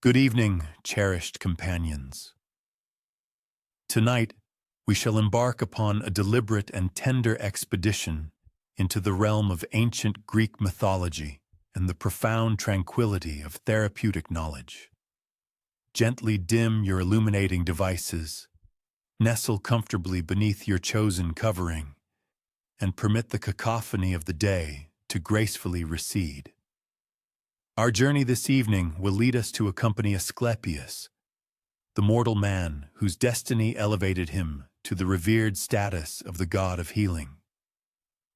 Good evening, cherished companions. Tonight, we shall embark upon a deliberate and tender expedition into the realm of ancient Greek mythology and the profound tranquility of therapeutic knowledge. Gently dim your illuminating devices, nestle comfortably beneath your chosen covering, and permit the cacophony of the day to gracefully recede. Our journey this evening will lead us to accompany Asclepius, the mortal man whose destiny elevated him to the revered status of the god of healing.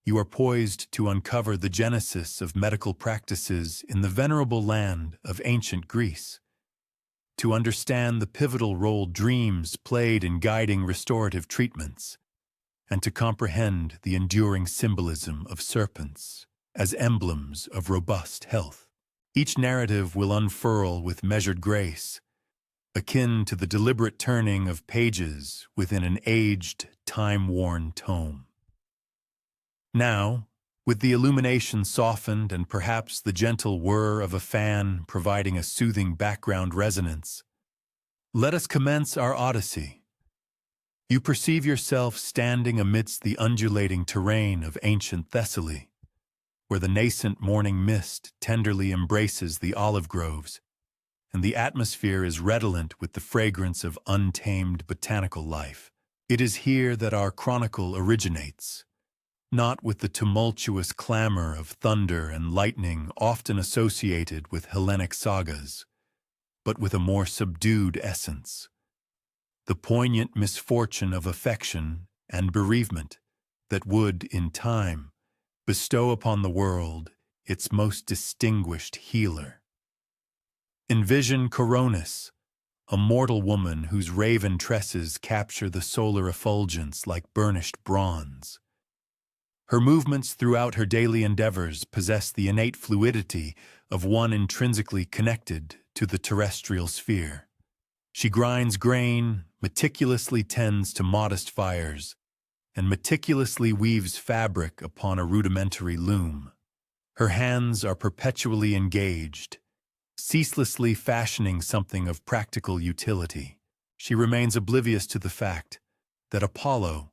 You are poised to uncover the genesis of medical practices in the venerable land of ancient Greece, to understand the pivotal role dreams played in guiding restorative treatments, and to comprehend the enduring symbolism of serpents as emblems of robust health. Each narrative will unfurl with measured grace, akin to the deliberate turning of pages within an aged, time-worn tome. Now, with the illumination softened and perhaps the gentle whir of a fan providing a soothing background resonance, let us commence our odyssey. You perceive yourself standing amidst the undulating terrain of ancient Thessaly, where the nascent morning mist tenderly embraces the olive groves, and the atmosphere is redolent with the fragrance of untamed botanical life. It is here that our chronicle originates, not with the tumultuous clamor of thunder and lightning often associated with Hellenic sagas, but with a more subdued essence, the poignant misfortune of affection and bereavement that would, in time, bestow upon the world its most distinguished healer. Envision Coronis, a mortal woman whose raven tresses capture the solar effulgence like burnished bronze. Her movements throughout her daily endeavors possess the innate fluidity of one intrinsically connected to the terrestrial sphere. She grinds grain, meticulously tends to modest fires, and meticulously weaves fabric upon a rudimentary loom. Her hands are perpetually engaged, ceaselessly fashioning something of practical utility. She remains oblivious to the fact that Apollo,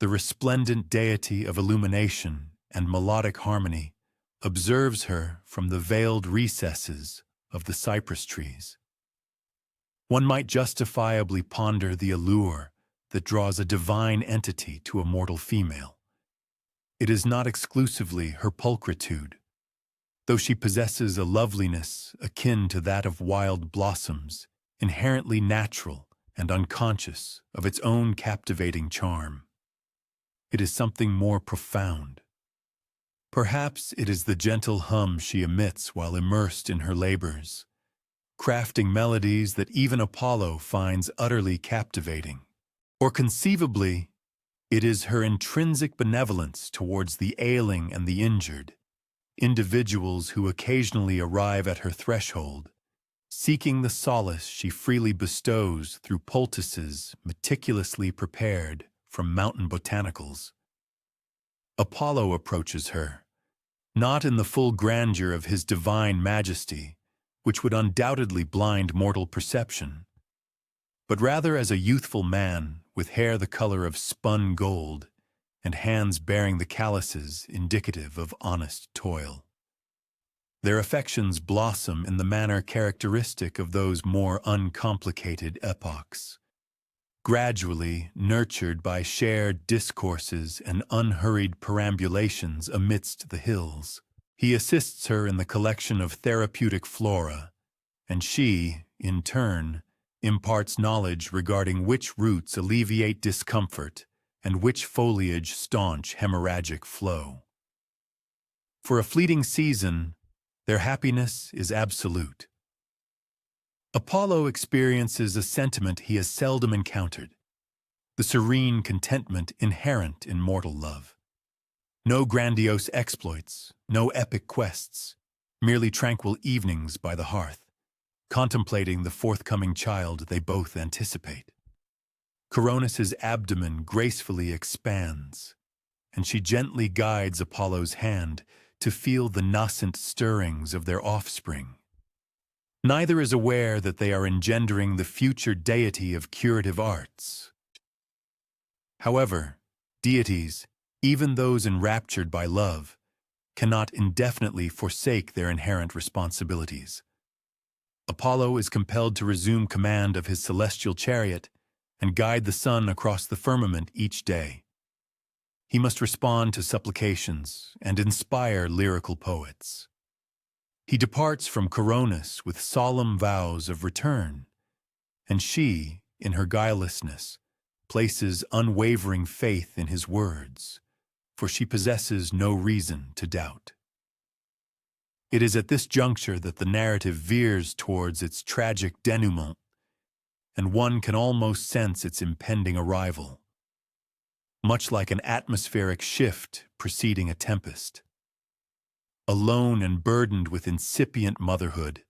the resplendent deity of illumination and melodic harmony, observes her from the veiled recesses of the cypress trees. One might justifiably ponder the allure that draws a divine entity to a mortal female. It is not exclusively her pulchritude, though she possesses a loveliness akin to that of wild blossoms, inherently natural and unconscious of its own captivating charm. It is something more profound. Perhaps it is the gentle hum she emits while immersed in her labors, crafting melodies that even Apollo finds utterly captivating. Or conceivably, it is her intrinsic benevolence towards the ailing and the injured, individuals who occasionally arrive at her threshold, seeking the solace she freely bestows through poultices meticulously prepared from mountain botanicals. Apollo approaches her, not in the full grandeur of his divine majesty, which would undoubtedly blind mortal perception, but rather as a youthful man with hair the color of spun gold and hands bearing the calluses indicative of honest toil. Their affections blossom in the manner characteristic of those more uncomplicated epochs, gradually nurtured by shared discourses and unhurried perambulations amidst the hills. He assists her in the collection of therapeutic flora, and she, in turn, imparts knowledge regarding which roots alleviate discomfort and which foliage staunch hemorrhagic flow. For a fleeting season, their happiness is absolute. Apollo experiences a sentiment he has seldom encountered, the serene contentment inherent in mortal love. No grandiose exploits, no epic quests, merely tranquil evenings by the hearth, contemplating the forthcoming child they both anticipate. Coronis's abdomen gracefully expands, and she gently guides Apollo's hand to feel the nascent stirrings of their offspring. Neither is aware that they are engendering the future deity of curative arts. However, deities, even those enraptured by love, cannot indefinitely forsake their inherent responsibilities. Apollo is compelled to resume command of his celestial chariot and guide the sun across the firmament each day. He must respond to supplications and inspire lyrical poets. He departs from Coronis with solemn vows of return, and she, in her guilelessness, places unwavering faith in his words, for she possesses no reason to doubt. It is at this juncture that the narrative veers towards its tragic denouement, and one can almost sense its impending arrival, much like an atmospheric shift preceding a tempest. Alone and burdened with incipient motherhood,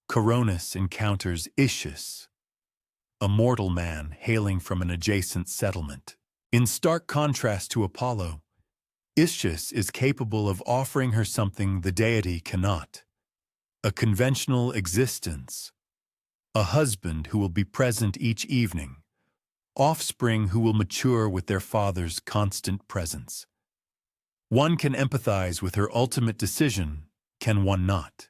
Coronis encounters Ischus, a mortal man hailing from an adjacent settlement. In stark contrast to Apollo, Ischus is capable of offering her something the deity cannot: a conventional existence, a husband who will be present each evening, offspring who will mature with their father's constant presence. One can empathize with her ultimate decision, can one not?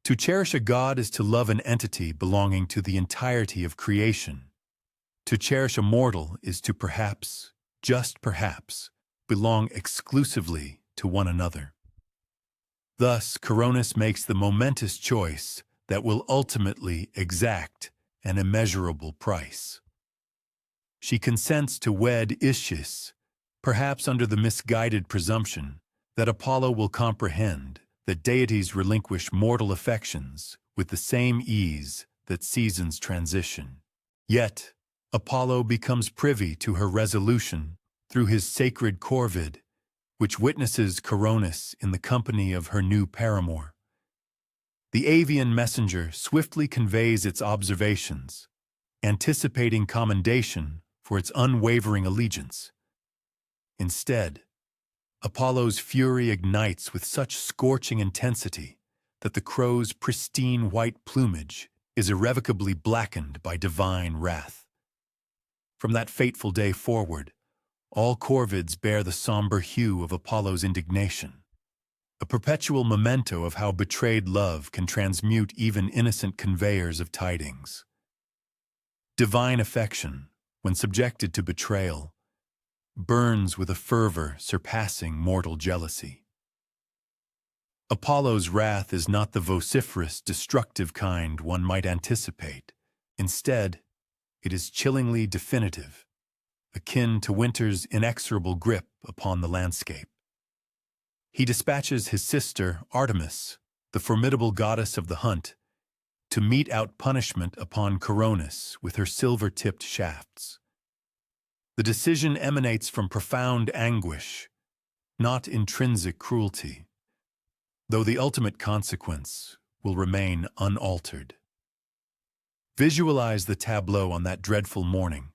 To cherish a god is to love an entity belonging to the entirety of creation. To cherish a mortal is to perhaps, just perhaps, belong exclusively to one another. Thus, Coronis makes the momentous choice that will ultimately exact an immeasurable price. She consents to wed Ischus, perhaps under the misguided presumption that Apollo will comprehend that deities relinquish mortal affections with the same ease that seasons transition. Yet, Apollo becomes privy to her resolution through his sacred corvid, which witnesses Coronis in the company of her new paramour. The avian messenger swiftly conveys its observations, anticipating commendation for its unwavering allegiance. Instead, Apollo's fury ignites with such scorching intensity that the crow's pristine white plumage is irrevocably blackened by divine wrath. From that fateful day forward, all corvids bear the somber hue of Apollo's indignation, a perpetual memento of how betrayed love can transmute even innocent conveyors of tidings. Divine affection, when subjected to betrayal, burns with a fervor surpassing mortal jealousy. Apollo's wrath is not the vociferous, destructive kind one might anticipate. Instead, it is chillingly definitive, akin to winter's inexorable grip upon the landscape. He dispatches his sister, Artemis, the formidable goddess of the hunt, to mete out punishment upon Coronis with her silver-tipped shafts. The decision emanates from profound anguish, not intrinsic cruelty, though the ultimate consequence will remain unaltered. Visualize the tableau on that dreadful morning.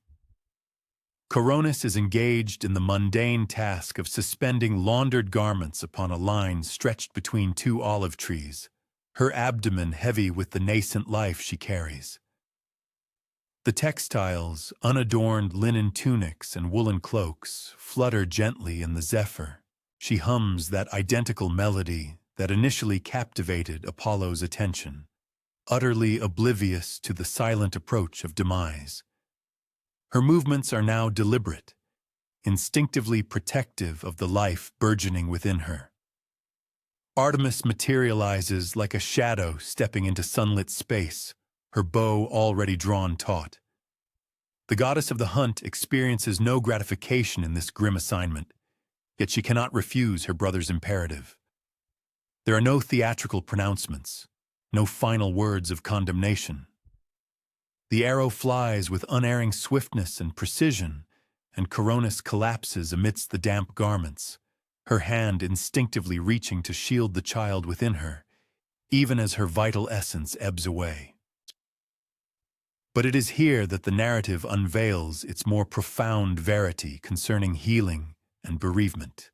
Coronis is engaged in the mundane task of suspending laundered garments upon a line stretched between two olive trees, her abdomen heavy with the nascent life she carries. The textiles, unadorned linen tunics and woolen cloaks, flutter gently in the zephyr. She hums that identical melody that initially captivated Apollo's attention, utterly oblivious to the silent approach of demise. Her movements are now deliberate, instinctively protective of the life burgeoning within her. Artemis materializes like a shadow stepping into sunlit space, her bow already drawn taut. The goddess of the hunt experiences no gratification in this grim assignment, yet she cannot refuse her brother's imperative. There are no theatrical pronouncements, no final words of condemnation. The arrow flies with unerring swiftness and precision, and Coronis collapses amidst the damp garments, her hand instinctively reaching to shield the child within her, even as her vital essence ebbs away. But it is here that the narrative unveils its more profound verity concerning healing and bereavement.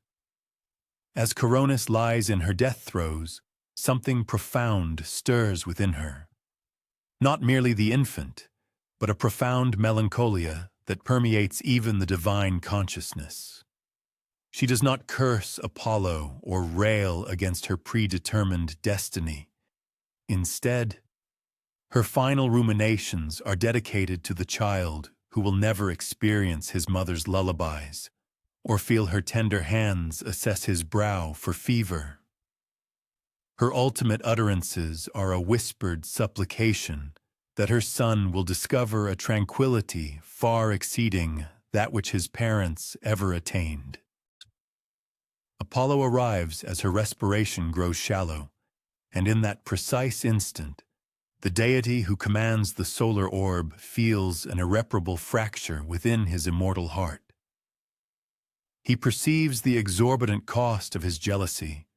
As Coronis lies in her death throes, something profound stirs within her. Not merely the infant, but a profound melancholia that permeates even the divine consciousness. She does not curse Apollo or rail against her predetermined destiny. Instead, her final ruminations are dedicated to the child who will never experience his mother's lullabies or feel her tender hands assess his brow for fever. Her ultimate utterances are a whispered supplication that her son will discover a tranquility far exceeding that which his parents ever attained. Apollo arrives as her respiration grows shallow, and in that precise instant, the deity who commands the solar orb feels an irreparable fracture within his immortal heart. He perceives the exorbitant cost of his jealousy,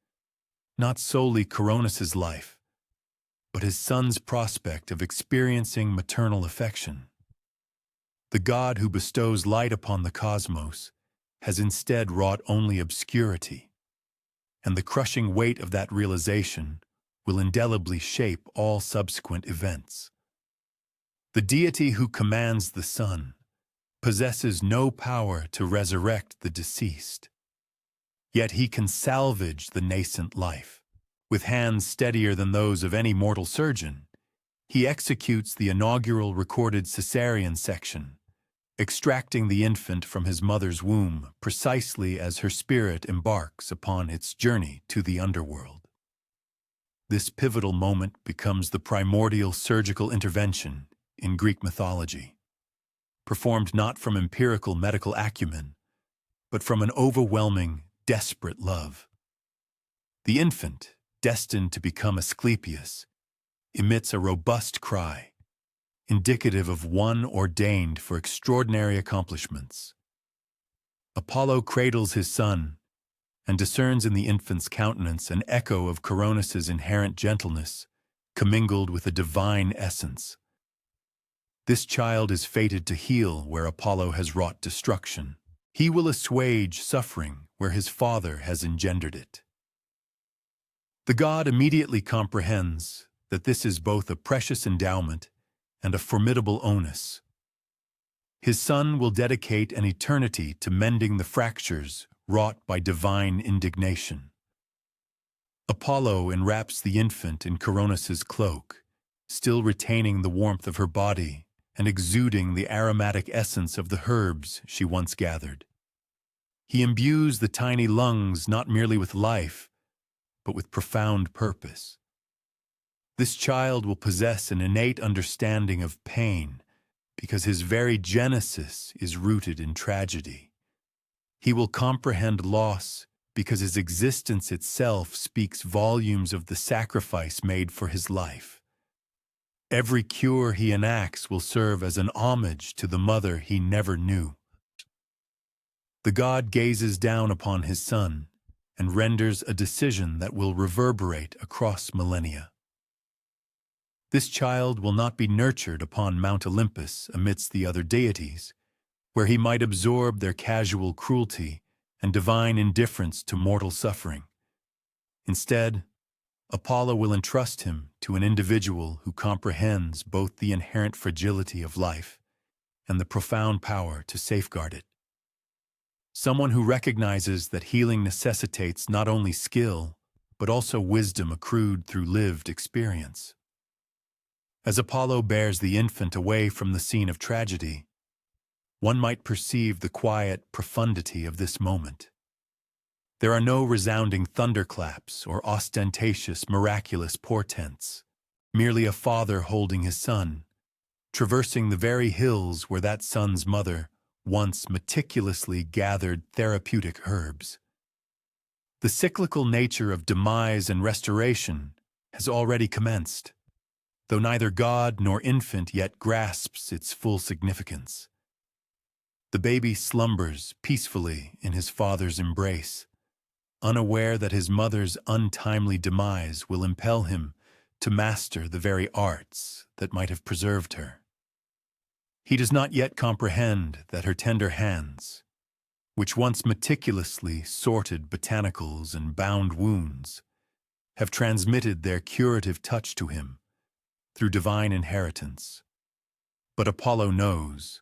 not solely Coronis's life, but his son's prospect of experiencing maternal affection. The God who bestows light upon the cosmos has instead wrought only obscurity, and the crushing weight of that realization will indelibly shape all subsequent events. The deity who commands the sun possesses no power to resurrect the deceased, yet he can salvage the nascent life. With hands steadier than those of any mortal surgeon, he executes the inaugural recorded cesarean section, extracting the infant from his mother's womb precisely as her spirit embarks upon its journey to the underworld. This pivotal moment becomes the primordial surgical intervention in Greek mythology, performed not from empirical medical acumen, but from an overwhelming, desperate love. The infant, destined to become Asclepius, emits a robust cry, indicative of one ordained for extraordinary accomplishments. Apollo cradles his son and discerns in the infant's countenance an echo of Coronis's inherent gentleness, commingled with a divine essence. This child is fated to heal where Apollo has wrought destruction. He will assuage suffering where his father has engendered it. The god immediately comprehends that this is both a precious endowment and a formidable onus. His son will dedicate an eternity to mending the fractures wrought by divine indignation. Apollo enwraps the infant in Coronis's cloak, still retaining the warmth of her body and exuding the aromatic essence of the herbs she once gathered. He imbues the tiny lungs not merely with life, but with profound purpose. This child will possess an innate understanding of pain because his very genesis is rooted in tragedy. He will comprehend loss because his existence itself speaks volumes of the sacrifice made for his life. Every cure he enacts will serve as an homage to the mother he never knew. The god gazes down upon his son and renders a decision that will reverberate across millennia. This child will not be nurtured upon Mount Olympus amidst the other deities, where he might absorb their casual cruelty and divine indifference to mortal suffering. Instead, Apollo will entrust him to an individual who comprehends both the inherent fragility of life and the profound power to safeguard it. Someone who recognizes that healing necessitates not only skill, but also wisdom accrued through lived experience. As Apollo bears the infant away from the scene of tragedy, one might perceive the quiet profundity of this moment. There are no resounding thunderclaps or ostentatious miraculous portents, merely a father holding his son, traversing the very hills where that son's mother once meticulously gathered therapeutic herbs. The cyclical nature of demise and restoration has already commenced, though neither god nor infant yet grasps its full significance. The baby slumbers peacefully in his father's embrace, unaware that his mother's untimely demise will impel him to master the very arts that might have preserved her. He does not yet comprehend that her tender hands, which once meticulously sorted botanicals and bound wounds, have transmitted their curative touch to him through divine inheritance. But Apollo knows,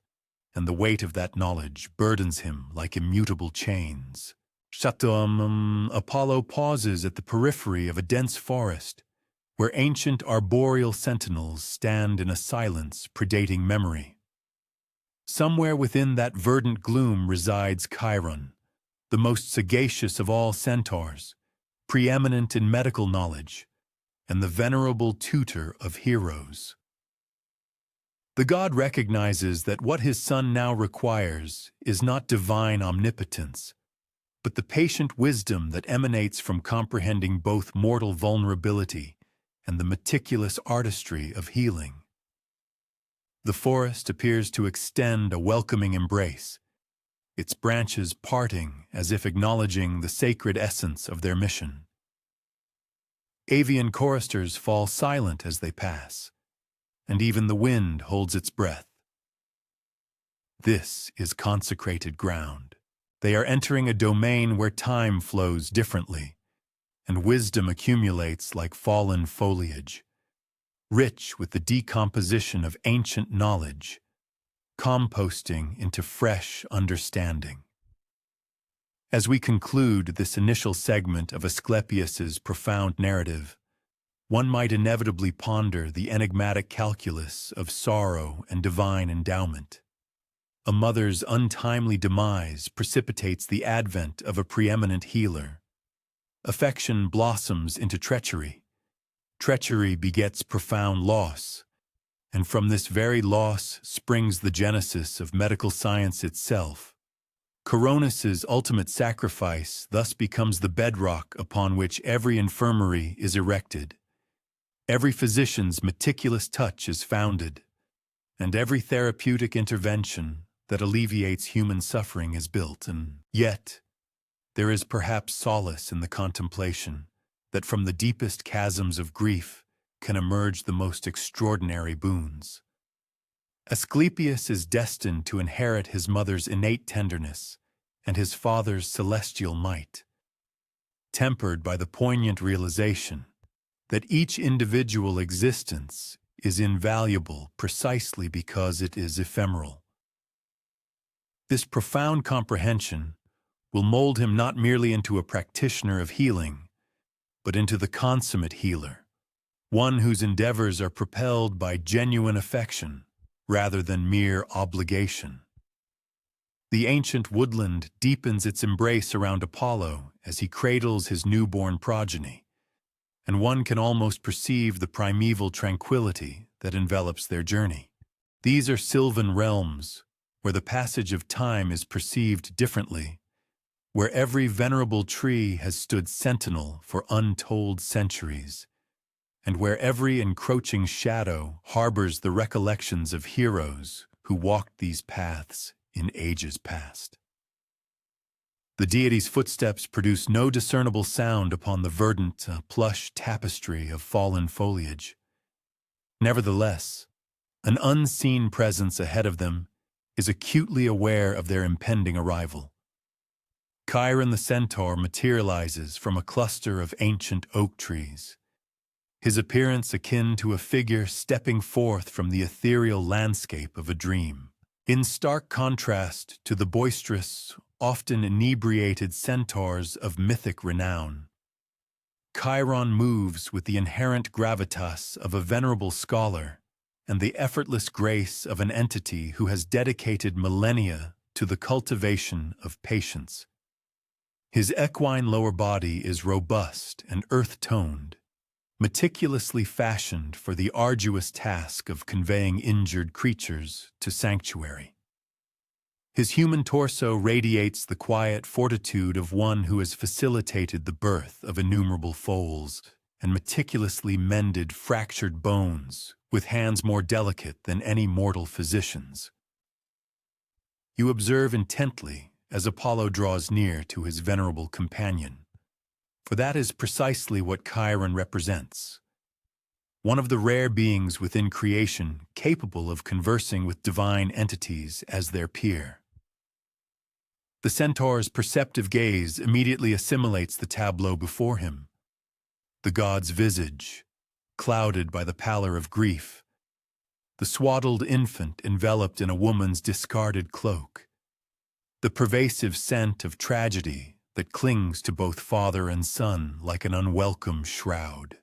and the weight of that knowledge burdens him like immutable chains. Apollo pauses at the periphery of a dense forest, where ancient arboreal sentinels stand in a silence predating memory. Somewhere within that verdant gloom resides Chiron, the most sagacious of all centaurs, preeminent in medical knowledge, and the venerable tutor of heroes. The god recognizes that what his son now requires is not divine omnipotence, but the patient wisdom that emanates from comprehending both mortal vulnerability and the meticulous artistry of healing. The forest appears to extend a welcoming embrace, its branches parting as if acknowledging the sacred essence of their mission. Avian choristers fall silent as they pass, and even the wind holds its breath. This is consecrated ground. They are entering a domain where time flows differently, and wisdom accumulates like fallen foliage, rich with the decomposition of ancient knowledge, composting into fresh understanding. As we conclude this initial segment of Asclepius's profound narrative, one might inevitably ponder the enigmatic calculus of sorrow and divine endowment. A mother's untimely demise precipitates the advent of a preeminent healer. Affection blossoms into treachery. Treachery begets profound loss, and from this very loss springs the genesis of medical science itself. Coronis's ultimate sacrifice thus becomes the bedrock upon which every infirmary is erected. Every physician's meticulous touch is founded, and every therapeutic intervention that alleviates human suffering is built. And yet, there is perhaps solace in the contemplation that from the deepest chasms of grief can emerge the most extraordinary boons. Asclepius is destined to inherit his mother's innate tenderness and his father's celestial might, tempered by the poignant realization that each individual existence is invaluable precisely because it is ephemeral. This profound comprehension will mold him not merely into a practitioner of healing, but into the consummate healer, one whose endeavors are propelled by genuine affection rather than mere obligation. The ancient woodland deepens its embrace around Apollo as he cradles his newborn progeny, and one can almost perceive the primeval tranquility that envelops their journey. These are sylvan realms, where the passage of time is perceived differently, where every venerable tree has stood sentinel for untold centuries, and where every encroaching shadow harbors the recollections of heroes who walked these paths in ages past. The deity's footsteps produce no discernible sound upon the verdant, plush tapestry of fallen foliage. Nevertheless, an unseen presence ahead of them is acutely aware of their impending arrival. Chiron the centaur materializes from a cluster of ancient oak trees, his appearance akin to a figure stepping forth from the ethereal landscape of a dream. In stark contrast to the boisterous, often inebriated centaurs of mythic renown, Chiron moves with the inherent gravitas of a venerable scholar and the effortless grace of an entity who has dedicated millennia to the cultivation of patience. His equine lower body is robust and earth-toned, meticulously fashioned for the arduous task of conveying injured creatures to sanctuary. His human torso radiates the quiet fortitude of one who has facilitated the birth of innumerable foals and meticulously mended fractured bones with hands more delicate than any mortal physician's. You observe intently as Apollo draws near to his venerable companion, for that is precisely what Chiron represents, one of the rare beings within creation capable of conversing with divine entities as their peer. The centaur's perceptive gaze immediately assimilates the tableau before him. the god's visage, clouded by the pallor of grief, the swaddled infant enveloped in a woman's discarded cloak, the pervasive scent of tragedy that clings to both father and son like an unwelcome shroud.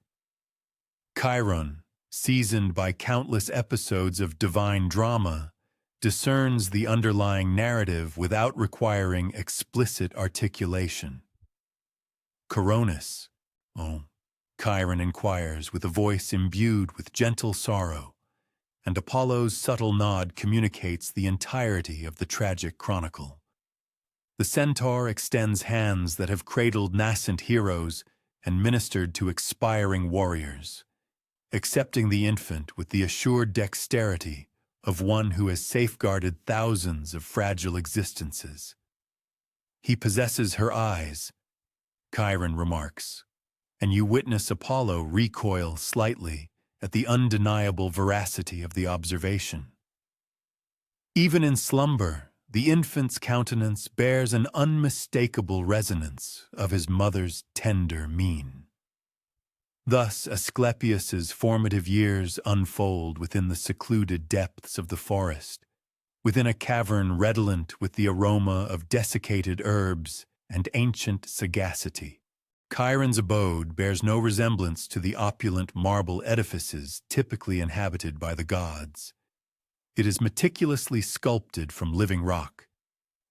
Chiron, seasoned by countless episodes of divine drama, discerns the underlying narrative without requiring explicit articulation. Coronis, Chiron inquires with a voice imbued with gentle sorrow, and Apollo's subtle nod communicates the entirety of the tragic chronicle. The centaur extends hands that have cradled nascent heroes and ministered to expiring warriors, accepting the infant with the assured dexterity of one who has safeguarded thousands of fragile existences. He possesses her eyes, Chiron remarks, and you witness Apollo recoil slightly at the undeniable veracity of the observation. Even in slumber, the infant's countenance bears an unmistakable resonance of his mother's tender mien. Thus, Asclepius's formative years unfold within the secluded depths of the forest, within a cavern redolent with the aroma of desiccated herbs and ancient sagacity. Chiron's abode bears no resemblance to the opulent marble edifices typically inhabited by the gods. It is meticulously sculpted from living rock,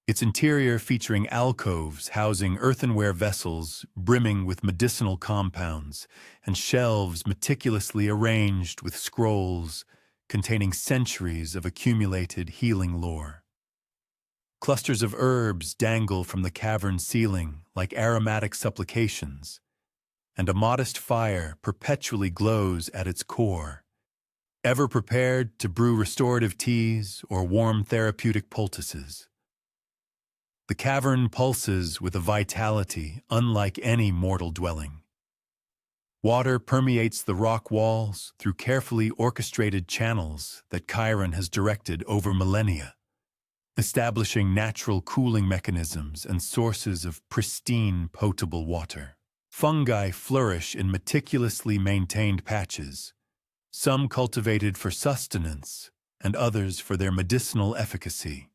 its interior featuring alcoves housing earthenware vessels brimming with medicinal compounds and shelves meticulously arranged with scrolls containing centuries of accumulated healing lore. Clusters of herbs dangle from the cavern ceiling like aromatic supplications, and a modest fire perpetually glows at its core, ever prepared to brew restorative teas or warm therapeutic poultices. The cavern pulses with a vitality unlike any mortal dwelling. Water permeates the rock walls through carefully orchestrated channels that Chiron has directed over millennia, establishing natural cooling mechanisms and sources of pristine, potable water. Fungi flourish in meticulously maintained patches, some cultivated for sustenance and others for their medicinal efficacy.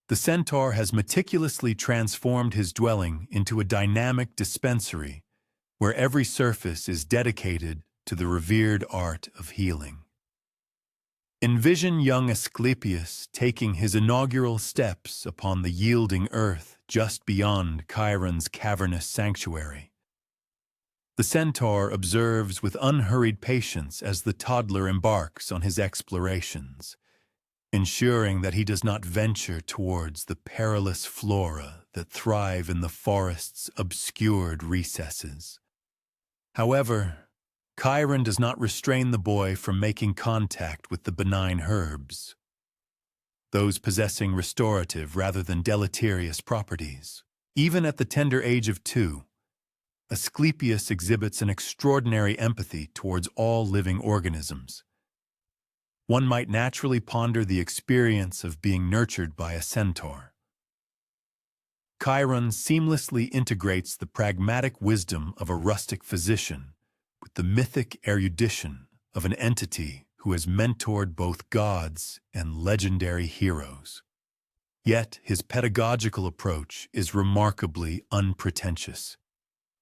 The centaur has meticulously transformed his dwelling into a dynamic dispensary where every surface is dedicated to the revered art of healing. Envision young Asclepius taking his inaugural steps upon the yielding earth just beyond Chiron's cavernous sanctuary. The centaur observes with unhurried patience as the toddler embarks on his explorations, ensuring that he does not venture towards the perilous flora that thrive in the forest's obscured recesses. However, Chiron does not restrain the boy from making contact with the benign herbs, those possessing restorative rather than deleterious properties. Even at the tender age of 2, Asclepius exhibits an extraordinary empathy towards all living organisms. One might naturally ponder the experience of being nurtured by a centaur. Chiron seamlessly integrates the pragmatic wisdom of a rustic physician with the mythic erudition of an entity who has mentored both gods and legendary heroes. Yet his pedagogical approach is remarkably unpretentious.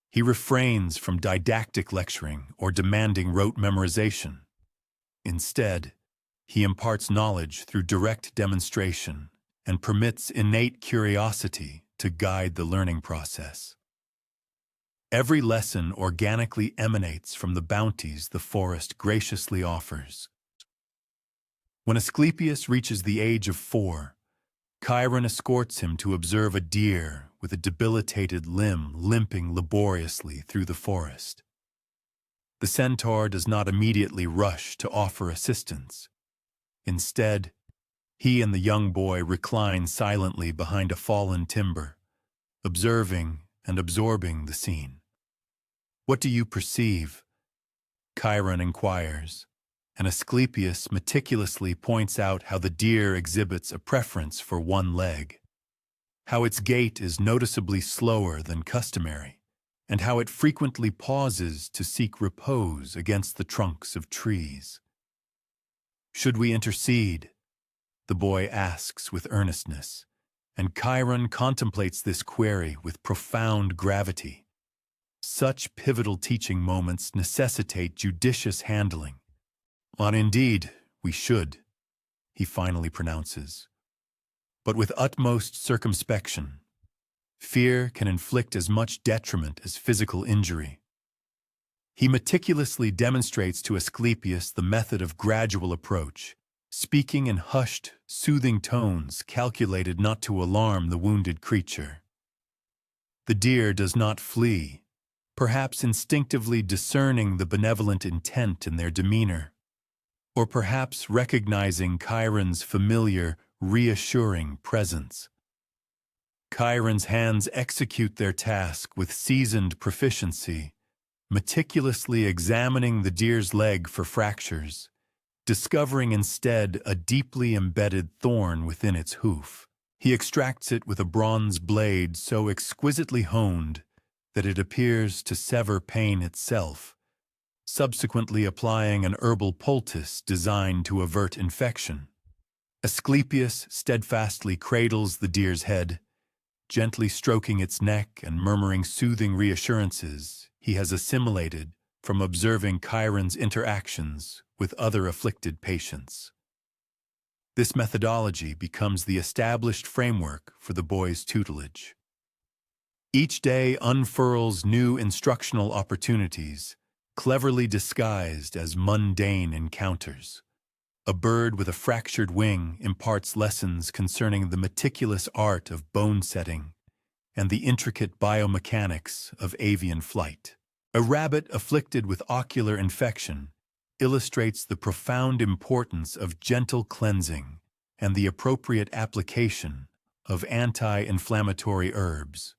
He refrains from didactic lecturing or demanding rote memorization. Instead, he imparts knowledge through direct demonstration and permits innate curiosity to guide the learning process. Every lesson organically emanates from the bounties the forest graciously offers. When Asclepius reaches the age of 4, Chiron escorts him to observe a deer with a debilitated limb limping laboriously through the forest. The centaur does not immediately rush to offer assistance. Instead, he and the young boy recline silently behind a fallen timber, observing and absorbing the scene. "What do you perceive?" Chiron inquires, and Asclepius meticulously points out how the deer exhibits a preference for one leg, how its gait is noticeably slower than customary, and how it frequently pauses to seek repose against the trunks of trees. Should we intercede? The boy asks with earnestness, and Chiron contemplates this query with profound gravity. Such pivotal teaching moments necessitate judicious handling. Indeed, we should, he finally pronounces, but with utmost circumspection. Fear can inflict as much detriment as physical injury. He meticulously demonstrates to Asclepius the method of gradual approach, speaking in hushed, soothing tones calculated not to alarm the wounded creature. The deer does not flee, perhaps instinctively discerning the benevolent intent in their demeanor, or perhaps recognizing Chiron's familiar, reassuring presence. Chiron's hands execute their task with seasoned proficiency, meticulously examining the deer's leg for fractures, discovering instead a deeply embedded thorn within its hoof. He extracts it with a bronze blade so exquisitely honed that it appears to sever pain itself, subsequently applying an herbal poultice designed to avert infection. Asclepius steadfastly cradles the deer's head, gently stroking its neck and murmuring soothing reassurances he has assimilated from observing Chiron's interactions with other afflicted patients. This methodology becomes the established framework for the boy's tutelage. Each day unfurls new instructional opportunities, cleverly disguised as mundane encounters. A bird with a fractured wing imparts lessons concerning the meticulous art of bone setting and the intricate biomechanics of avian flight. A rabbit afflicted with ocular infection illustrates the profound importance of gentle cleansing and the appropriate application of anti-inflammatory herbs.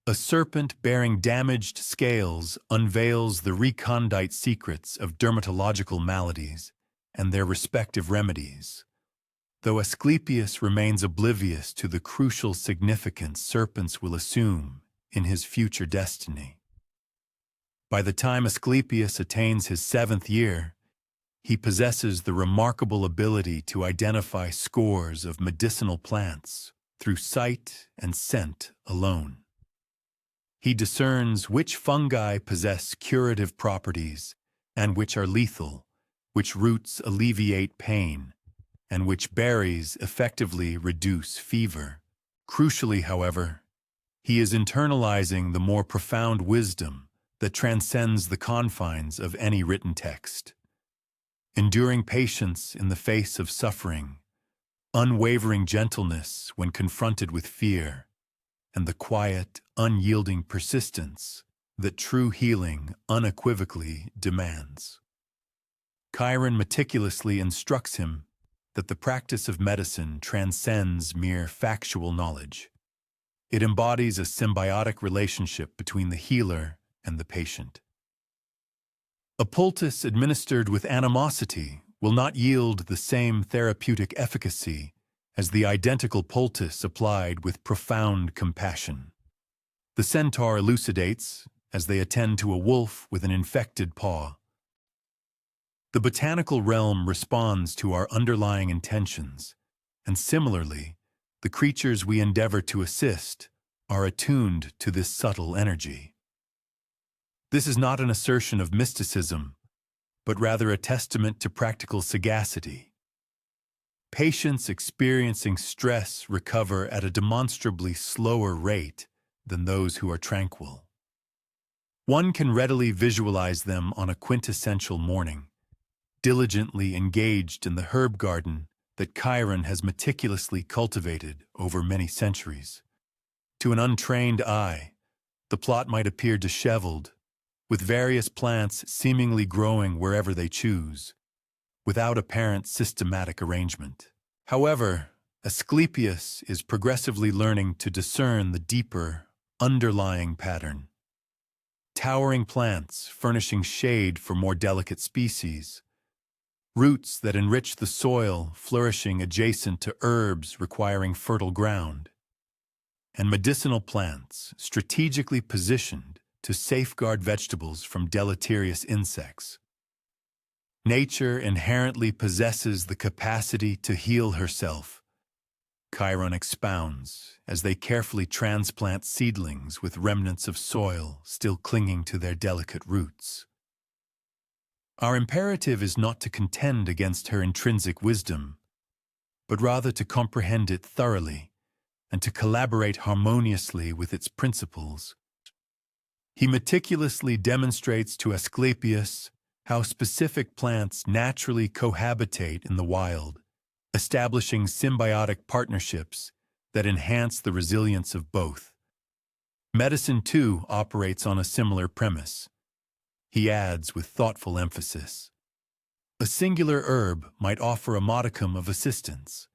A serpent bearing damaged scales unveils the recondite secrets of dermatological maladies and their respective remedies, though Asclepius remains oblivious to the crucial significance serpents will assume in his future destiny. By the time Asclepius attains his 7th year, he possesses the remarkable ability to identify scores of medicinal plants through sight and scent alone. He discerns which fungi possess curative properties and which are lethal, which roots alleviate pain, and which berries effectively reduce fever. Crucially, however, he is internalizing the more profound wisdom that transcends the confines of any written text. Enduring patience in the face of suffering, unwavering gentleness when confronted with fear, and the quiet, unyielding persistence that true healing unequivocally demands. Chiron meticulously instructs him that the practice of medicine transcends mere factual knowledge. It embodies a symbiotic relationship between the healer and the patient. A poultice administered with animosity will not yield the same therapeutic efficacy as the identical poultice applied with profound compassion. The centaur elucidates as they attend to a wolf with an infected paw. The botanical realm responds to our underlying intentions, and similarly, the creatures we endeavor to assist are attuned to this subtle energy. This is not an assertion of mysticism, but rather a testament to practical sagacity. Patients experiencing stress recover at a demonstrably slower rate than those who are tranquil. One can readily visualize them on a quintessential morning, diligently engaged in the herb garden that Chiron has meticulously cultivated over many centuries. To an untrained eye, the plot might appear disheveled, with various plants seemingly growing wherever they choose, without apparent systematic arrangement. However, Asclepius is progressively learning to discern the deeper, underlying pattern. Towering plants furnishing shade for more delicate species, roots that enrich the soil flourishing adjacent to herbs requiring fertile ground, and medicinal plants strategically positioned to safeguard vegetables from deleterious insects. Nature inherently possesses the capacity to heal herself, Chiron expounds as they carefully transplant seedlings with remnants of soil still clinging to their delicate roots. Our imperative is not to contend against her intrinsic wisdom, but rather to comprehend it thoroughly and to collaborate harmoniously with its principles. He meticulously demonstrates to Asclepius how specific plants naturally cohabitate in the wild, establishing symbiotic partnerships that enhance the resilience of both. Medicine, too, operates on a similar premise. He adds with thoughtful emphasis, a singular herb might offer a modicum of assistance.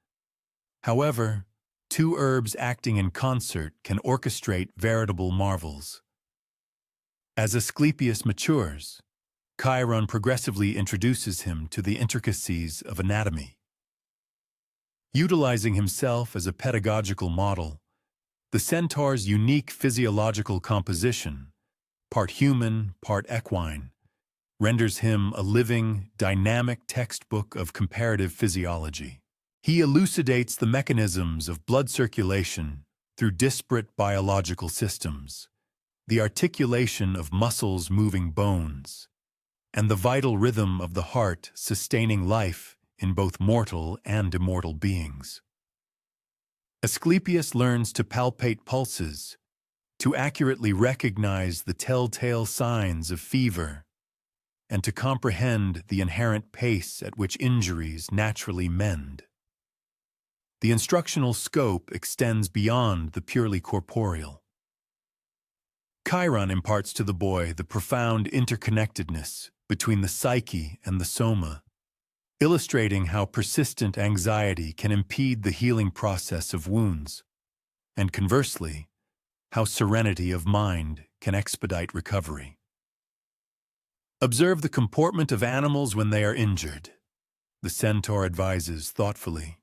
However, two herbs acting in concert can orchestrate veritable marvels. As Asclepius matures, Chiron progressively introduces him to the intricacies of anatomy. Utilizing himself as a pedagogical model, the centaur's unique physiological composition, part human, part equine, renders him a living, dynamic textbook of comparative physiology. He elucidates the mechanisms of blood circulation through disparate biological systems, the articulation of muscles moving bones, and the vital rhythm of the heart sustaining life in both mortal and immortal beings. Asclepius learns to palpate pulses, to accurately recognize the telltale signs of fever, and to comprehend the inherent pace at which injuries naturally mend. The instructional scope extends beyond the purely corporeal. Chiron imparts to the boy the profound interconnectedness between the psyche and the soma, illustrating how persistent anxiety can impede the healing process of wounds, and conversely, how serenity of mind can expedite recovery. Observe the comportment of animals when they are injured, the centaur advises thoughtfully.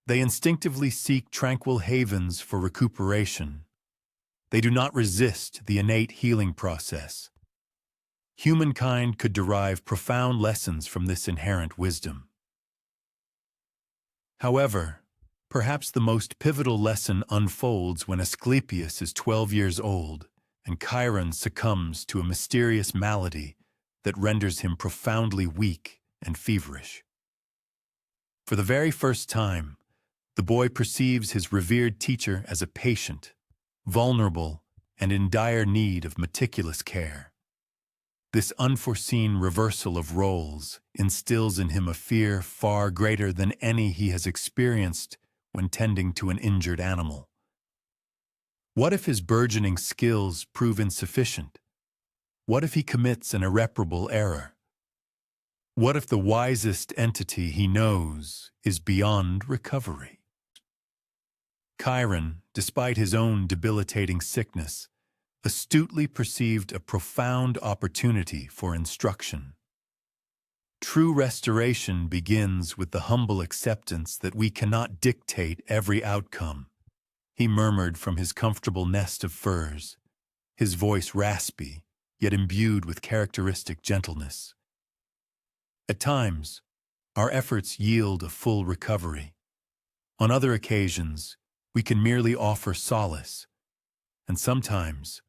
They instinctively seek tranquil havens for recuperation. They do not resist the innate healing process. Humankind could derive profound lessons from this inherent wisdom. However, perhaps the most pivotal lesson unfolds when Asclepius is 12 years old and Chiron succumbs to a mysterious malady that renders him profoundly weak and feverish. For the very first time, the boy perceives his revered teacher as a patient, vulnerable, and in dire need of meticulous care. This unforeseen reversal of roles instills in him a fear far greater than any he has experienced when tending to an injured animal. What if his burgeoning skills prove insufficient? What if he commits an irreparable error? What if the wisest entity he knows is beyond recovery? Chiron, despite his own debilitating sickness, astutely perceived a profound opportunity for instruction. True restoration begins with the humble acceptance that we cannot dictate every outcome, he murmured from his comfortable nest of furs, his voice raspy, yet imbued with characteristic gentleness. At times, our efforts yield a full recovery. On other occasions, we can merely offer solace, and sometimes,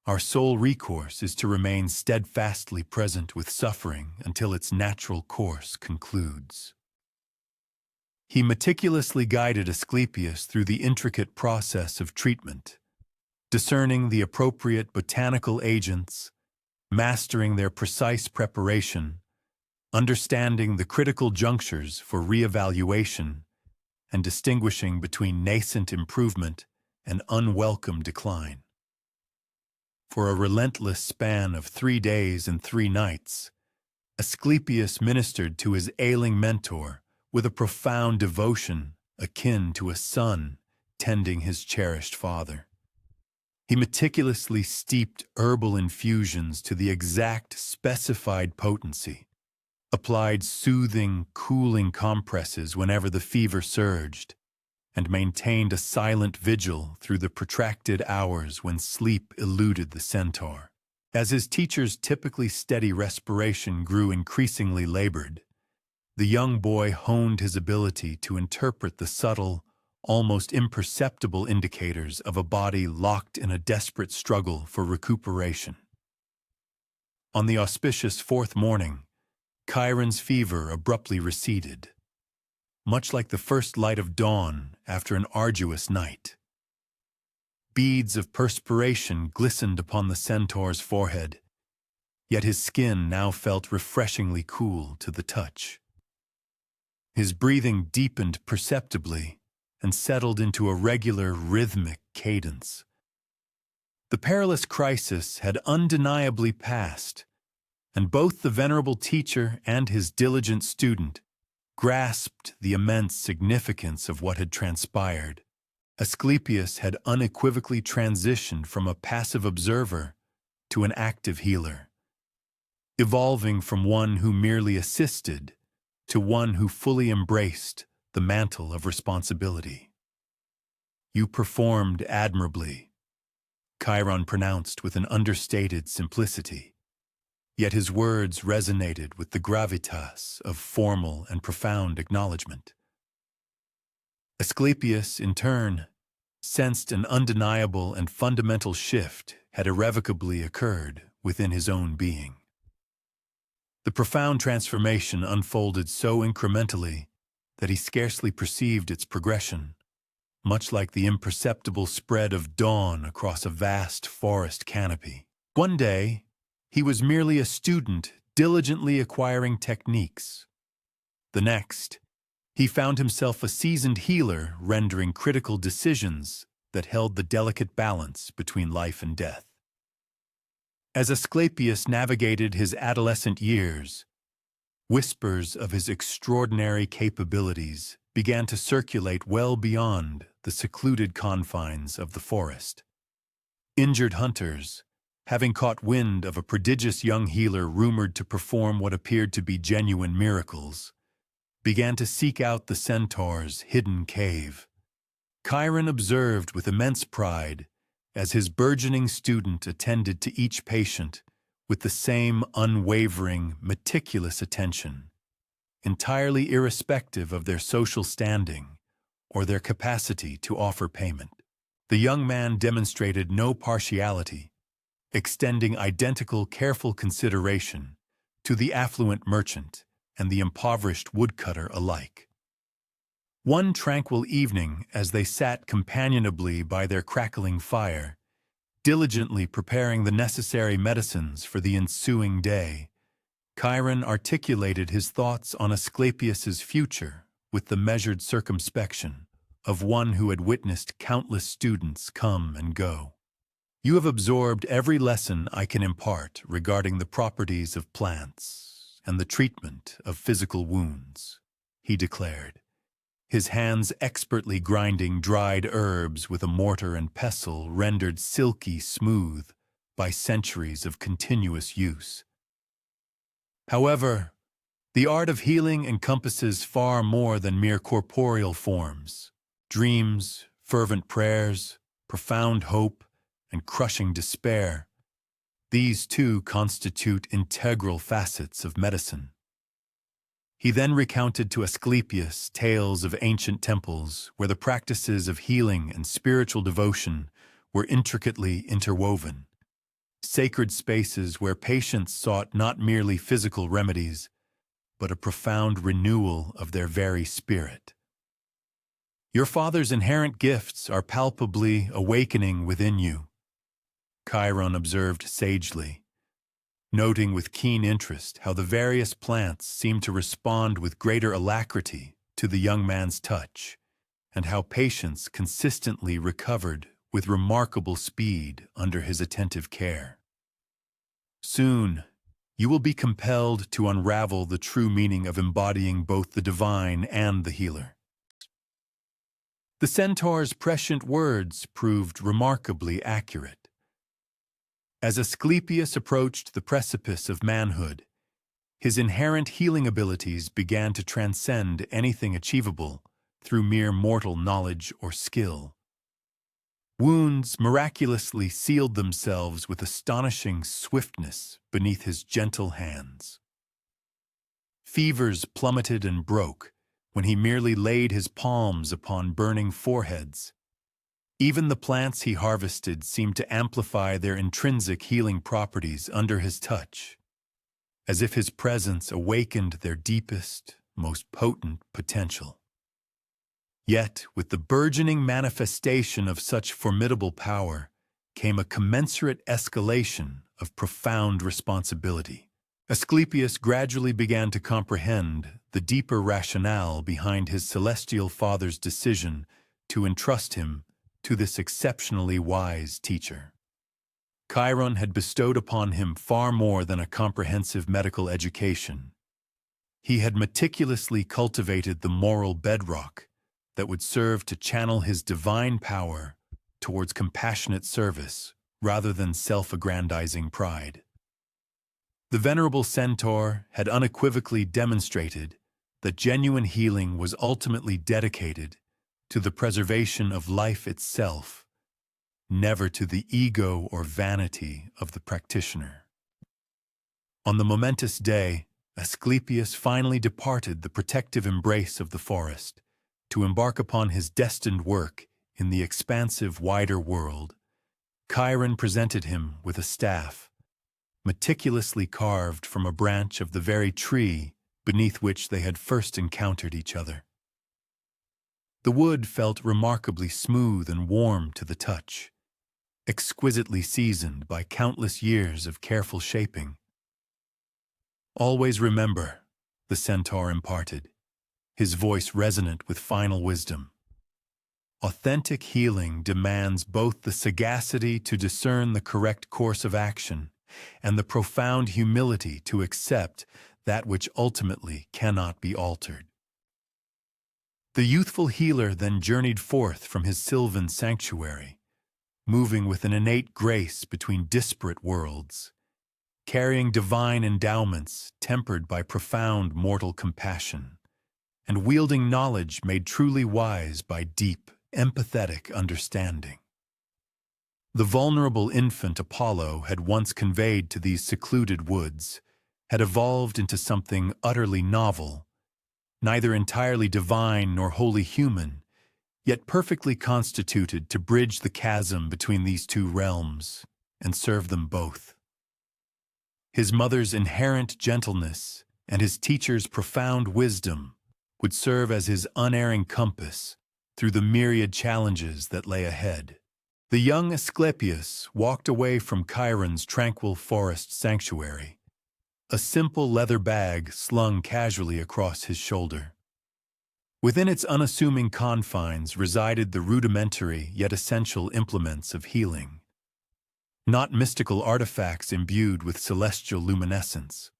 our sole recourse is to remain steadfastly present with suffering until its natural course concludes. He meticulously guided Asclepius through the intricate process of treatment, discerning the appropriate botanical agents, mastering their precise preparation, understanding the critical junctures for reevaluation, and distinguishing between nascent improvement and unwelcome decline. For a relentless span of 3 days and 3 nights, Asclepius ministered to his ailing mentor with a profound devotion akin to a son tending his cherished father. He meticulously steeped herbal infusions to the exact specified potency, applied soothing, cooling compresses whenever the fever surged, and maintained a silent vigil through the protracted hours when sleep eluded the centaur. As his teacher's typically steady respiration grew increasingly labored, the young boy honed his ability to interpret the subtle, almost imperceptible indicators of a body locked in a desperate struggle for recuperation. On the auspicious fourth morning, Chiron's fever abruptly receded, much like the first light of dawn after an arduous night. Beads of perspiration glistened upon the centaur's forehead, yet his skin now felt refreshingly cool to the touch. His breathing deepened perceptibly and settled into a regular, rhythmic cadence. The perilous crisis had undeniably passed, and both the venerable teacher and his diligent student grasped the immense significance of what had transpired. Asclepius had unequivocally transitioned from a passive observer to an active healer, evolving from one who merely assisted to one who fully embraced the mantle of responsibility. "You performed admirably," Chiron pronounced with an understated simplicity, yet his words resonated with the gravitas of formal and profound acknowledgement. Asclepius, in turn, sensed an undeniable and fundamental shift had irrevocably occurred within his own being. The profound transformation unfolded so incrementally that he scarcely perceived its progression, much like the imperceptible spread of dawn across a vast forest canopy. One day, he was merely a student diligently acquiring techniques. The next, he found himself a seasoned healer rendering critical decisions that held the delicate balance between life and death. As Asclepius navigated his adolescent years, whispers of his extraordinary capabilities began to circulate well beyond the secluded confines of the forest. Injured hunters, having caught wind of a prodigious young healer rumored to perform what appeared to be genuine miracles, began to seek out the centaur's hidden cave. Chiron observed with immense pride as his burgeoning student attended to each patient with the same unwavering, meticulous attention, entirely irrespective of their social standing or their capacity to offer payment. The young man demonstrated no partiality, extending identical careful consideration to the affluent merchant and the impoverished woodcutter alike. One tranquil evening, as they sat companionably by their crackling fire, diligently preparing the necessary medicines for the ensuing day, Chiron articulated his thoughts on Asclepius's future with the measured circumspection of one who had witnessed countless students come and go. "You have absorbed every lesson I can impart regarding the properties of plants and the treatment of physical wounds," he declared, his hands expertly grinding dried herbs with a mortar and pestle rendered silky smooth by centuries of continuous use. However, the art of healing encompasses far more than mere corporeal forms. Dreams, fervent prayers, profound hope, and crushing despair. These too constitute integral facets of medicine. He then recounted to Asclepius tales of ancient temples where the practices of healing and spiritual devotion were intricately interwoven, sacred spaces where patients sought not merely physical remedies, but a profound renewal of their very spirit. "Your father's inherent gifts are palpably awakening within you," Chiron observed sagely, noting with keen interest how the various plants seemed to respond with greater alacrity to the young man's touch, and how patients consistently recovered with remarkable speed under his attentive care. "Soon, you will be compelled to unravel the true meaning of embodying both the divine and the healer." The centaur's prescient words proved remarkably accurate. As Asclepius approached the precipice of manhood, his inherent healing abilities began to transcend anything achievable through mere mortal knowledge or skill. Wounds miraculously sealed themselves with astonishing swiftness beneath his gentle hands. Fevers plummeted and broke when he merely laid his palms upon burning foreheads. Even the plants he harvested seemed to amplify their intrinsic healing properties under his touch, as if his presence awakened their deepest, most potent potential. Yet, with the burgeoning manifestation of such formidable power, came a commensurate escalation of profound responsibility. Asclepius gradually began to comprehend the deeper rationale behind his celestial father's decision to entrust him to this exceptionally wise teacher. Chiron had bestowed upon him far more than a comprehensive medical education. He had meticulously cultivated the moral bedrock that would serve to channel his divine power towards compassionate service rather than self-aggrandizing pride. The venerable centaur had unequivocally demonstrated that genuine healing was ultimately dedicated to the preservation of life itself, never to the ego or vanity of the practitioner. On the momentous day, Asclepius finally departed the protective embrace of the forest to embark upon his destined work in the expansive, wider world. Chiron presented him with a staff, meticulously carved from a branch of the very tree beneath which they had first encountered each other. The wood felt remarkably smooth and warm to the touch, exquisitely seasoned by countless years of careful shaping. "Always remember," the centaur imparted, his voice resonant with final wisdom. "Authentic healing demands both the sagacity to discern the correct course of action and the profound humility to accept that which ultimately cannot be altered." The youthful healer then journeyed forth from his sylvan sanctuary, moving with an innate grace between disparate worlds, carrying divine endowments tempered by profound mortal compassion, and wielding knowledge made truly wise by deep, empathetic understanding. The vulnerable infant Apollo had once conveyed to these secluded woods had evolved into something utterly novel, neither entirely divine nor wholly human, yet perfectly constituted to bridge the chasm between these two realms and serve them both. His mother's inherent gentleness and his teacher's profound wisdom would serve as his unerring compass through the myriad challenges that lay ahead. The young Asclepius walked away from Chiron's tranquil forest sanctuary, a simple leather bag slung casually across his shoulder. Within its unassuming confines resided the rudimentary yet essential implements of healing, not mystical artifacts imbued with celestial luminescence,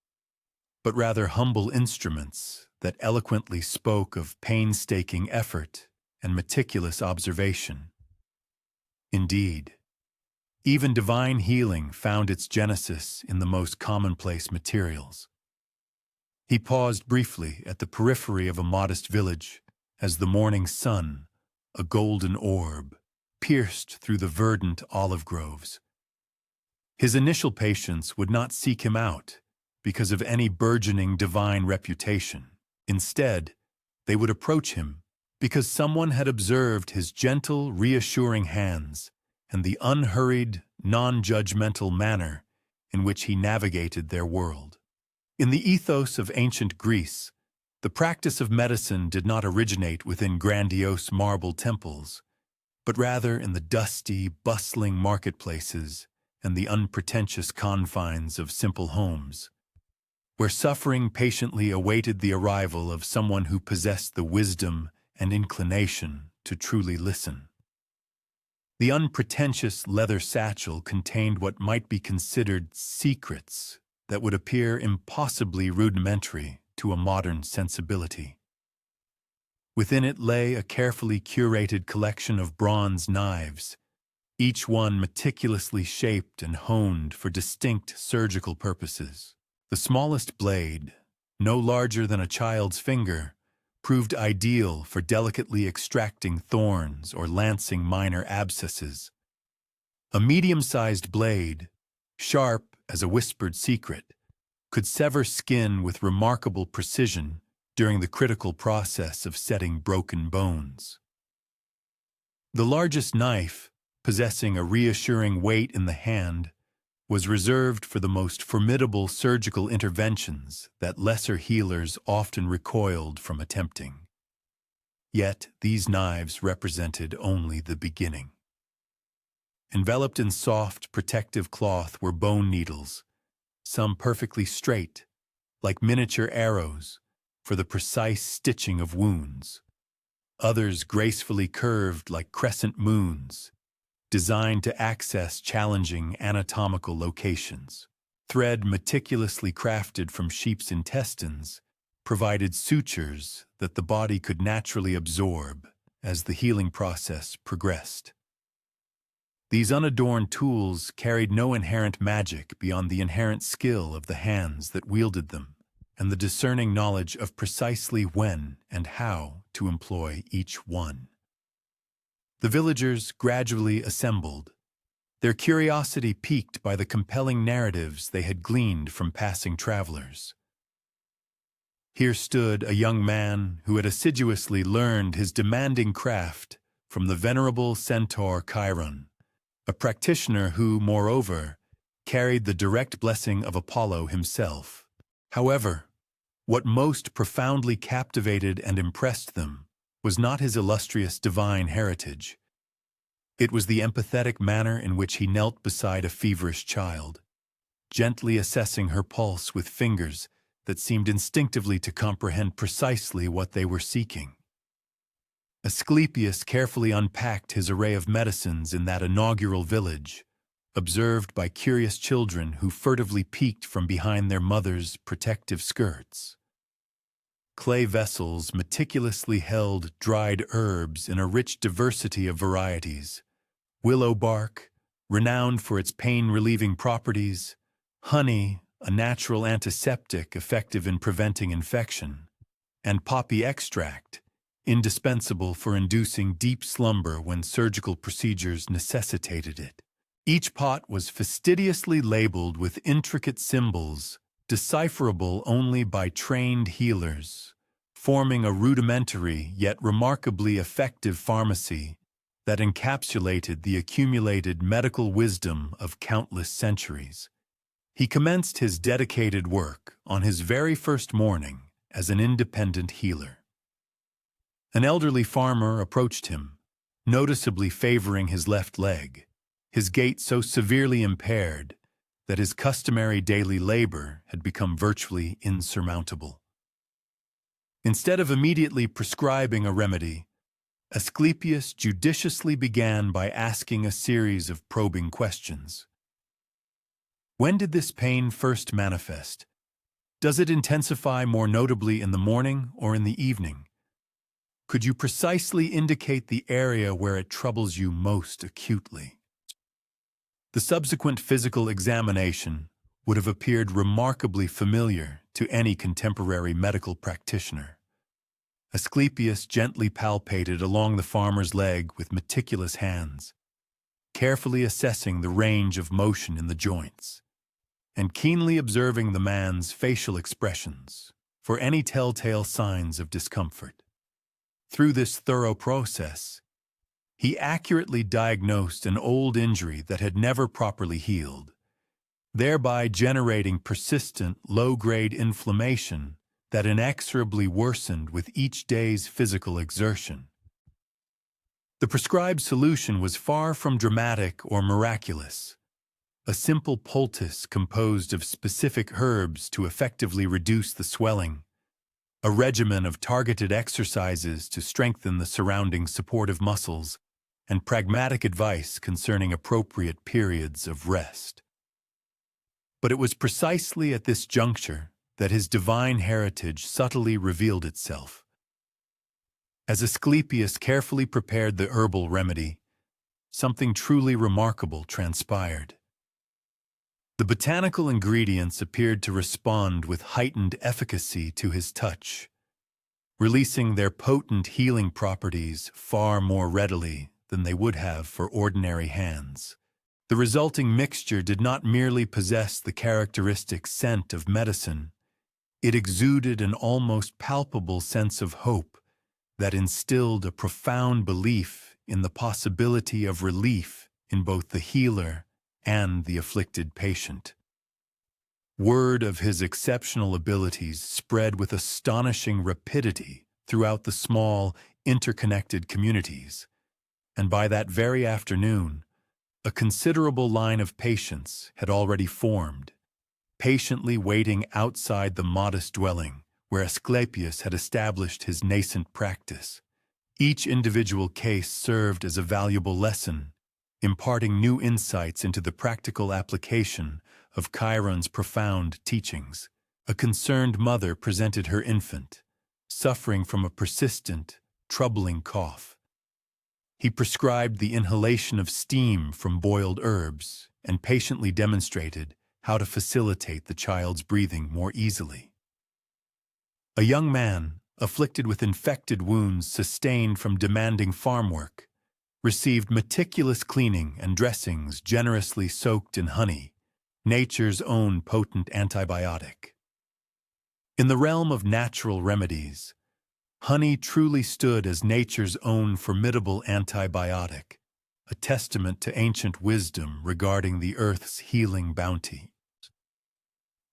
but rather humble instruments that eloquently spoke of painstaking effort and meticulous observation. Indeed, even divine healing found its genesis in the most commonplace materials. He paused briefly at the periphery of a modest village as the morning sun, a golden orb, pierced through the verdant olive groves. His initial patients would not seek him out because of any burgeoning divine reputation. Instead, they would approach him because someone had observed his gentle, reassuring hands and the unhurried, non-judgmental manner in which he navigated their world. In the ethos of ancient Greece, the practice of medicine did not originate within grandiose marble temples, but rather in the dusty, bustling marketplaces and the unpretentious confines of simple homes, where suffering patiently awaited the arrival of someone who possessed the wisdom and inclination to truly listen. The unpretentious leather satchel contained what might be considered secrets that would appear impossibly rudimentary to a modern sensibility. Within it lay a carefully curated collection of bronze knives, each one meticulously shaped and honed for distinct surgical purposes. The smallest blade, no larger than a child's finger, proved ideal for delicately extracting thorns or lancing minor abscesses. A medium-sized blade, sharp as a whispered secret, could sever skin with remarkable precision during the critical process of setting broken bones. The largest knife, possessing a reassuring weight in the hand, was reserved for the most formidable surgical interventions that lesser healers often recoiled from attempting. Yet these knives represented only the beginning. Enveloped in soft, protective cloth were bone needles, some perfectly straight, like miniature arrows, for the precise stitching of wounds. Others gracefully curved like crescent moons, designed to access challenging anatomical locations. Thread meticulously crafted from sheep's intestines provided sutures that the body could naturally absorb as the healing process progressed. These unadorned tools carried no inherent magic beyond the inherent skill of the hands that wielded them and the discerning knowledge of precisely when and how to employ each one. The villagers gradually assembled, their curiosity piqued by the compelling narratives they had gleaned from passing travelers. Here stood a young man who had assiduously learned his demanding craft from the venerable centaur Chiron, a practitioner who, moreover, carried the direct blessing of Apollo himself. However, what most profoundly captivated and impressed them was not his illustrious divine heritage. It was the empathetic manner in which he knelt beside a feverish child, gently assessing her pulse with fingers that seemed instinctively to comprehend precisely what they were seeking. Asclepius carefully unpacked his array of medicines in that inaugural village, observed by curious children who furtively peeked from behind their mothers' protective skirts. Clay vessels meticulously held dried herbs in a rich diversity of varieties: willow bark, renowned for its pain-relieving properties; honey, a natural antiseptic effective in preventing infection; and poppy extract, indispensable for inducing deep slumber when surgical procedures necessitated it. Each pot was fastidiously labeled with intricate symbols, decipherable only by trained healers, forming a rudimentary yet remarkably effective pharmacy that encapsulated the accumulated medical wisdom of countless centuries. He commenced his dedicated work on his very first morning as an independent healer. An elderly farmer approached him, noticeably favoring his left leg, his gait so severely impaired that his customary daily labor had become virtually insurmountable. Instead of immediately prescribing a remedy, Asclepius judiciously began by asking a series of probing questions. When did this pain first manifest? Does it intensify more notably in the morning or in the evening? Could you precisely indicate the area where it troubles you most acutely? The subsequent physical examination would have appeared remarkably familiar to any contemporary medical practitioner. Asclepius gently palpated along the farmer's leg with meticulous hands, carefully assessing the range of motion in the joints, and keenly observing the man's facial expressions for any telltale signs of discomfort. Through this thorough process, he accurately diagnosed an old injury that had never properly healed, thereby generating persistent, low-grade inflammation that inexorably worsened with each day's physical exertion. The prescribed solution was far from dramatic or miraculous. A simple poultice composed of specific herbs to effectively reduce the swelling, a regimen of targeted exercises to strengthen the surrounding supportive muscles, and pragmatic advice concerning appropriate periods of rest. But it was precisely at this juncture that his divine heritage subtly revealed itself. As Asclepius carefully prepared the herbal remedy, something truly remarkable transpired. The botanical ingredients appeared to respond with heightened efficacy to his touch. releasing their potent healing properties far more readily than they would have for ordinary hands. The resulting mixture did not merely possess the characteristic scent of medicine, it exuded an almost palpable sense of hope that instilled a profound belief in the possibility of relief in both the healer and the afflicted patient. Word of his exceptional abilities spread with astonishing rapidity throughout the small, interconnected communities, and by that very afternoon, a considerable line of patients had already formed, patiently waiting outside the modest dwelling where Asclepius had established his nascent practice. Each individual case served as a valuable lesson, imparting new insights into the practical application of Chiron's profound teachings. A concerned mother presented her infant, suffering from a persistent, troubling cough. He prescribed the inhalation of steam from boiled herbs and patiently demonstrated how to facilitate the child's breathing more easily. A young man, afflicted with infected wounds sustained from demanding farm work, received meticulous cleaning and dressings generously soaked in honey, nature's own potent antibiotic. In the realm of natural remedies, honey truly stood as nature's own formidable antibiotic, a testament to ancient wisdom regarding the earth's healing bounty.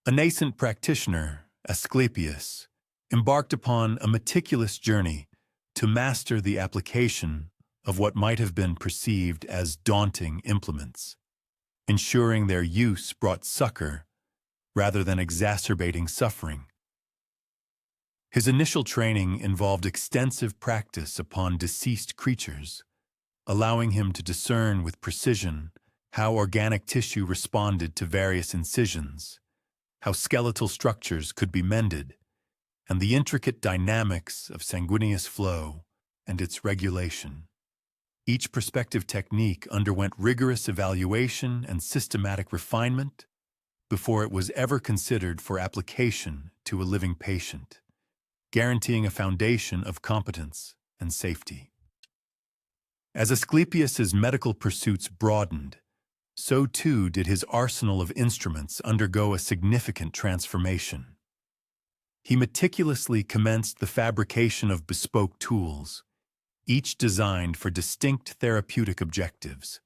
A nascent practitioner, Asclepius, embarked upon a meticulous journey to master the application of what might have been perceived as daunting implements, ensuring their use brought succor rather than exacerbating suffering. His initial training involved extensive practice upon deceased creatures, allowing him to discern with precision how organic tissue responded to various incisions, how skeletal structures could be mended, and the intricate dynamics of sanguineous flow and its regulation. Each prospective technique underwent rigorous evaluation and systematic refinement before it was ever considered for application to a living patient, guaranteeing a foundation of competence and safety. As Asclepius's medical pursuits broadened, so too did his arsenal of instruments undergo a significant transformation. He meticulously commenced the fabrication of bespoke tools, each designed for distinct therapeutic objectives.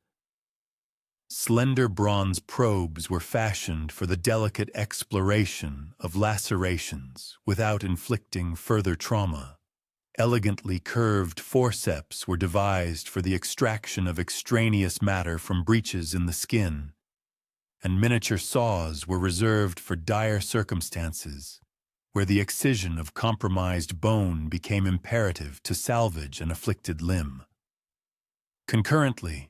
Slender bronze probes were fashioned for the delicate exploration of lacerations without inflicting further trauma. Elegantly curved forceps were devised for the extraction of extraneous matter from breaches in the skin, and miniature saws were reserved for dire circumstances, where the excision of compromised bone became imperative to salvage an afflicted limb. Concurrently,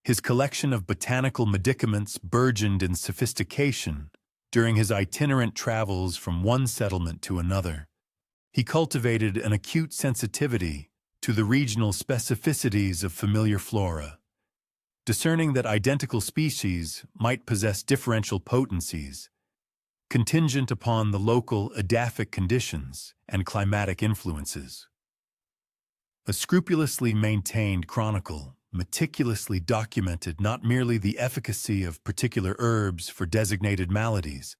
his collection of botanical medicaments burgeoned in sophistication during his itinerant travels from one settlement to another. He cultivated an acute sensitivity to the regional specificities of familiar flora, discerning that identical species might possess differential potencies, contingent upon the local edaphic conditions and climatic influences. A scrupulously maintained chronicle meticulously documented not merely the efficacy of particular herbs for designated maladies,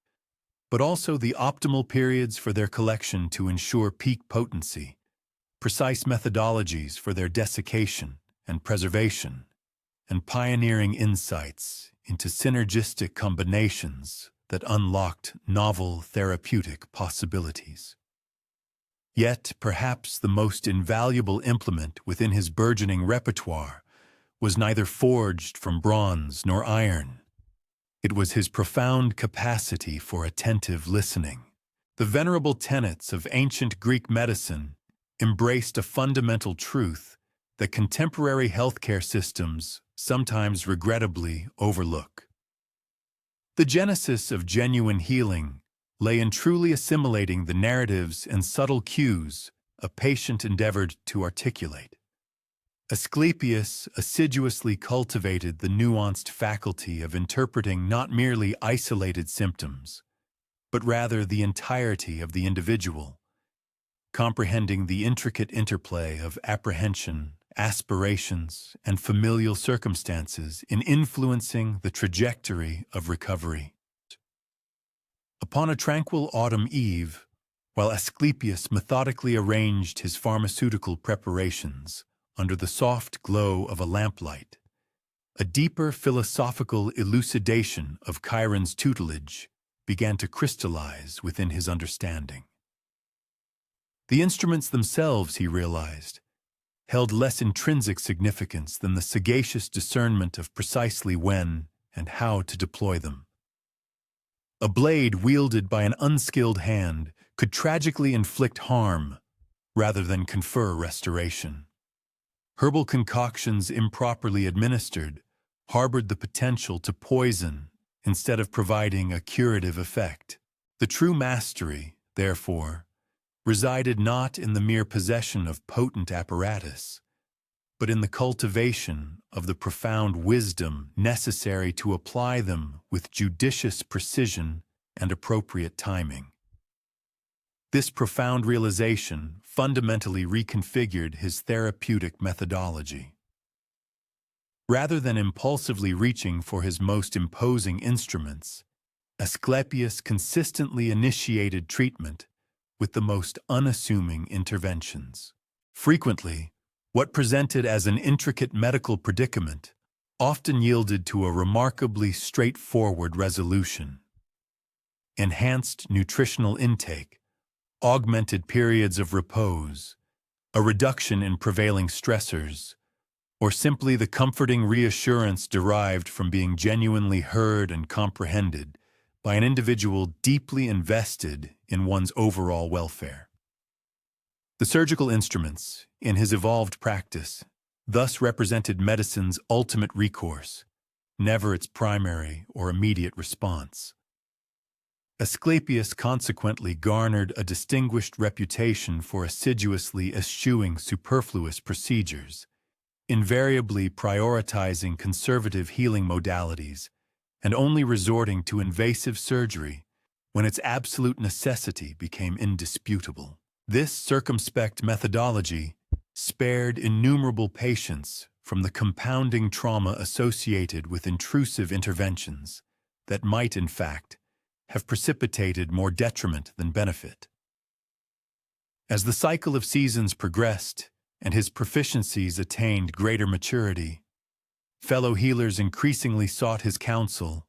but also the optimal periods for their collection to ensure peak potency, precise methodologies for their desiccation and preservation, and pioneering insights into synergistic combinations that unlocked novel therapeutic possibilities. Yet, perhaps the most invaluable implement within his burgeoning repertoire was neither forged from bronze nor iron. It was his profound capacity for attentive listening. The venerable tenets of ancient Greek medicine embraced a fundamental truth that contemporary healthcare systems sometimes regrettably overlook. The genesis of genuine healing lay in truly assimilating the narratives and subtle cues a patient endeavored to articulate. Asclepius assiduously cultivated the nuanced faculty of interpreting not merely isolated symptoms, but rather the entirety of the individual, comprehending the intricate interplay of apprehension, aspirations, and familial circumstances in influencing the trajectory of recovery. Upon a tranquil autumn eve, while Asclepius methodically arranged his pharmaceutical preparations under the soft glow of a lamplight, a deeper philosophical elucidation of Chiron's tutelage began to crystallize within his understanding. The instruments themselves, he realized, held less intrinsic significance than the sagacious discernment of precisely when and how to deploy them. A blade wielded by an unskilled hand could tragically inflict harm rather than confer restoration. Herbal concoctions improperly administered harbored the potential to poison instead of providing a curative effect. The true mastery, therefore, resided not in the mere possession of potent apparatus, but in the cultivation of the profound wisdom necessary to apply them with judicious precision and appropriate timing. This profound realization fundamentally reconfigured his therapeutic methodology. Rather than impulsively reaching for his most imposing instruments, Asclepius consistently initiated treatment with the most unassuming interventions. Frequently, what presented as an intricate medical predicament often yielded to a remarkably straightforward resolution. Enhanced nutritional intake, augmented periods of repose, a reduction in prevailing stressors, or simply the comforting reassurance derived from being genuinely heard and comprehended by an individual deeply invested in one's overall welfare. The surgical instruments, in his evolved practice, thus represented medicine's ultimate recourse, never its primary or immediate response. Asclepius consequently garnered a distinguished reputation for assiduously eschewing superfluous procedures, invariably prioritizing conservative healing modalities, and only resorting to invasive surgery when its absolute necessity became indisputable. This circumspect methodology spared innumerable patients from the compounding trauma associated with intrusive interventions that might, in fact, have precipitated more detriment than benefit. As the cycle of seasons progressed and his proficiencies attained greater maturity, fellow healers increasingly sought his counsel,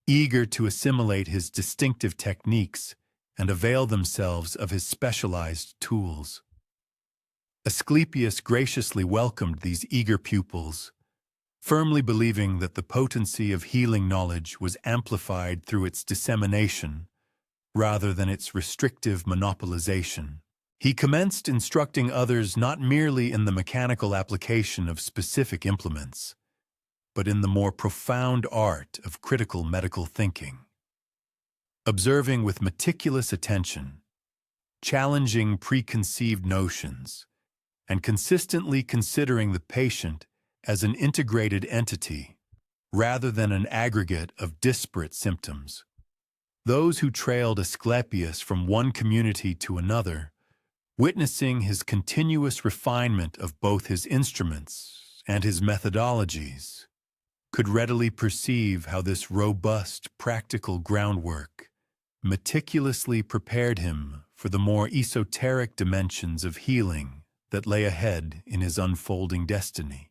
eager to assimilate his distinctive techniques and avail themselves of his specialized tools. Asclepius graciously welcomed these eager pupils, firmly believing that the potency of healing knowledge was amplified through its dissemination rather than its restrictive monopolization. He commenced instructing others not merely in the mechanical application of specific implements, but in the more profound art of critical medical thinking. Observing with meticulous attention, challenging preconceived notions, and consistently considering the patient as an integrated entity rather than an aggregate of disparate symptoms. Those who trailed Asclepius from one community to another, witnessing his continuous refinement of both his instruments and his methodologies, could readily perceive how this robust, practical groundwork meticulously prepared him for the more esoteric dimensions of healing that lay ahead in his unfolding destiny.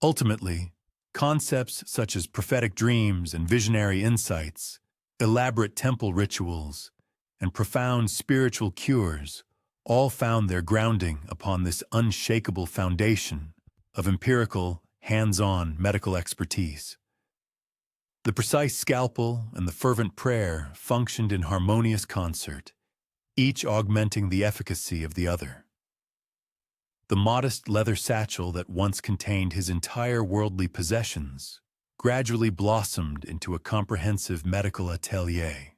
Ultimately, concepts such as prophetic dreams and visionary insights, elaborate temple rituals, and profound spiritual cures all found their grounding upon this unshakable foundation of empirical, hands-on medical expertise. The precise scalpel and the fervent prayer functioned in harmonious concert, each augmenting the efficacy of the other. The modest leather satchel that once contained his entire worldly possessions gradually blossomed into a comprehensive medical atelier.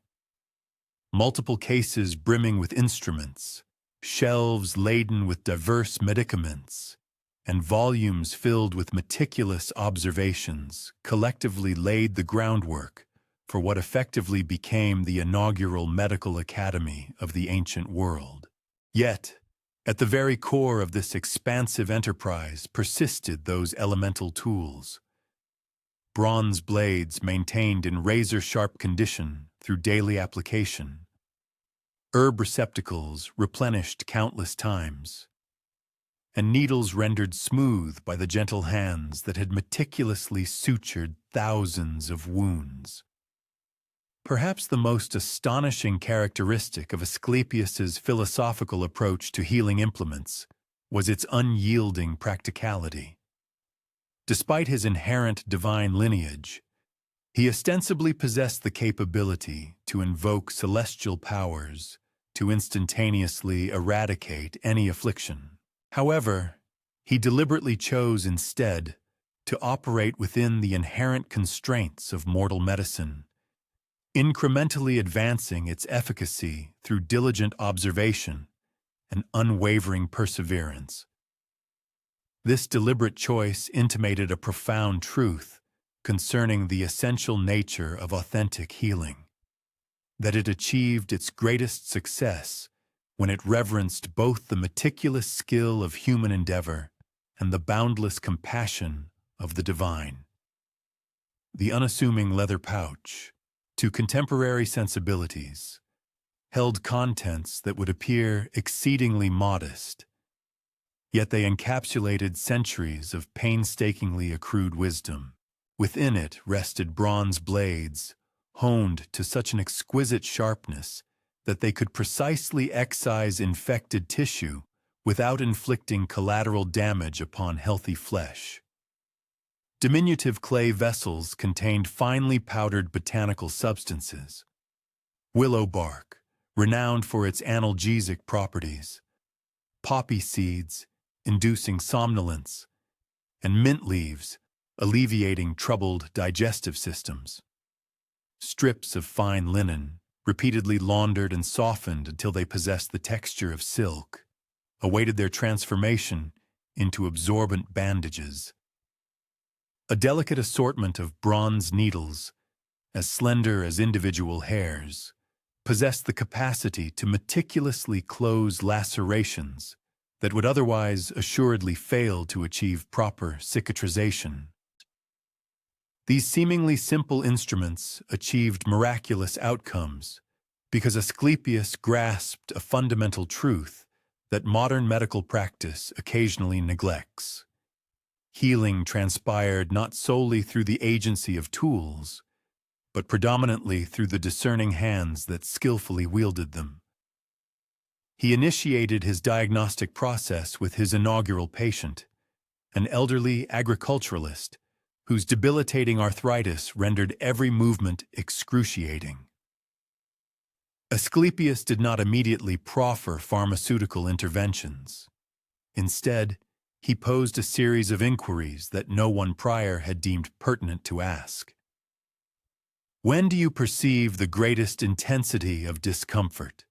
Multiple cases brimming with instruments, shelves laden with diverse medicaments, and volumes filled with meticulous observations collectively laid the groundwork for what effectively became the inaugural medical academy of the ancient world. Yet, at the very core of this expansive enterprise persisted those elemental tools. Bronze blades maintained in razor-sharp condition through daily application. Herb receptacles replenished countless times. And needles rendered smooth by the gentle hands that had meticulously sutured thousands of wounds. Perhaps the most astonishing characteristic of Asclepius's philosophical approach to healing implements was its unyielding practicality. Despite his inherent divine lineage, he ostensibly possessed the capability to invoke celestial powers to instantaneously eradicate any affliction. However, he deliberately chose instead to operate within the inherent constraints of mortal medicine, incrementally advancing its efficacy through diligent observation and unwavering perseverance. This deliberate choice intimated a profound truth concerning the essential nature of authentic healing, that it achieved its greatest success when it reverenced both the meticulous skill of human endeavor and the boundless compassion of the divine. The unassuming leather pouch, to contemporary sensibilities, held contents that would appear exceedingly modest, yet they encapsulated centuries of painstakingly accrued wisdom. Within it rested bronze blades, honed to such an exquisite sharpness that they could precisely excise infected tissue without inflicting collateral damage upon healthy flesh. Diminutive clay vessels contained finely powdered botanical substances. Willow bark, renowned for its analgesic properties, poppy seeds, inducing somnolence, and mint leaves, alleviating troubled digestive systems. Strips of fine linen, repeatedly laundered and softened until they possessed the texture of silk, awaited their transformation into absorbent bandages. A delicate assortment of bronze needles, as slender as individual hairs, possessed the capacity to meticulously close lacerations that would otherwise assuredly fail to achieve proper cicatrization. These seemingly simple instruments achieved miraculous outcomes because Asclepius grasped a fundamental truth that modern medical practice occasionally neglects. Healing transpired not solely through the agency of tools, but predominantly through the discerning hands that skillfully wielded them. He initiated his diagnostic process with his inaugural patient, an elderly agriculturalist whose debilitating arthritis rendered every movement excruciating. Asclepius did not immediately proffer pharmaceutical interventions. Instead, he posed a series of inquiries that no one prior had deemed pertinent to ask. "When do you perceive the greatest intensity of discomfort?"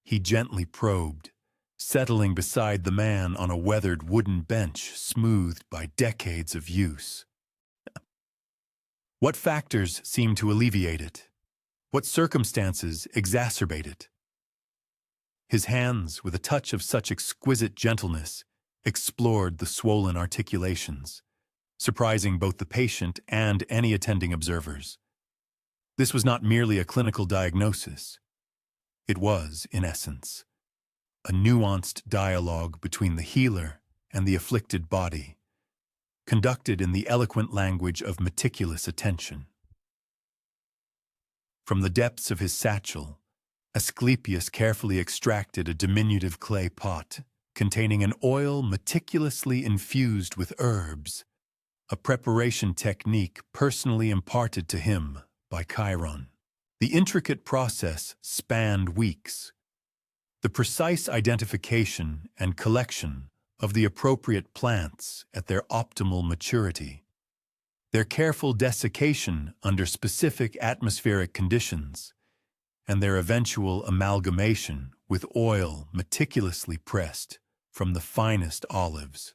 he gently probed, settling beside the man on a weathered wooden bench smoothed by decades of use. "What factors seem to alleviate it? What circumstances exacerbate it?" His hands, with a touch of such exquisite gentleness, explored the swollen articulations, surprising both the patient and any attending observers. This was not merely a clinical diagnosis. It was, in essence, a nuanced dialogue between the healer and the afflicted body, conducted in the eloquent language of meticulous attention. From the depths of his satchel, Asclepius carefully extracted a diminutive clay pot containing an oil meticulously infused with herbs, a preparation technique personally imparted to him by Chiron. The intricate process spanned weeks. The precise identification and collection of the appropriate plants at their optimal maturity, their careful desiccation under specific atmospheric conditions, and their eventual amalgamation with oil meticulously pressed from the finest olives.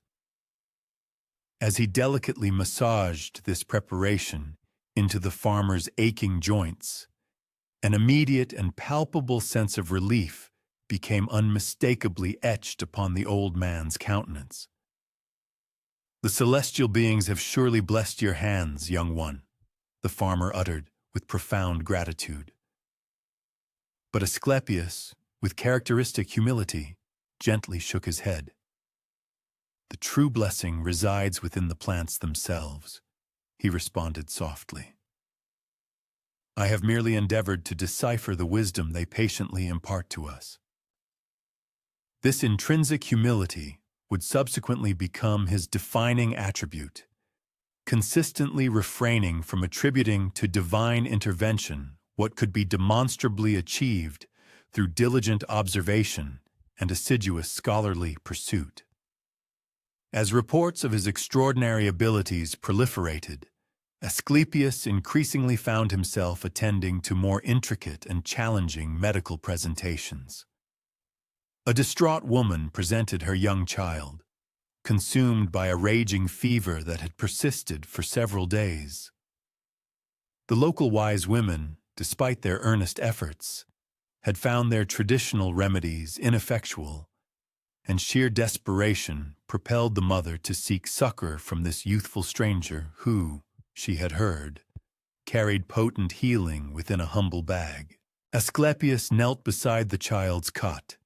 As he delicately massaged this preparation into the farmer's aching joints, an immediate and palpable sense of relief became unmistakably etched upon the old man's countenance. "The celestial beings have surely blessed your hands, young one," the farmer uttered with profound gratitude. But Asclepius, with characteristic humility, gently shook his head. "The true blessing resides within the plants themselves," he responded softly. "I have merely endeavored to decipher the wisdom they patiently impart to us." This intrinsic humility would subsequently become his defining attribute, consistently refraining from attributing to divine intervention what could be demonstrably achieved through diligent observation and assiduous scholarly pursuit. As reports of his extraordinary abilities proliferated, Asclepius increasingly found himself attending to more intricate and challenging medical presentations. A distraught woman presented her young child, consumed by a raging fever that had persisted for several days. The local wise women, despite their earnest efforts, had found their traditional remedies ineffectual, and sheer desperation propelled the mother to seek succor from this youthful stranger who, she had heard, carried potent healing within a humble bag. Asclepius knelt beside the child's cot,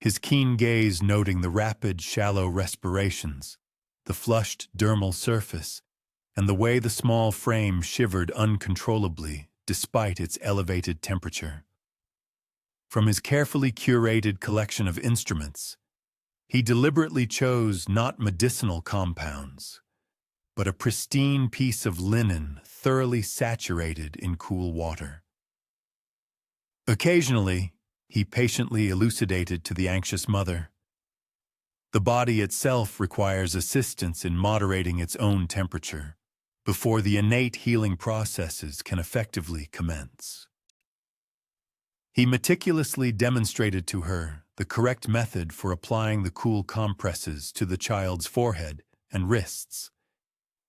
his keen gaze noting the rapid, shallow respirations, the flushed dermal surface, and the way the small frame shivered uncontrollably despite its elevated temperature. From his carefully curated collection of instruments, he deliberately chose not medicinal compounds, but a pristine piece of linen thoroughly saturated in cool water. Occasionally, he patiently elucidated to the anxious mother, "The body itself requires assistance in moderating its own temperature before the innate healing processes can effectively commence." He meticulously demonstrated to her the correct method for applying the cool compresses to the child's forehead and wrists,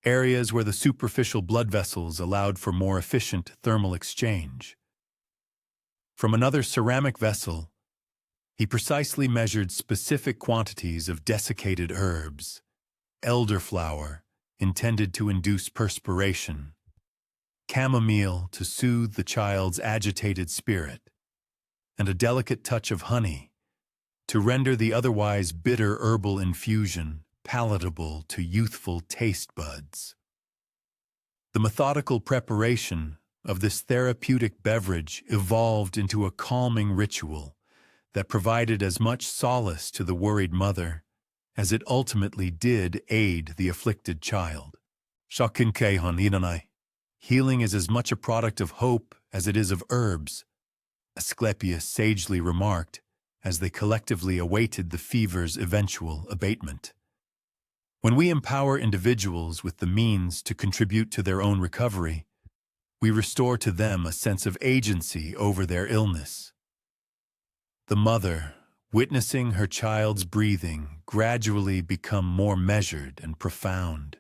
areas where the superficial blood vessels allowed for more efficient thermal exchange. From another ceramic vessel, he precisely measured specific quantities of desiccated herbs, elderflower, intended to induce perspiration, chamomile to soothe the child's agitated spirit, and a delicate touch of honey to render the otherwise bitter herbal infusion palatable to youthful taste buds. The methodical preparation of this therapeutic beverage evolved into a calming ritual that provided as much solace to the worried mother as it ultimately did aid the afflicted child. Healing is as much a product of hope as it is of herbs, Asclepius sagely remarked as they collectively awaited the fever's eventual abatement. When we empower individuals with the means to contribute to their own recovery, we restore to them a sense of agency over their illness. The mother, witnessing her child's breathing gradually become more measured and profound,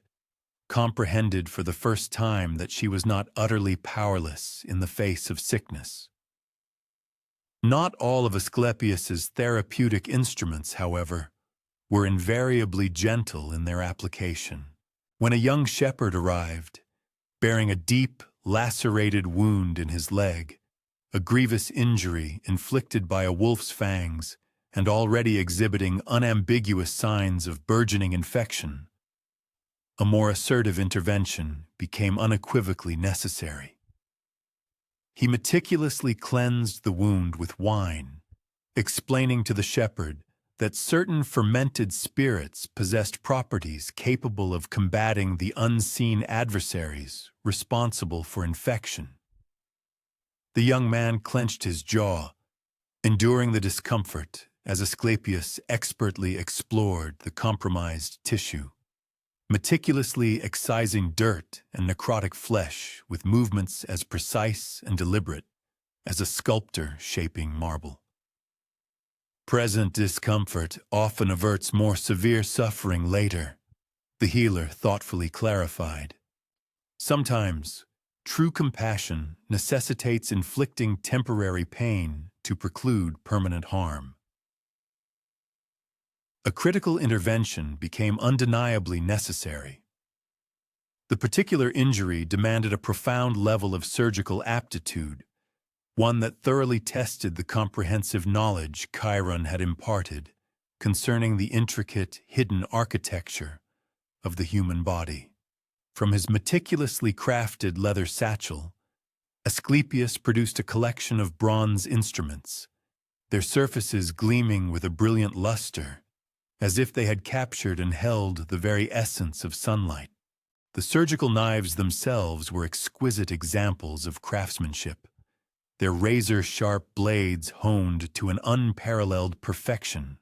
comprehended for the first time that she was not utterly powerless in the face of sickness. Not all of Asclepius's therapeutic instruments, however, were invariably gentle in their application. When a young shepherd arrived, bearing a deep, lacerated wound in his leg, a grievous injury inflicted by a wolf's fangs, and already exhibiting unambiguous signs of burgeoning infection, a more assertive intervention became unequivocally necessary. He meticulously cleansed the wound with wine, explaining to the shepherd that certain fermented spirits possessed properties capable of combating the unseen adversaries responsible for infection. The young man clenched his jaw, enduring the discomfort as Asclepius expertly explored the compromised tissue, meticulously excising dirt and necrotic flesh with movements as precise and deliberate as a sculptor shaping marble. Present discomfort often averts more severe suffering later, the healer thoughtfully clarified. Sometimes, true compassion necessitates inflicting temporary pain to preclude permanent harm. a critical intervention became undeniably necessary. The particular injury demanded a profound level of surgical aptitude, one that thoroughly tested the comprehensive knowledge Chiron had imparted concerning the intricate, hidden architecture of the human body. From his meticulously crafted leather satchel, Asclepius produced a collection of bronze instruments, their surfaces gleaming with a brilliant luster, as if they had captured and held the very essence of sunlight. The surgical knives themselves were exquisite examples of craftsmanship, their razor-sharp blades honed to an unparalleled perfection,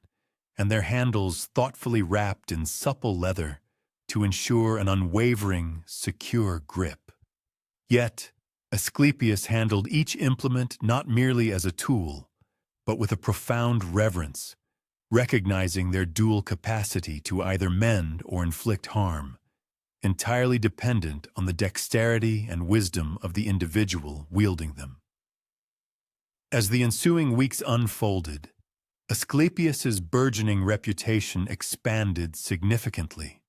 and their handles thoughtfully wrapped in supple leather to ensure an unwavering, secure grip. Yet, Asclepius handled each implement not merely as a tool, but with a profound reverence, recognizing their dual capacity to either mend or inflict harm, entirely dependent on the dexterity and wisdom of the individual wielding them. As the ensuing weeks unfolded, Asclepius's burgeoning reputation expanded significantly,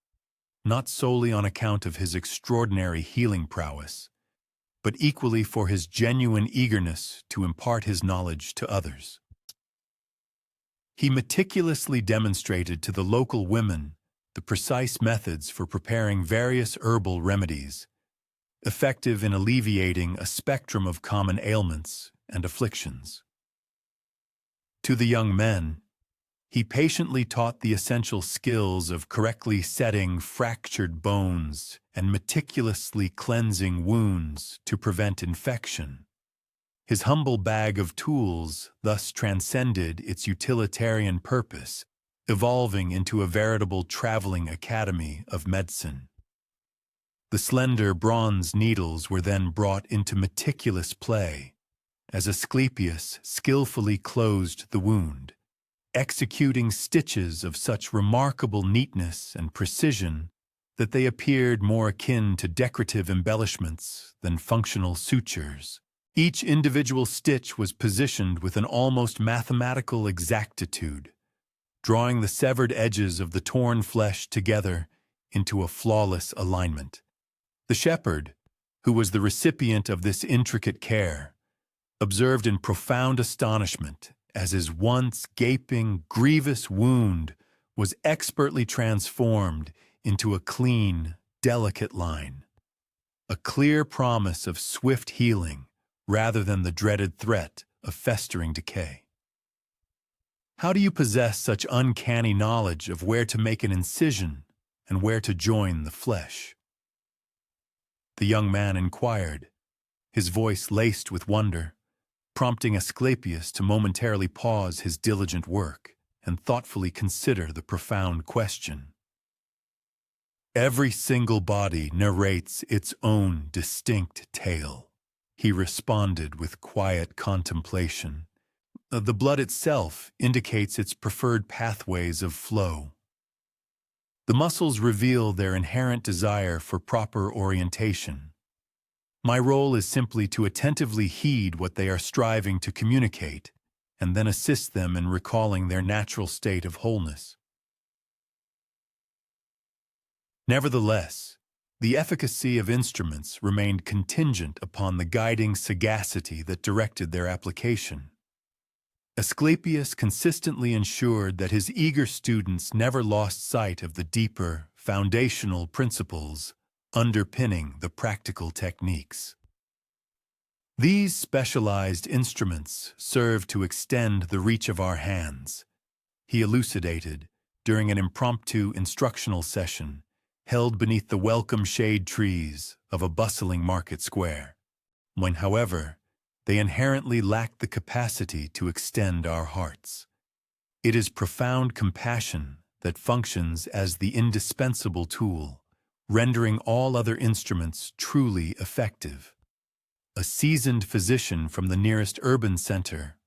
not solely on account of his extraordinary healing prowess, but equally for his genuine eagerness to impart his knowledge to others. He meticulously demonstrated to the local women the precise methods for preparing various herbal remedies, effective in alleviating a spectrum of common ailments and afflictions. To the young men, he patiently taught the essential skills of correctly setting fractured bones and meticulously cleansing wounds to prevent infection. His humble bag of tools thus transcended its utilitarian purpose, evolving into a veritable traveling academy of medicine. The slender bronze needles were then brought into meticulous play, as Asclepius skillfully closed the wound, executing stitches of such remarkable neatness and precision that they appeared more akin to decorative embellishments than functional sutures. Each individual stitch was positioned with an almost mathematical exactitude, drawing the severed edges of the torn flesh together into a flawless alignment. The shepherd, who was the recipient of this intricate care, observed in profound astonishment as his once gaping, grievous wound was expertly transformed into a clean, delicate line, a clear promise of swift healing rather than the dreaded threat of festering decay. How do you possess such uncanny knowledge of where to make an incision and where to join the flesh? The young man inquired, his voice laced with wonder, prompting Asclepius to momentarily pause his diligent work and thoughtfully consider the profound question. Every single body narrates its own distinct tale, he responded with quiet contemplation. The blood itself indicates its preferred pathways of flow. The muscles reveal their inherent desire for proper orientation. My role is simply to attentively heed what they are striving to communicate, and then assist them in recalling their natural state of wholeness. Nevertheless, the efficacy of instruments remained contingent upon the guiding sagacity that directed their application. Asclepius consistently ensured that his eager students never lost sight of the deeper, foundational principles underpinning the practical techniques. These specialized instruments serve to extend the reach of our hands, he elucidated during an impromptu instructional session held beneath the welcome shade trees of a bustling market square, when, however, they inherently lack the capacity to extend our hearts. It is profound compassion that functions as the indispensable tool, rendering all other instruments truly effective. A seasoned physician from the nearest urban center,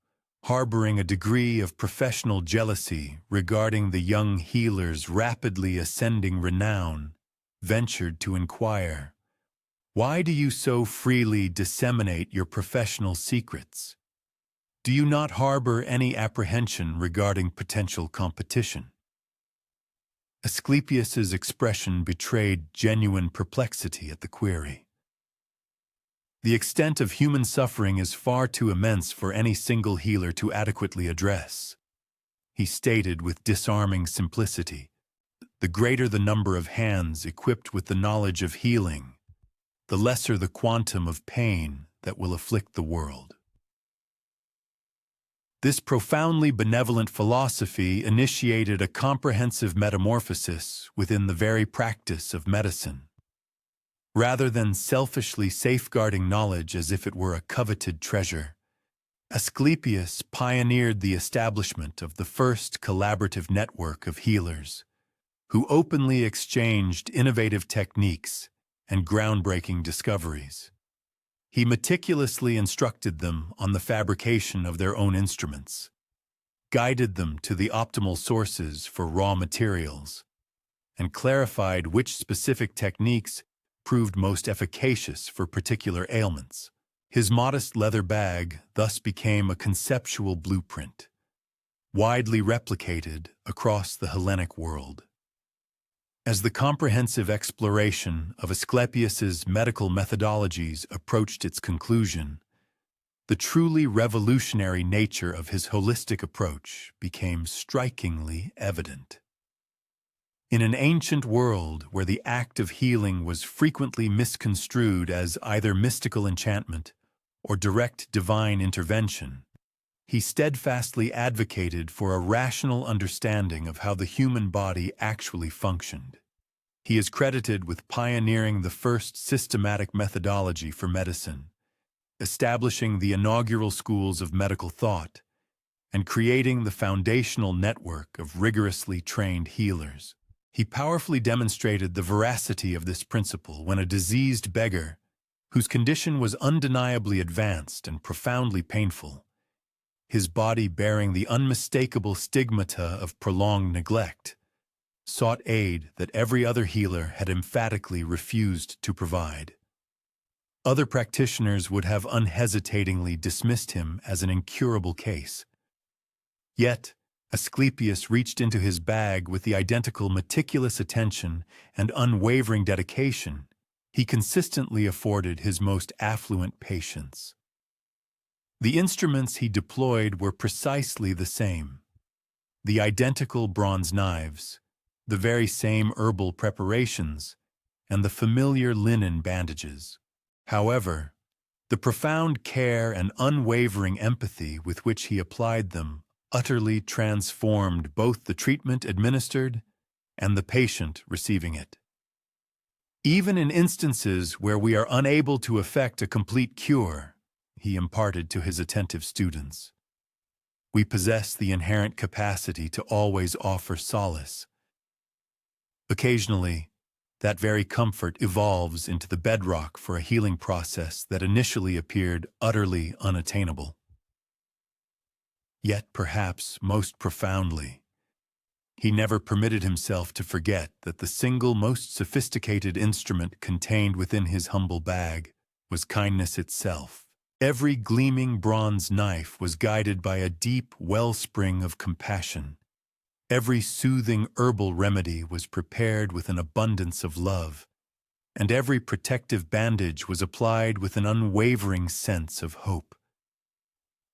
harboring a degree of professional jealousy regarding the young healer's rapidly ascending renown, ventured to inquire, "Why do you so freely disseminate your professional secrets? Do you not harbor any apprehension regarding potential competition?" Asclepius's expression betrayed genuine perplexity at the query. The extent of human suffering is far too immense for any single healer to adequately address. He stated with disarming simplicity, the greater the number of hands equipped with the knowledge of healing, the lesser the quantum of pain that will afflict the world. This profoundly benevolent philosophy initiated a comprehensive metamorphosis within the very practice of medicine. Rather than selfishly safeguarding knowledge as if it were a coveted treasure, Asclepius pioneered the establishment of the first collaborative network of healers, who openly exchanged innovative techniques and groundbreaking discoveries. He meticulously instructed them on the fabrication of their own instruments, guided them to the optimal sources for raw materials, and clarified which specific techniques proved most efficacious for particular ailments. His modest leather bag thus became a conceptual blueprint, widely replicated across the Hellenic world. As the comprehensive exploration of Asclepius's medical methodologies approached its conclusion, the truly revolutionary nature of his holistic approach became strikingly evident. In an ancient world where the act of healing was frequently misconstrued as either mystical enchantment or direct divine intervention, he steadfastly advocated for a rational understanding of how the human body actually functioned. He is credited with pioneering the first systematic methodology for medicine, establishing the inaugural schools of medical thought, and creating the foundational network of rigorously trained healers. He powerfully demonstrated the veracity of this principle when a diseased beggar, whose condition was undeniably advanced and profoundly painful, his body bearing the unmistakable stigmata of prolonged neglect, sought aid that every other healer had emphatically refused to provide. Other practitioners would have unhesitatingly dismissed him as an incurable case. Yet, Asclepius reached into his bag with the identical meticulous attention and unwavering dedication he consistently afforded his most affluent patients. The instruments he deployed were precisely the same. The identical bronze knives, the very same herbal preparations, and the familiar linen bandages. However, the profound care and unwavering empathy with which he applied them utterly transformed both the treatment administered and the patient receiving it. Even in instances where we are unable to effect a complete cure, he imparted to his attentive students, we possess the inherent capacity to always offer solace. Occasionally, that very comfort evolves into the bedrock for a healing process that initially appeared utterly unattainable. Yet, perhaps most profoundly, he never permitted himself to forget that the single most sophisticated instrument contained within his humble bag was kindness itself. Every gleaming bronze knife was guided by a deep wellspring of compassion. Every soothing herbal remedy was prepared with an abundance of love, and every protective bandage was applied with an unwavering sense of hope.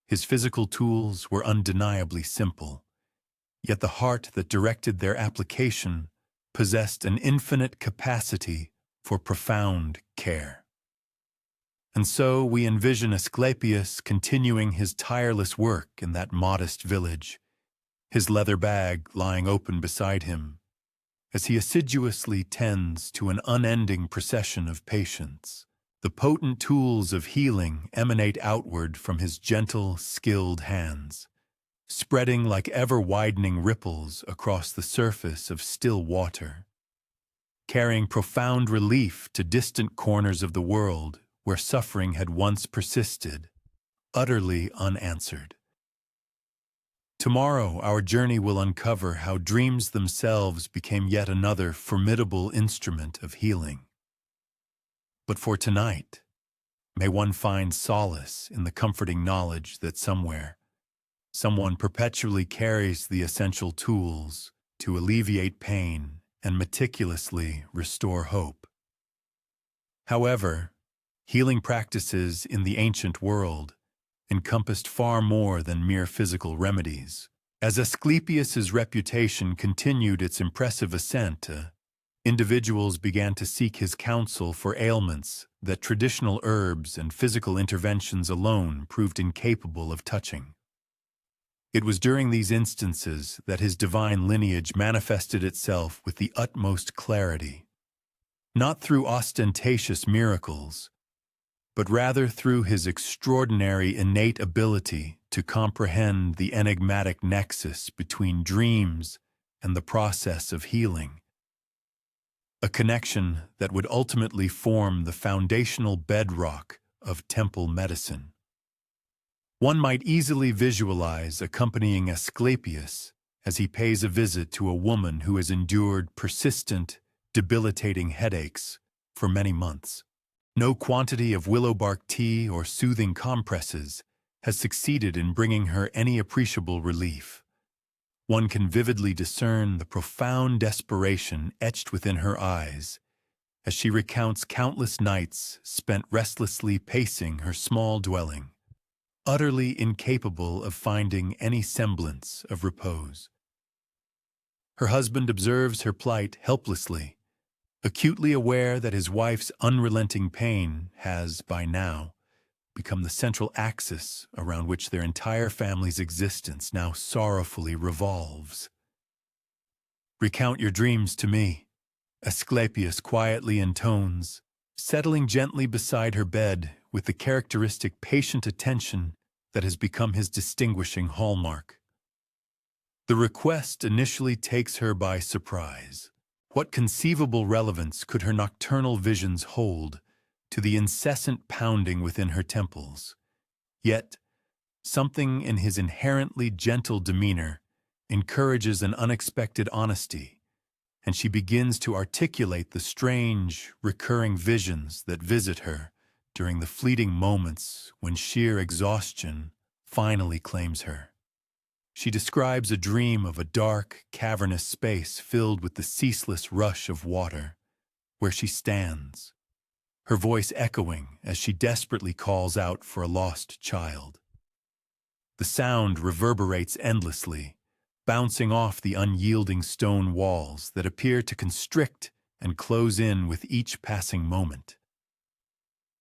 His physical tools were undeniably simple, yet the heart that directed their application possessed an infinite capacity for profound care. And so we envision Asclepius continuing his tireless work in that modest village, his leather bag lying open beside him, as he assiduously tends to an unending procession of patients. The potent tools of healing emanate outward from his gentle, skilled hands, spreading like ever-widening ripples across the surface of still water, carrying profound relief to distant corners of the world where suffering had once persisted, utterly unanswered. Tomorrow, our journey will uncover how dreams themselves became yet another formidable instrument of healing. But for tonight, may one find solace in the comforting knowledge that somewhere, someone perpetually carries the essential tools to alleviate pain and meticulously restore hope. However, healing practices in the ancient world encompassed far more than mere physical remedies. As Asclepius's reputation continued its impressive ascent, individuals began to seek his counsel for ailments that traditional herbs and physical interventions alone proved incapable of touching. It was during these instances that his divine lineage manifested itself with the utmost clarity, not through ostentatious miracles, but rather through his extraordinary innate ability to comprehend the enigmatic nexus between dreams and the process of healing, a connection that would ultimately form the foundational bedrock of temple medicine. One might easily visualize accompanying Asclepius as he pays a visit to a woman who has endured persistent, debilitating headaches for many months. No quantity of willow bark tea or soothing compresses has succeeded in bringing her any appreciable relief. One can vividly discern the profound desperation etched within her eyes as she recounts countless nights spent restlessly pacing her small dwelling, utterly incapable of finding any semblance of repose. Her husband observes her plight helplessly, acutely aware that his wife's unrelenting pain has, by now, become the central axis around which their entire family's existence now sorrowfully revolves. "Recount your dreams to me," Asclepius quietly intones, settling gently beside her bed with the characteristic patient attention that has become his distinguishing hallmark. The request initially takes her by surprise. What conceivable relevance could her nocturnal visions hold to the incessant pounding within her temples? Yet, something in his inherently gentle demeanor encourages an unexpected honesty, and she begins to articulate the strange, recurring visions that visit her during the fleeting moments when sheer exhaustion finally claims her. She describes a dream of a dark, cavernous space filled with the ceaseless rush of water, where she stands, her voice echoing as she desperately calls out for a lost child. The sound reverberates endlessly, bouncing off the unyielding stone walls that appear to constrict and close in with each passing moment.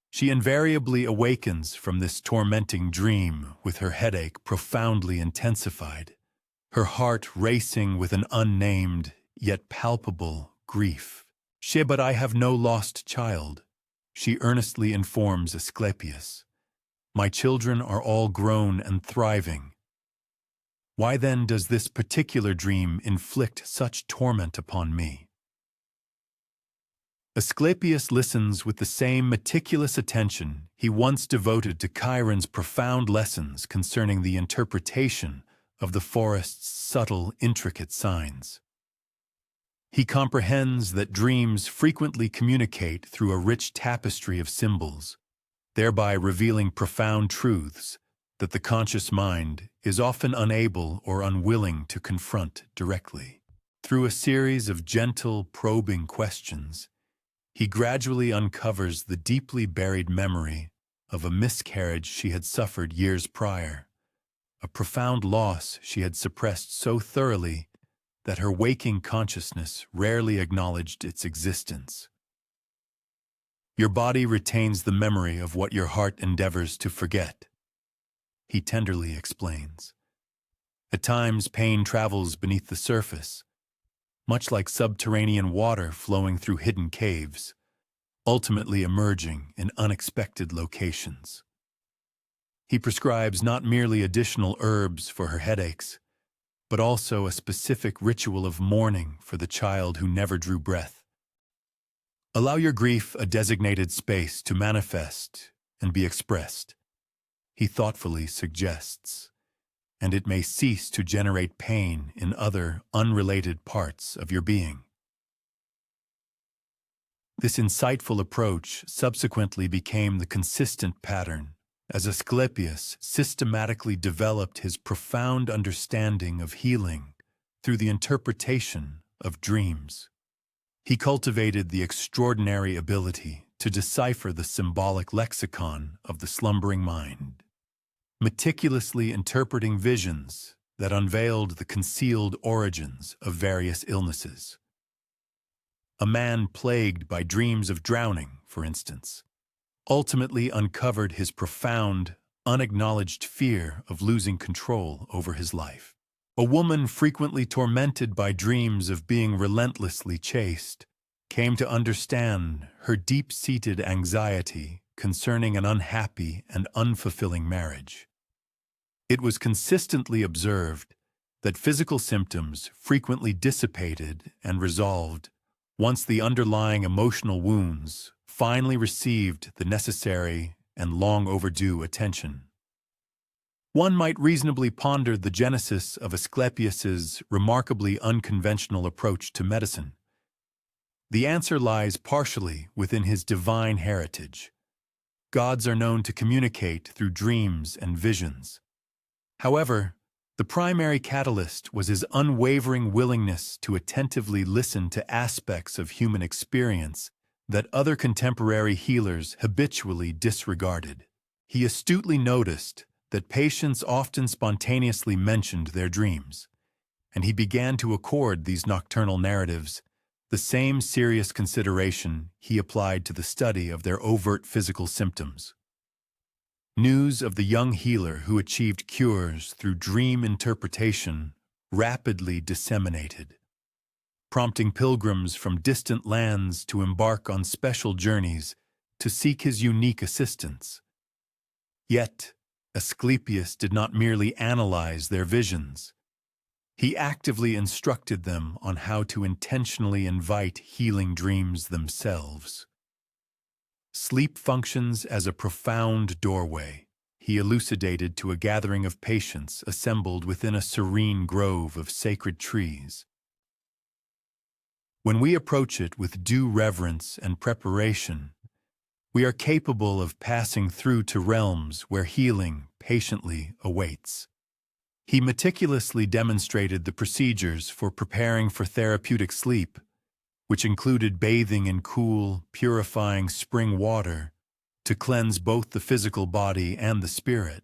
She invariably awakens from this tormenting dream with her headache profoundly intensified, her heart racing with an unnamed yet palpable grief. "But I have no lost child," she earnestly informs Asclepius. "My children are all grown and thriving. Why then does this particular dream inflict such torment upon me?" Asclepius listens with the same meticulous attention he once devoted to Chiron's profound lessons concerning the interpretation of the forest's subtle, intricate signs. He comprehends that dreams frequently communicate through a rich tapestry of symbols, thereby revealing profound truths that the conscious mind is often unable or unwilling to confront directly. Through a series of gentle, probing questions, he gradually uncovers the deeply buried memory of a miscarriage she had suffered years prior, a profound loss she had suppressed so thoroughly that her waking consciousness rarely acknowledged its existence. "Your body retains the memory of what your heart endeavors to forget," he tenderly explains. "At times, pain travels beneath the surface, much like subterranean water flowing through hidden caves, ultimately emerging in unexpected locations." He prescribes not merely additional herbs for her headaches, but also a specific ritual of mourning for the child who never drew breath. "Allow your grief a designated space to manifest and be expressed," he thoughtfully suggests, "and it may cease to generate pain in other, unrelated parts of your being." This insightful approach subsequently became the consistent pattern as Asclepius systematically developed his profound understanding of healing through the interpretation of dreams. He cultivated the extraordinary ability to decipher the symbolic lexicon of the slumbering mind, meticulously interpreting visions that unveiled the concealed origins of various illnesses. A man plagued by dreams of drowning, for instance, ultimately uncovered his profound, unacknowledged fear of losing control over his life. A woman frequently tormented by dreams of being relentlessly chased came to understand her deep-seated anxiety concerning an unhappy and unfulfilling marriage. It was consistently observed that physical symptoms frequently dissipated and resolved once the underlying emotional wounds finally received the necessary and long overdue attention. One might reasonably ponder the genesis of Asclepius's remarkably unconventional approach to medicine. The answer lies partially within his divine heritage. Gods are known to communicate through dreams and visions. However, the primary catalyst was his unwavering willingness to attentively listen to aspects of human experience that other contemporary healers habitually disregarded. He astutely noticed that patients often spontaneously mentioned their dreams, and he began to accord these nocturnal narratives the same serious consideration he applied to the study of their overt physical symptoms. News of the young healer who achieved cures through dream interpretation rapidly disseminated, prompting pilgrims from distant lands to embark on special journeys to seek his unique assistance. Yet, Asclepius did not merely analyze their visions. He actively instructed them on how to intentionally invite healing dreams themselves. Sleep functions as a profound doorway, he elucidated to a gathering of patients assembled within a serene grove of sacred trees. When we approach it with due reverence and preparation, we are capable of passing through to realms where healing patiently awaits. He meticulously demonstrated the procedures for preparing for therapeutic sleep, which included bathing in cool, purifying spring water to cleanse both the physical body and the spirit,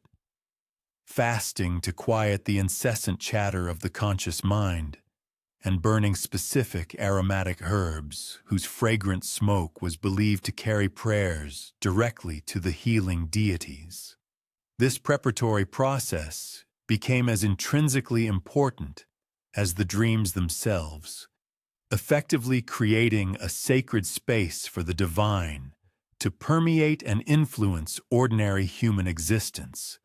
fasting to quiet the incessant chatter of the conscious mind, and burning specific aromatic herbs whose fragrant smoke was believed to carry prayers directly to the healing deities. This preparatory process became as intrinsically important as the dreams themselves, effectively creating a sacred space for the divine to permeate and influence ordinary human existence.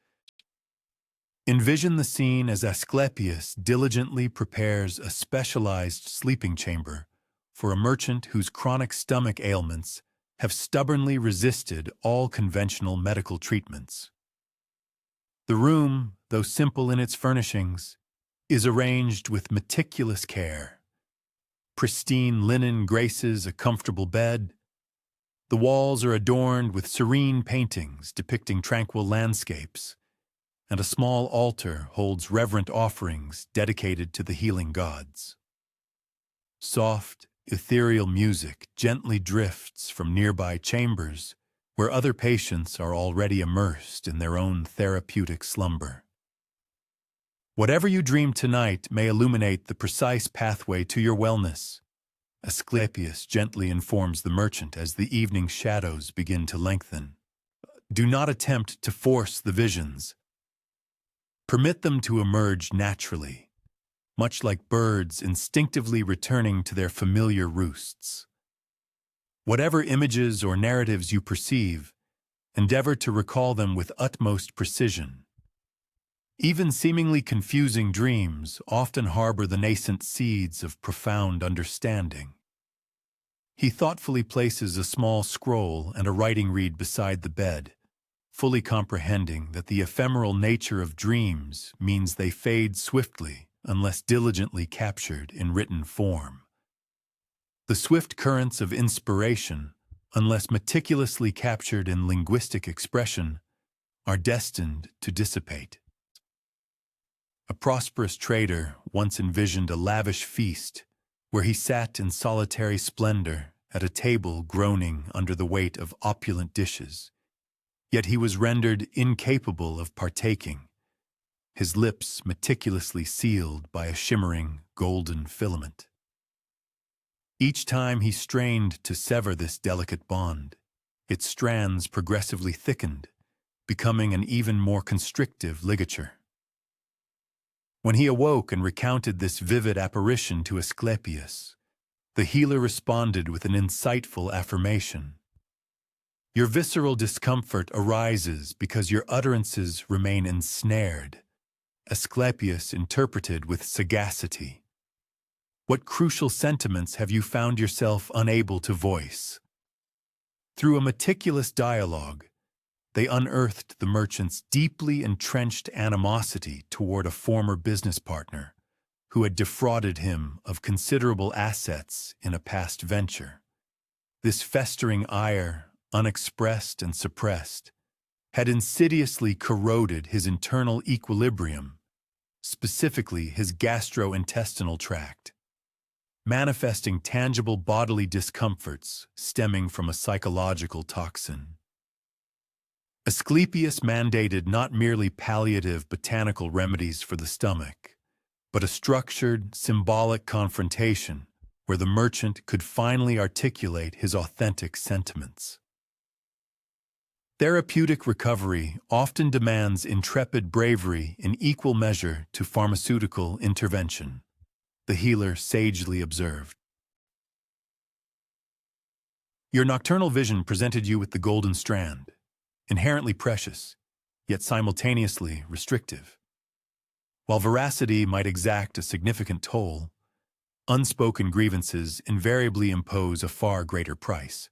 Envision the scene as Asclepius diligently prepares a specialized sleeping chamber for a merchant whose chronic stomach ailments have stubbornly resisted all conventional medical treatments. The room, though simple in its furnishings, is arranged with meticulous care. Pristine linen graces a comfortable bed. The walls are adorned with serene paintings depicting tranquil landscapes, and a small altar holds reverent offerings dedicated to the healing gods. Soft, ethereal music gently drifts from nearby chambers where other patients are already immersed in their own therapeutic slumber. Whatever you dream tonight may illuminate the precise pathway to your wellness, Asclepius gently informs the merchant as the evening shadows begin to lengthen. Do not attempt to force the visions. Permit them to emerge naturally, much like birds instinctively returning to their familiar roosts. Whatever images or narratives you perceive, endeavor to recall them with utmost precision. Even seemingly confusing dreams often harbor the nascent seeds of profound understanding. He thoughtfully places a small scroll and a writing reed beside the bed, fully comprehending that the ephemeral nature of dreams means they fade swiftly unless diligently captured in written form. The swift currents of inspiration, unless meticulously captured in linguistic expression, are destined to dissipate. A prosperous trader once envisioned a lavish feast where he sat in solitary splendor at a table groaning under the weight of opulent dishes. Yet he was rendered incapable of partaking, his lips meticulously sealed by a shimmering golden filament. Each time he strained to sever this delicate bond, its strands progressively thickened, becoming an even more constrictive ligature. When he awoke and recounted this vivid apparition to Asclepius, the healer responded with an insightful affirmation. Your visceral discomfort arises because your utterances remain ensnared, Asclepius interpreted with sagacity. What crucial sentiments have you found yourself unable to voice? Through a meticulous dialogue, they unearthed the merchant's deeply entrenched animosity toward a former business partner who had defrauded him of considerable assets in a past venture. This festering ire, unexpressed and suppressed, had insidiously corroded his internal equilibrium, specifically his gastrointestinal tract, manifesting tangible bodily discomforts stemming from a psychological toxin. Asclepius mandated not merely palliative botanical remedies for the stomach, but a structured, symbolic confrontation where the merchant could finally articulate his authentic sentiments. Therapeutic recovery often demands intrepid bravery in equal measure to pharmaceutical intervention, the healer sagely observed. Your nocturnal vision presented you with the golden strand, inherently precious, yet simultaneously restrictive. While veracity might exact a significant toll, unspoken grievances invariably impose a far greater price.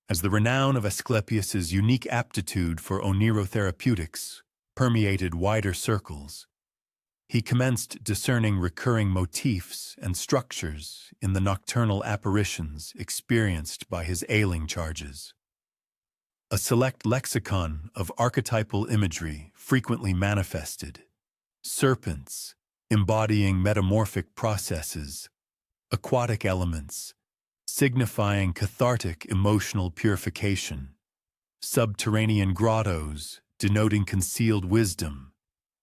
As the renown of Asclepius's unique aptitude for onerotherapeutics permeated wider circles, he commenced discerning recurring motifs and structures in the nocturnal apparitions experienced by his ailing charges. A select lexicon of archetypal imagery frequently manifested: serpents, embodying metamorphic processes; aquatic elements, signifying cathartic emotional purification; subterranean grottos, denoting concealed wisdom;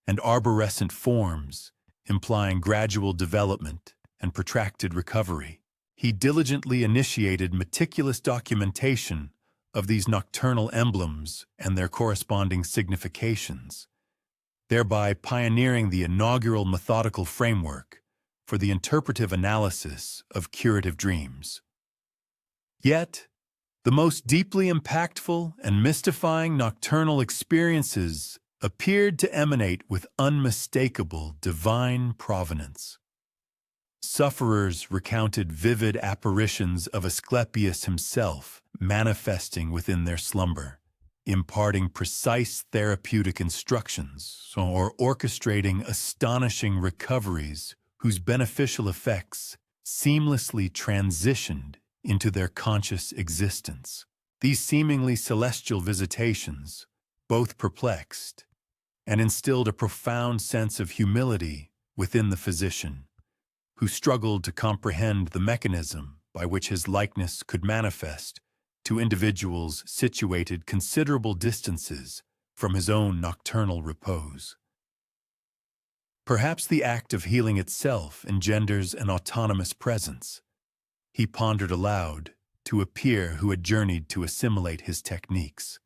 and arborescent forms, implying gradual development and protracted recovery. He diligently initiated meticulous documentation of these nocturnal emblems and their corresponding significations, thereby pioneering the inaugural methodical framework for the interpretive analysis of curative dreams. Yet, the most deeply impactful and mystifying nocturnal experiences appeared to emanate with unmistakable divine provenance. Sufferers recounted vivid apparitions of Asclepius himself manifesting within their slumber, imparting precise therapeutic instructions or orchestrating astonishing recoveries whose beneficial effects seamlessly transitioned into their conscious existence. These seemingly celestial visitations both perplexed and instilled a profound sense of humility within the physician, who struggled to comprehend the mechanism by which his likeness could manifest to individuals situated considerable distances from his own nocturnal repose. Perhaps the act of healing itself engenders an autonomous presence, he pondered aloud to a peer who had journeyed to assimilate his techniques.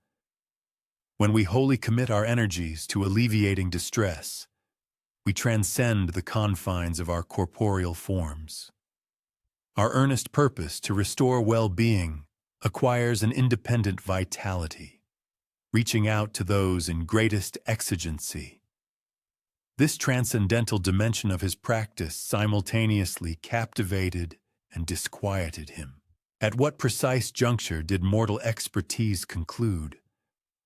When we wholly commit our energies to alleviating distress, we transcend the confines of our corporeal forms. Our earnest purpose to restore well-being acquires an independent vitality, reaching out to those in greatest exigency. This transcendental dimension of his practice simultaneously captivated and disquieted him. At what precise juncture did mortal expertise conclude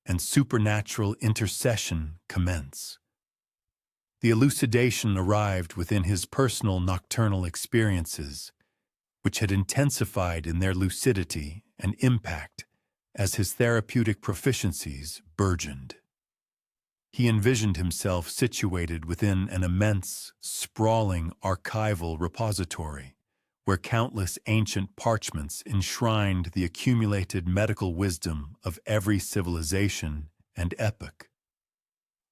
and supernatural intercession commence? The elucidation arrived within his personal nocturnal experiences, which had intensified in their lucidity and impact as his therapeutic proficiencies burgeoned. He envisioned himself situated within an immense, sprawling archival repository, where countless ancient parchments enshrined the accumulated medical wisdom of every civilization and epoch.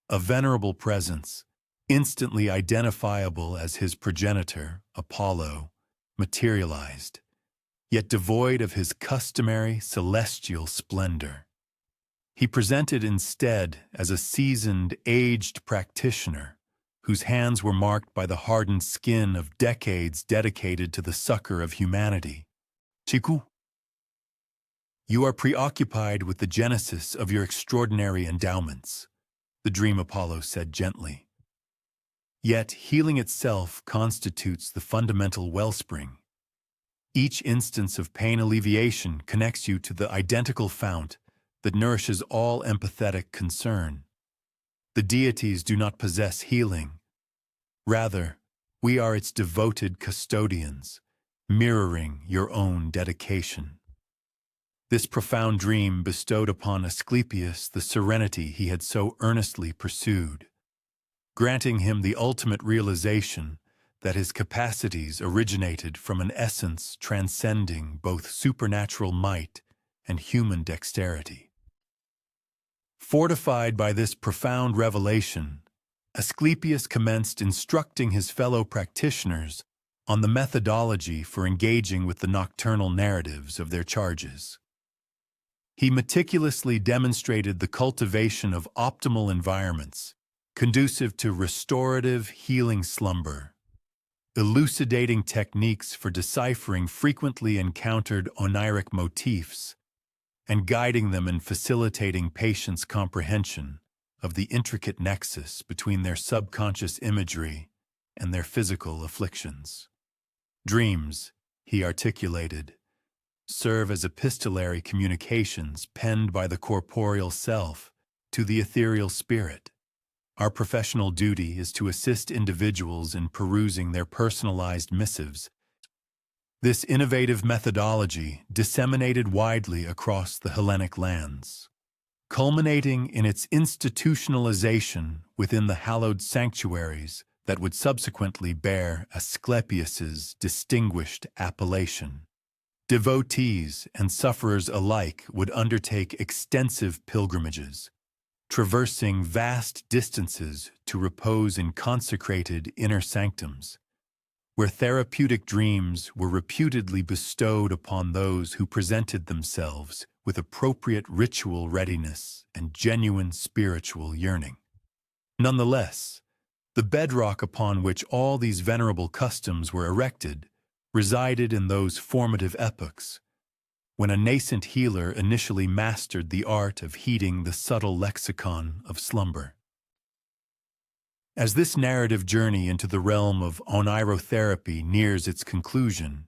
A venerable presence, instantly identifiable as his progenitor, Apollo, materialized, yet devoid of his customary celestial splendor. He presented instead as a seasoned, aged practitioner whose hands were marked by the hardened skin of decades dedicated to the succor of humanity. Chiku, you are preoccupied with the genesis of your extraordinary endowments, the dream Apollo said gently. Yet healing itself constitutes the fundamental wellspring. Each instance of pain alleviation connects you to the identical fount that nourishes all empathetic concern. The deities do not possess healing. Rather, we are its devoted custodians, mirroring your own dedication. This profound dream bestowed upon Asclepius the serenity he had so earnestly pursued, granting him the ultimate realization that his capacities originated from an essence transcending both supernatural might and human dexterity. Fortified by this profound revelation, Asclepius commenced instructing his fellow practitioners on the methodology for engaging with the nocturnal narratives of their charges. He meticulously demonstrated the cultivation of optimal environments conducive to restorative healing slumber, elucidating techniques for deciphering frequently encountered oniric motifs, and guiding them in facilitating patients' comprehension of the intricate nexus between their subconscious imagery and their physical afflictions. Dreams, he articulated, serve as epistolary communications penned by the corporeal self to the ethereal spirit. Our professional duty is to assist individuals in perusing their personalized missives. This innovative methodology disseminated widely across the Hellenic lands, culminating in its institutionalization within the hallowed sanctuaries that would subsequently bear Asclepius's distinguished appellation. Devotees and sufferers alike would undertake extensive pilgrimages, traversing vast distances to repose in consecrated inner sanctums, where therapeutic dreams were reputedly bestowed upon those who presented themselves with appropriate ritual readiness and genuine spiritual yearning. Nonetheless, the bedrock upon which all these venerable customs were erected resided in those formative epochs, when a nascent healer initially mastered the art of heeding the subtle lexicon of slumber. As this narrative journey into the realm of onirotherapy nears its conclusion,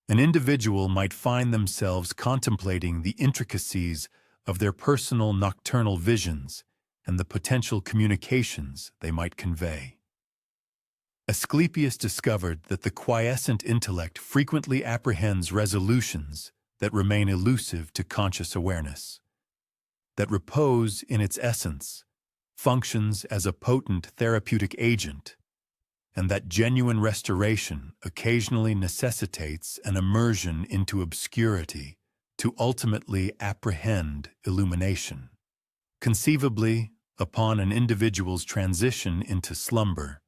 an individual might find themselves contemplating the intricacies of their personal nocturnal visions and the potential communications they might convey. Asclepius discovered that the quiescent intellect frequently apprehends resolutions that remain elusive to conscious awareness, that repose in its essence functions as a potent therapeutic agent, and that genuine restoration occasionally necessitates an immersion into obscurity to ultimately apprehend illumination. Conceivably, upon an individual's transition into slumber,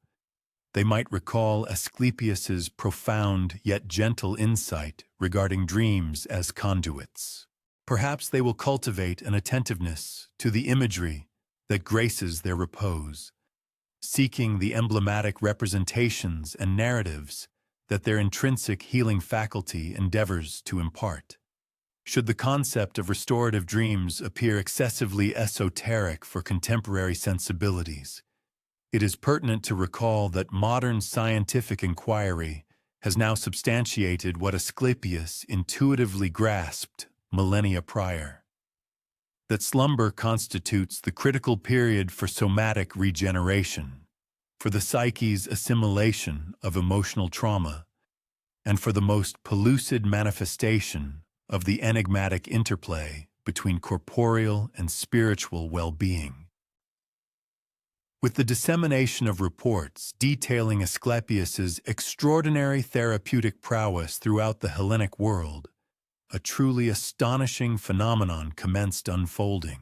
they might recall Asclepius's profound yet gentle insight regarding dreams as conduits. Perhaps they will cultivate an attentiveness to the imagery that graces their repose, seeking the emblematic representations and narratives that their intrinsic healing faculty endeavors to impart. Should the concept of restorative dreams appear excessively esoteric for contemporary sensibilities, it is pertinent to recall that modern scientific inquiry has now substantiated what Asclepius intuitively grasped millennia prior: that slumber constitutes the critical period for somatic regeneration, for the psyche's assimilation of emotional trauma, and for the most pellucid manifestation of the enigmatic interplay between corporeal and spiritual well-being. With the dissemination of reports detailing Asclepius's extraordinary therapeutic prowess throughout the Hellenic world, a truly astonishing phenomenon commenced unfolding.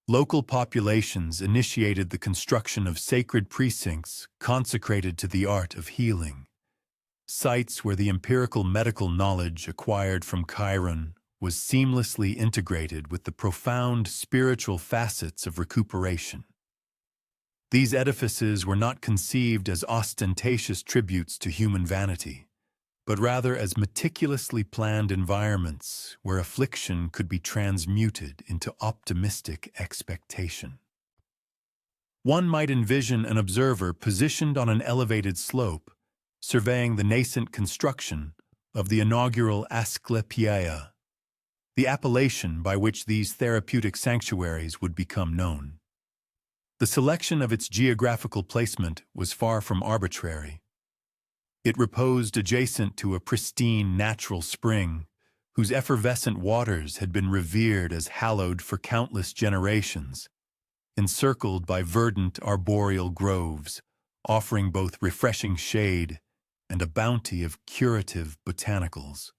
Local populations initiated the construction of sacred precincts consecrated to the art of healing, sites where the empirical medical knowledge acquired from Chiron was seamlessly integrated with the profound spiritual facets of recuperation. These edifices were not conceived as ostentatious tributes to human vanity, but rather as meticulously planned environments where affliction could be transmuted into optimistic expectation. One might envision an observer positioned on an elevated slope, surveying the nascent construction of the inaugural Asclepiae, the appellation by which these therapeutic sanctuaries would become known. The selection of its geographical placement was far from arbitrary. It reposed adjacent to a pristine natural spring, whose effervescent waters had been revered as hallowed for countless generations, encircled by verdant arboreal groves, offering both refreshing shade and a bounty of curative botanicals.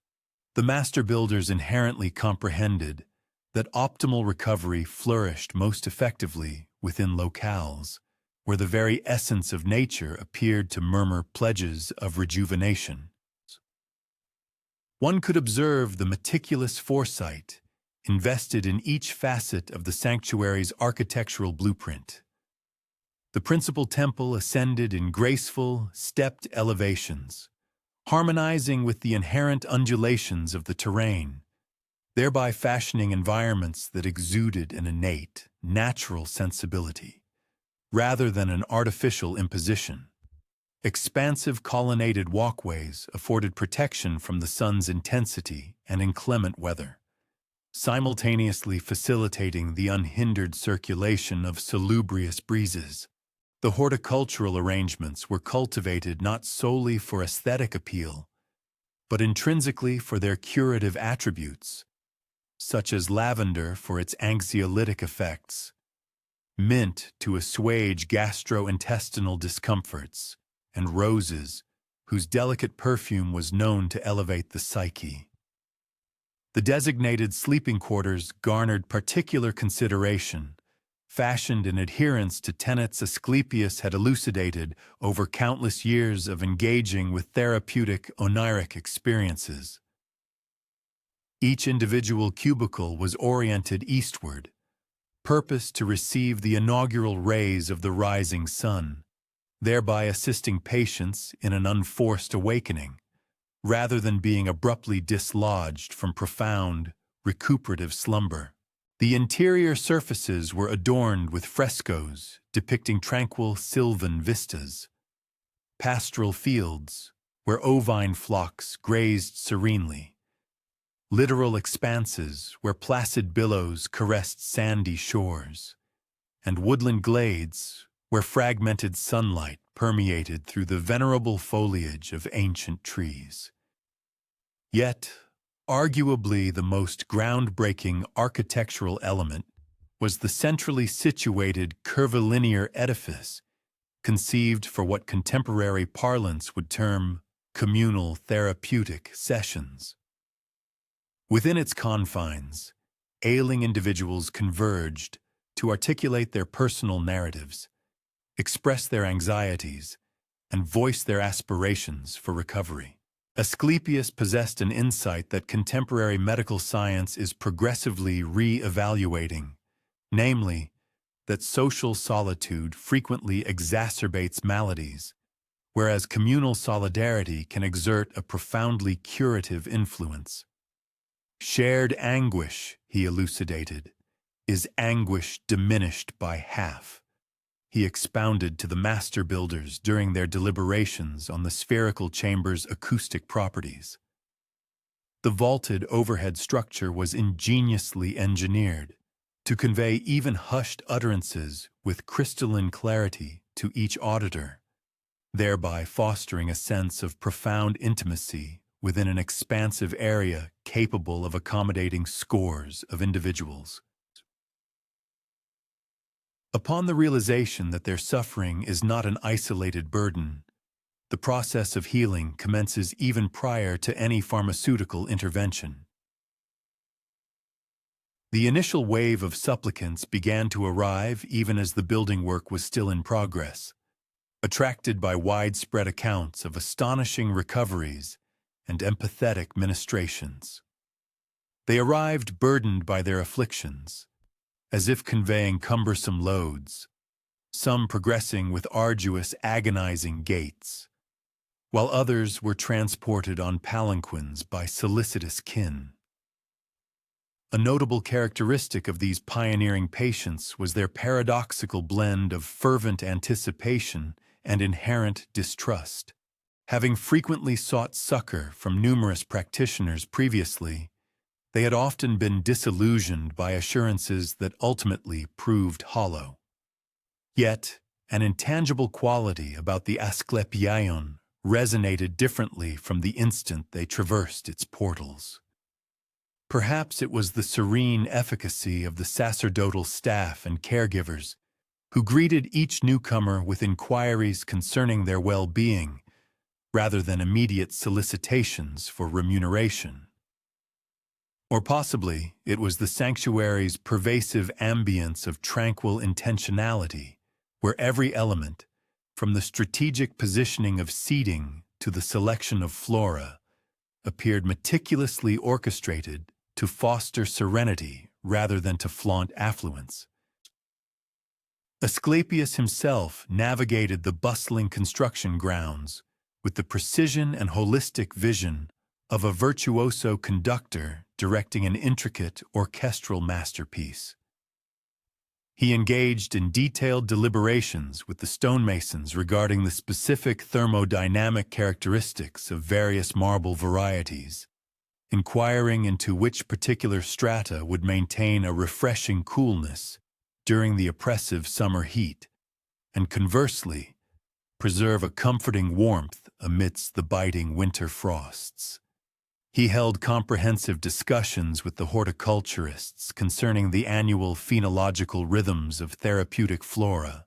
The master builders inherently comprehended that optimal recovery flourished most effectively within locales, where the very essence of nature appeared to murmur pledges of rejuvenation. One could observe the meticulous foresight invested in each facet of the sanctuary's architectural blueprint. The principal temple ascended in graceful, stepped elevations, harmonizing with the inherent undulations of the terrain, thereby fashioning environments that exuded an innate, natural sensibility, rather than an artificial imposition. Expansive colonnaded walkways afforded protection from the sun's intensity and inclement weather, simultaneously facilitating the unhindered circulation of salubrious breezes. The horticultural arrangements were cultivated not solely for aesthetic appeal, but intrinsically for their curative attributes, such as lavender for its anxiolytic effects, mint to assuage gastrointestinal discomforts, and roses, whose delicate perfume was known to elevate the psyche. The designated sleeping quarters garnered particular consideration, fashioned in adherence to tenets Asclepius had elucidated over countless years of engaging with therapeutic oniric experiences. Each individual cubicle was oriented eastward, purposed to receive the inaugural rays of the rising sun, thereby assisting patients in an unforced awakening, rather than being abruptly dislodged from profound, recuperative slumber. The interior surfaces were adorned with frescoes depicting tranquil sylvan vistas, pastoral fields where ovine flocks grazed serenely, littoral expanses where placid billows caressed sandy shores, and woodland glades where fragmented sunlight permeated through the venerable foliage of ancient trees. Yet, arguably the most groundbreaking architectural element was the centrally situated curvilinear edifice, conceived for what contemporary parlance would term communal therapeutic sessions. Within its confines, ailing individuals converged to articulate their personal narratives, express their anxieties, and voice their aspirations for recovery. Asclepius possessed an insight that contemporary medical science is progressively re-evaluating, namely, that social solitude frequently exacerbates maladies, whereas communal solidarity can exert a profoundly curative influence. Shared anguish, he elucidated, is anguish diminished by half. He expounded to the master builders during their deliberations on the spherical chamber's acoustic properties. The vaulted overhead structure was ingeniously engineered to convey even hushed utterances with crystalline clarity to each auditor, thereby fostering a sense of profound intimacy within an expansive area capable of accommodating scores of individuals. Upon the realization that their suffering is not an isolated burden, the process of healing commences even prior to any pharmaceutical intervention. The initial wave of supplicants began to arrive even as the building work was still in progress, attracted by widespread accounts of astonishing recoveries and empathetic ministrations. They arrived burdened by their afflictions, as if conveying cumbersome loads, some progressing with arduous, agonizing gaits, while others were transported on palanquins by solicitous kin. A notable characteristic of these pioneering patients was their paradoxical blend of fervent anticipation and inherent distrust. Having frequently sought succor from numerous practitioners previously, they had often been disillusioned by assurances that ultimately proved hollow. Yet, an intangible quality about the Asclepion resonated differently from the instant they traversed its portals. Perhaps it was the serene efficacy of the sacerdotal staff and caregivers who greeted each newcomer with inquiries concerning their well-being, rather than immediate solicitations for remuneration. Or possibly it was the sanctuary's pervasive ambience of tranquil intentionality, where every element, from the strategic positioning of seating to the selection of flora, appeared meticulously orchestrated to foster serenity rather than to flaunt affluence. Asclepius himself navigated the bustling construction grounds with the precision and holistic vision of a virtuoso conductor directing an intricate orchestral masterpiece. He engaged in detailed deliberations with the stonemasons regarding the specific thermodynamic characteristics of various marble varieties, inquiring into which particular strata would maintain a refreshing coolness during the oppressive summer heat, and conversely, preserve a comforting warmth amidst the biting winter frosts. He held comprehensive discussions with the horticulturists concerning the annual phenological rhythms of therapeutic flora,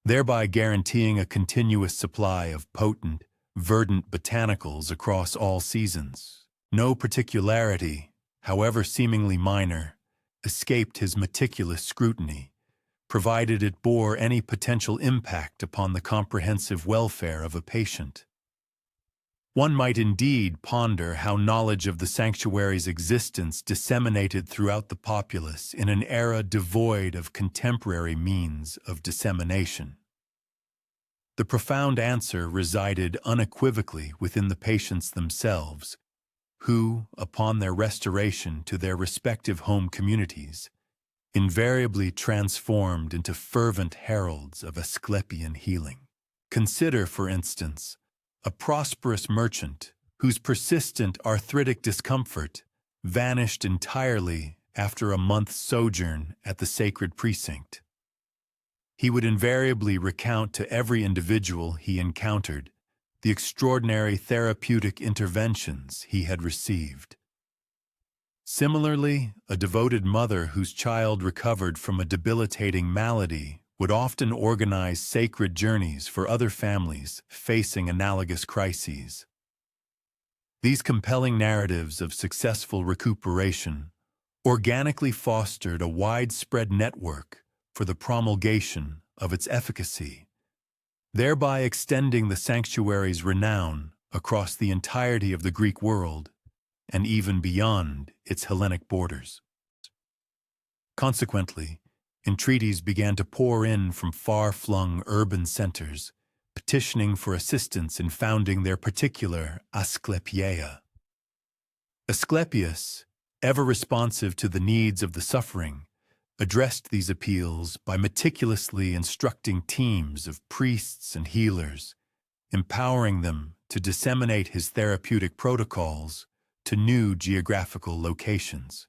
thereby guaranteeing a continuous supply of potent, verdant botanicals across all seasons. No particularity, however seemingly minor, escaped his meticulous scrutiny, provided it bore any potential impact upon the comprehensive welfare of a patient. One might indeed ponder how knowledge of the sanctuary's existence disseminated throughout the populace in an era devoid of contemporary means of dissemination. The profound answer resided unequivocally within the patients themselves, who, upon their restoration to their respective home communities, invariably transformed into fervent heralds of Asclepian healing. Consider, for instance, a prosperous merchant whose persistent arthritic discomfort vanished entirely after a month's sojourn at the sacred precinct. He would invariably recount to every individual he encountered the extraordinary therapeutic interventions he had received. Similarly, a devoted mother whose child recovered from a debilitating malady would often organize sacred journeys for other families facing analogous crises. These compelling narratives of successful recuperation organically fostered a widespread network for the promulgation of its efficacy, thereby extending the sanctuary's renown across the entirety of the Greek world and even beyond its Hellenic borders. Consequently, entreaties began to pour in from far-flung urban centers, petitioning for assistance in founding their particular Asclepia. Asclepius, ever responsive to the needs of the suffering, addressed these appeals by meticulously instructing teams of priests and healers, empowering them to disseminate his therapeutic protocols to new geographical locations.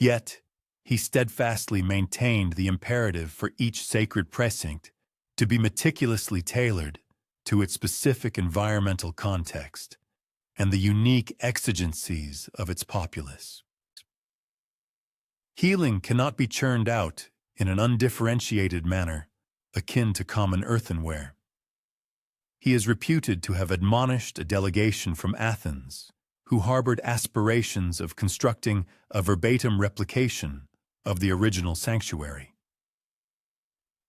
Yet, he steadfastly maintained the imperative for each sacred precinct to be meticulously tailored to its specific environmental context and the unique exigencies of its populace. Healing cannot be churned out in an undifferentiated manner, akin to common earthenware. He is reputed to have admonished a delegation from Athens, who harbored aspirations of constructing a verbatim replication of the original sanctuary.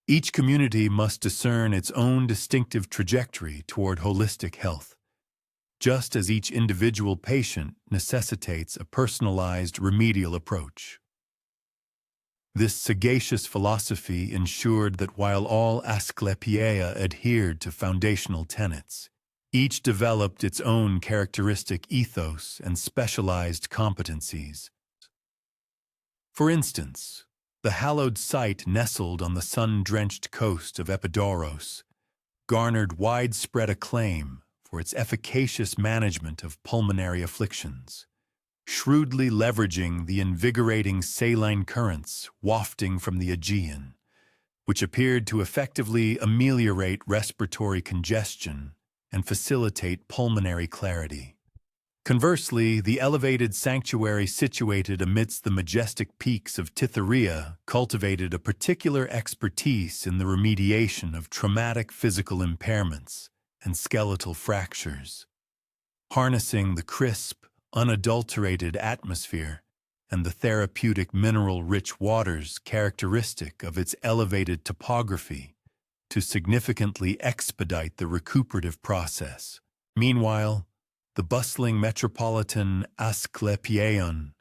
Each community must discern its own distinctive trajectory toward holistic health, just as each individual patient necessitates a personalized remedial approach. This sagacious philosophy ensured that while all Asclepiae adhered to foundational tenets, each developed its own characteristic ethos and specialized competencies. For instance, the hallowed site nestled on the sun-drenched coast of Epidaurus garnered widespread acclaim for its efficacious management of pulmonary afflictions, shrewdly leveraging the invigorating saline currents wafting from the Aegean, which appeared to effectively ameliorate respiratory congestion and facilitate pulmonary clarity. Conversely, the elevated sanctuary situated amidst the majestic peaks of Titharia cultivated a particular expertise in the remediation of traumatic physical impairments and skeletal fractures, harnessing the crisp, unadulterated atmosphere and the therapeutic mineral-rich waters characteristic of its elevated topography to significantly expedite the recuperative process. Meanwhile, the bustling metropolitan Asclepion,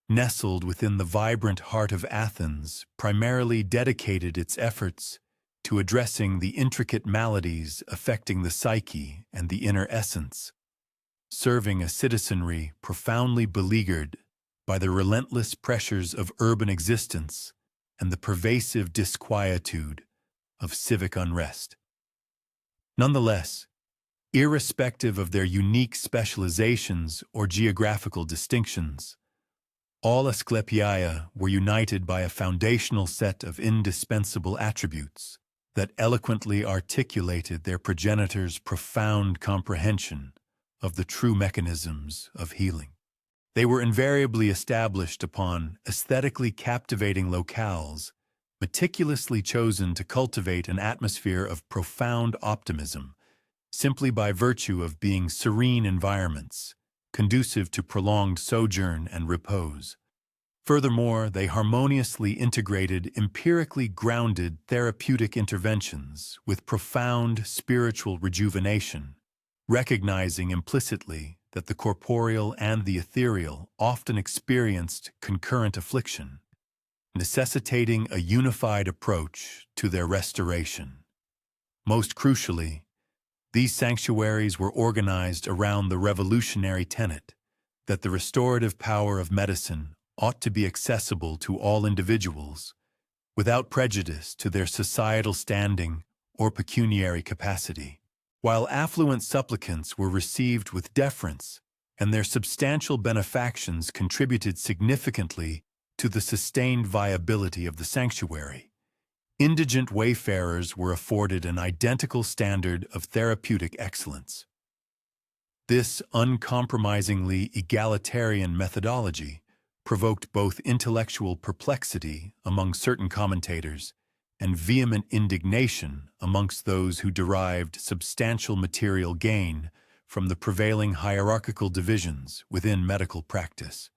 nestled within the vibrant heart of Athens, primarily dedicated its efforts to addressing the intricate maladies affecting the psyche and the inner essence, serving a citizenry profoundly beleaguered by the relentless pressures of urban existence and the pervasive disquietude of civic unrest. Nonetheless, irrespective of their unique specializations or geographical distinctions, all Asclepiae were united by a foundational set of indispensable attributes that eloquently articulated their progenitors' profound comprehension of the true mechanisms of healing. They were invariably established upon aesthetically captivating locales, meticulously chosen to cultivate an atmosphere of profound optimism, simply by virtue of being serene environments, conducive to prolonged sojourn and repose. Furthermore, they harmoniously integrated empirically grounded therapeutic interventions with profound spiritual rejuvenation, recognizing implicitly that the corporeal and the ethereal often experienced concurrent affliction, necessitating a unified approach to their restoration. Most crucially, these sanctuaries were organized around the revolutionary tenet that the restorative power of medicine ought to be accessible to all individuals, without prejudice to their societal standing or pecuniary capacity. While affluent supplicants were received with deference, and their substantial benefactions contributed significantly to the sustained viability of the sanctuary, indigent wayfarers were afforded an identical standard of therapeutic excellence. This uncompromisingly egalitarian methodology provoked both intellectual perplexity among certain commentators and vehement indignation amongst those who derived substantial material gain from the prevailing hierarchical divisions within medical practice.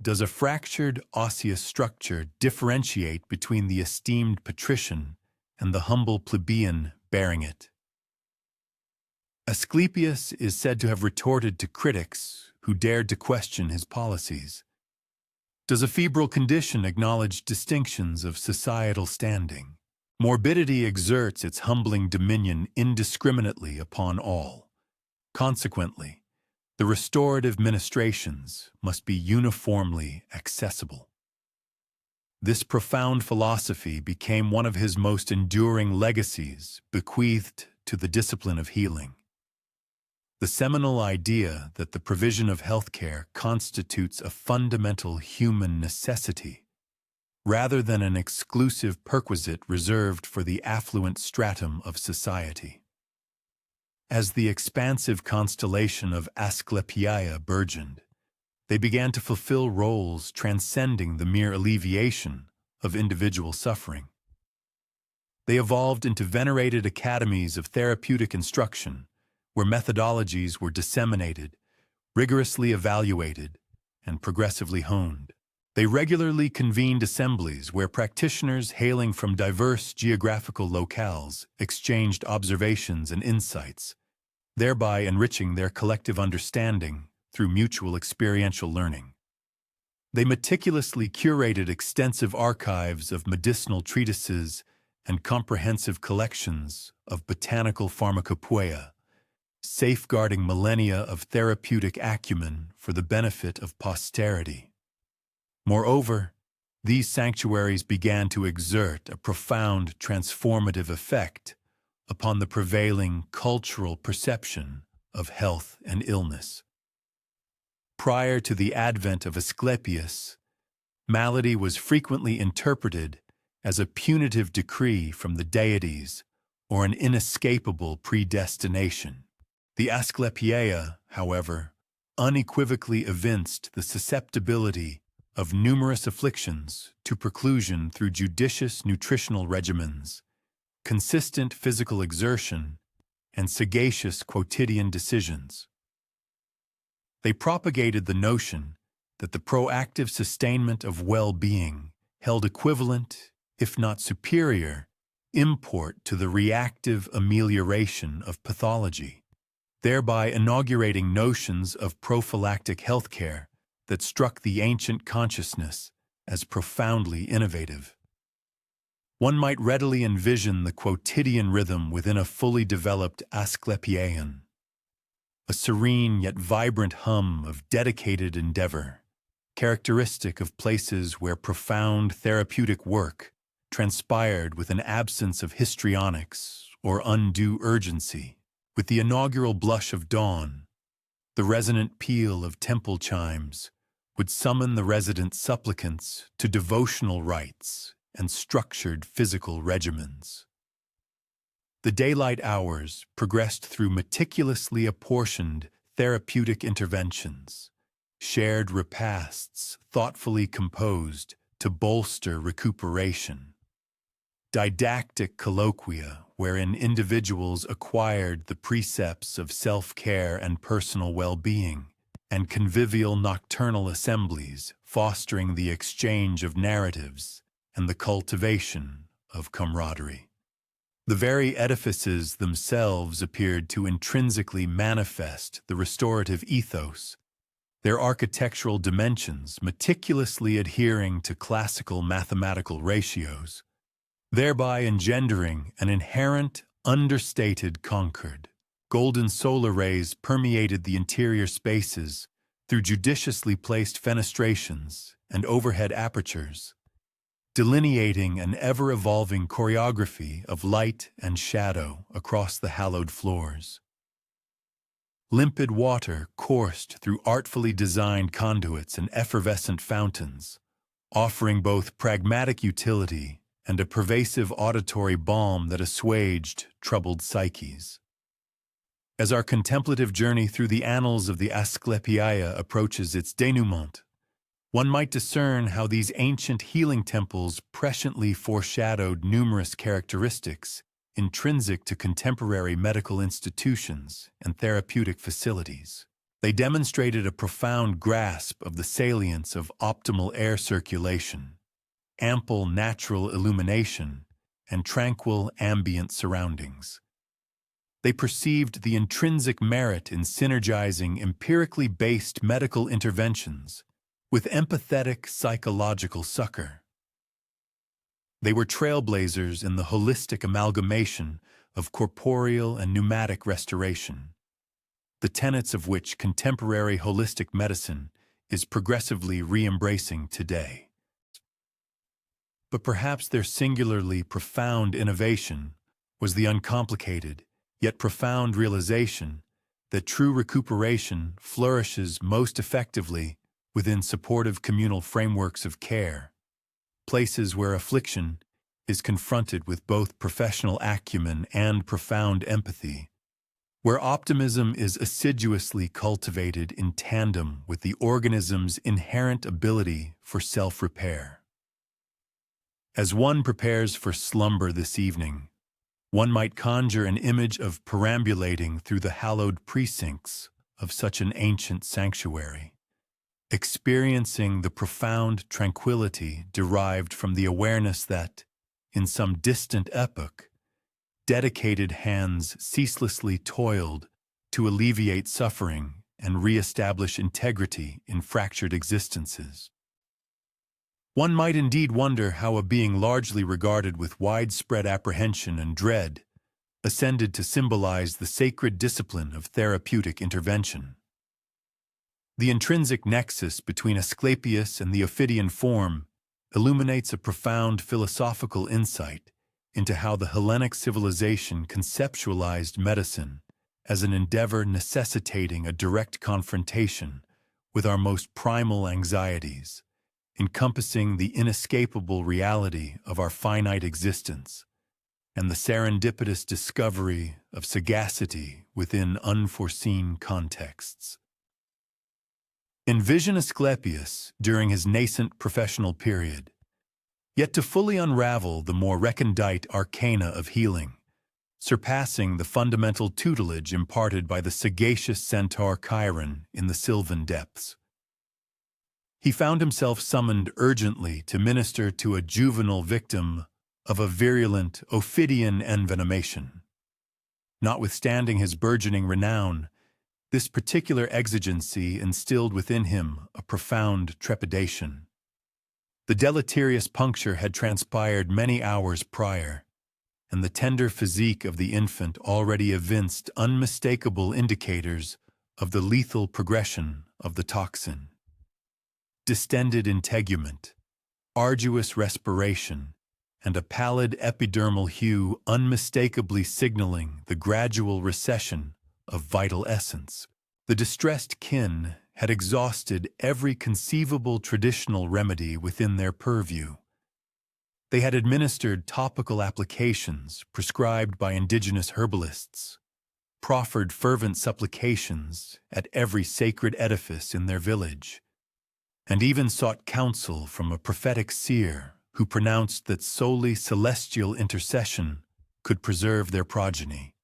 Does a fractured osseous structure differentiate between the esteemed patrician and the humble plebeian bearing it? Asclepius is said to have retorted to critics who dared to question his policies. Does a febrile condition acknowledge distinctions of societal standing? Morbidity exerts its humbling dominion indiscriminately upon all. Consequently, the restorative ministrations must be uniformly accessible. This profound philosophy became one of his most enduring legacies bequeathed to the discipline of healing. The seminal idea that the provision of healthcare constitutes a fundamental human necessity, rather than an exclusive perquisite reserved for the affluent stratum of society. As the expansive constellation of Asclepiae burgeoned, they began to fulfill roles transcending the mere alleviation of individual suffering. They evolved into venerated academies of therapeutic instruction, where methodologies were disseminated, rigorously evaluated, and progressively honed. They regularly convened assemblies where practitioners hailing from diverse geographical locales exchanged observations and insights, thereby enriching their collective understanding through mutual experiential learning. They meticulously curated extensive archives of medicinal treatises and comprehensive collections of botanical pharmacopoeia, safeguarding millennia of therapeutic acumen for the benefit of posterity. Moreover, these sanctuaries began to exert a profound transformative effect upon the prevailing cultural perception of health and illness. Prior to the advent of Asclepius, malady was frequently interpreted as a punitive decree from the deities or an inescapable predestination. The Asclepiae, however, unequivocally evinced the susceptibility of numerous afflictions to preclusion through judicious nutritional regimens, consistent physical exertion, and sagacious quotidian decisions. They propagated the notion that the proactive sustainment of well-being held equivalent, if not superior, import to the reactive amelioration of pathology, thereby inaugurating notions of prophylactic healthcare that struck the ancient consciousness as profoundly innovative. One might readily envision the quotidian rhythm within a fully developed Asclepiaean, a serene yet vibrant hum of dedicated endeavor, characteristic of places where profound therapeutic work transpired with an absence of histrionics or undue urgency. With the inaugural blush of dawn, the resonant peal of temple chimes would summon the resident supplicants to devotional rites and structured physical regimens. The daylight hours progressed through meticulously apportioned therapeutic interventions, shared repasts thoughtfully composed to bolster recuperation, didactic colloquia wherein individuals acquired the precepts of self-care and personal well-being, and convivial nocturnal assemblies fostering the exchange of narratives and the cultivation of camaraderie. The very edifices themselves appeared to intrinsically manifest the restorative ethos, their architectural dimensions meticulously adhering to classical mathematical ratios, thereby engendering an inherent, understated concord. Golden solar rays permeated the interior spaces through judiciously placed fenestrations and overhead apertures, delineating an ever-evolving choreography of light and shadow across the hallowed floors. Limpid water coursed through artfully designed conduits and effervescent fountains, offering both pragmatic utility and a pervasive auditory balm that assuaged troubled psyches. As our contemplative journey through the annals of the Asclepiae approaches its denouement, one might discern how these ancient healing temples presciently foreshadowed numerous characteristics intrinsic to contemporary medical institutions and therapeutic facilities. They demonstrated a profound grasp of the salience of optimal air circulation, ample natural illumination, and tranquil ambient surroundings. They perceived the intrinsic merit in synergizing empirically based medical interventions with empathetic psychological succor. They were trailblazers in the holistic amalgamation of corporeal and pneumatic restoration, the tenets of which contemporary holistic medicine is progressively re-embracing today. But perhaps their singularly profound innovation was the uncomplicated, yet profound realization that true recuperation flourishes most effectively within supportive communal frameworks of care, places where affliction is confronted with both professional acumen and profound empathy, where optimism is assiduously cultivated in tandem with the organism's inherent ability for self-repair. As one prepares for slumber this evening, one might conjure an image of perambulating through the hallowed precincts of such an ancient sanctuary, experiencing the profound tranquility derived from the awareness that, in some distant epoch, dedicated hands ceaselessly toiled to alleviate suffering and re-establish integrity in fractured existences. One might indeed wonder how a being largely regarded with widespread apprehension and dread ascended to symbolize the sacred discipline of therapeutic intervention. The intrinsic nexus between Asclepius and the Ophidian form illuminates a profound philosophical insight into how the Hellenic civilization conceptualized medicine as an endeavor necessitating a direct confrontation with our most primal anxieties, encompassing the inescapable reality of our finite existence and the serendipitous discovery of sagacity within unforeseen contexts. Envision Asclepius during his nascent professional period, yet to fully unravel the more recondite arcana of healing, surpassing the fundamental tutelage imparted by the sagacious centaur Chiron in the sylvan depths. He found himself summoned urgently to minister to a juvenile victim of a virulent Ophidian envenomation. Notwithstanding his burgeoning renown, this particular exigency instilled within him a profound trepidation. The deleterious puncture had transpired many hours prior, and the tender physique of the infant already evinced unmistakable indicators of the lethal progression of the toxin. Distended integument, arduous respiration, and a pallid epidermal hue unmistakably signaling the gradual recession of vital essence. The distressed kin had exhausted every conceivable traditional remedy within their purview. They had administered topical applications prescribed by indigenous herbalists, proffered fervent supplications at every sacred edifice in their village, and even sought counsel from a prophetic seer who pronounced that solely celestial intercession could preserve their progeny.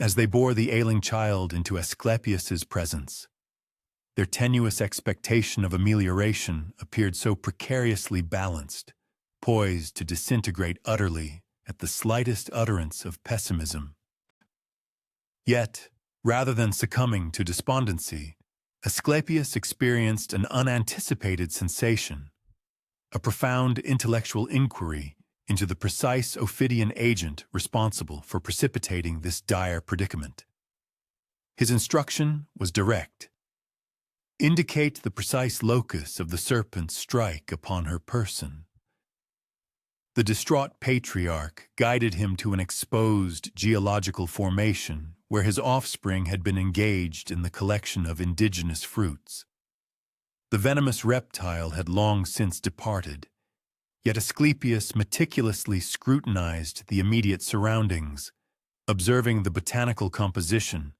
As they bore the ailing child into Asclepius's presence, their tenuous expectation of amelioration appeared so precariously balanced, poised to disintegrate utterly at the slightest utterance of pessimism. Yet, rather than succumbing to despondency, Asclepius experienced an unanticipated sensation, a profound intellectual inquiry into the precise Ophidian agent responsible for precipitating this dire predicament. His instruction was direct. Indicate the precise locus of the serpent's strike upon her person. The distraught patriarch guided him to an exposed geological formation where his offspring had been engaged in the collection of indigenous fruits. The venomous reptile had long since departed, yet Asclepius meticulously scrutinized the immediate surroundings, observing the botanical composition,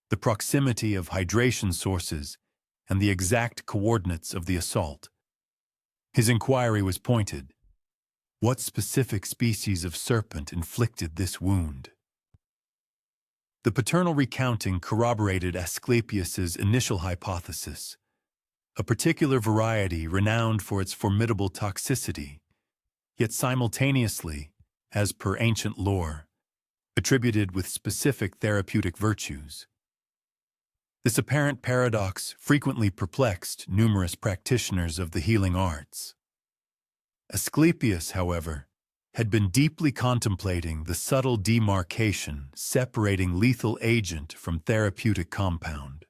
the proximity of hydration sources, and the exact coordinates of the assault. His inquiry was pointed. What specific species of serpent inflicted this wound? The paternal recounting corroborated Asclepius's initial hypothesis, a particular variety renowned for its formidable toxicity, yet simultaneously, as per ancient lore, attributed with specific therapeutic virtues. This apparent paradox frequently perplexed numerous practitioners of the healing arts. Asclepius, however, had been deeply contemplating the subtle demarcation separating lethal agent from therapeutic compound.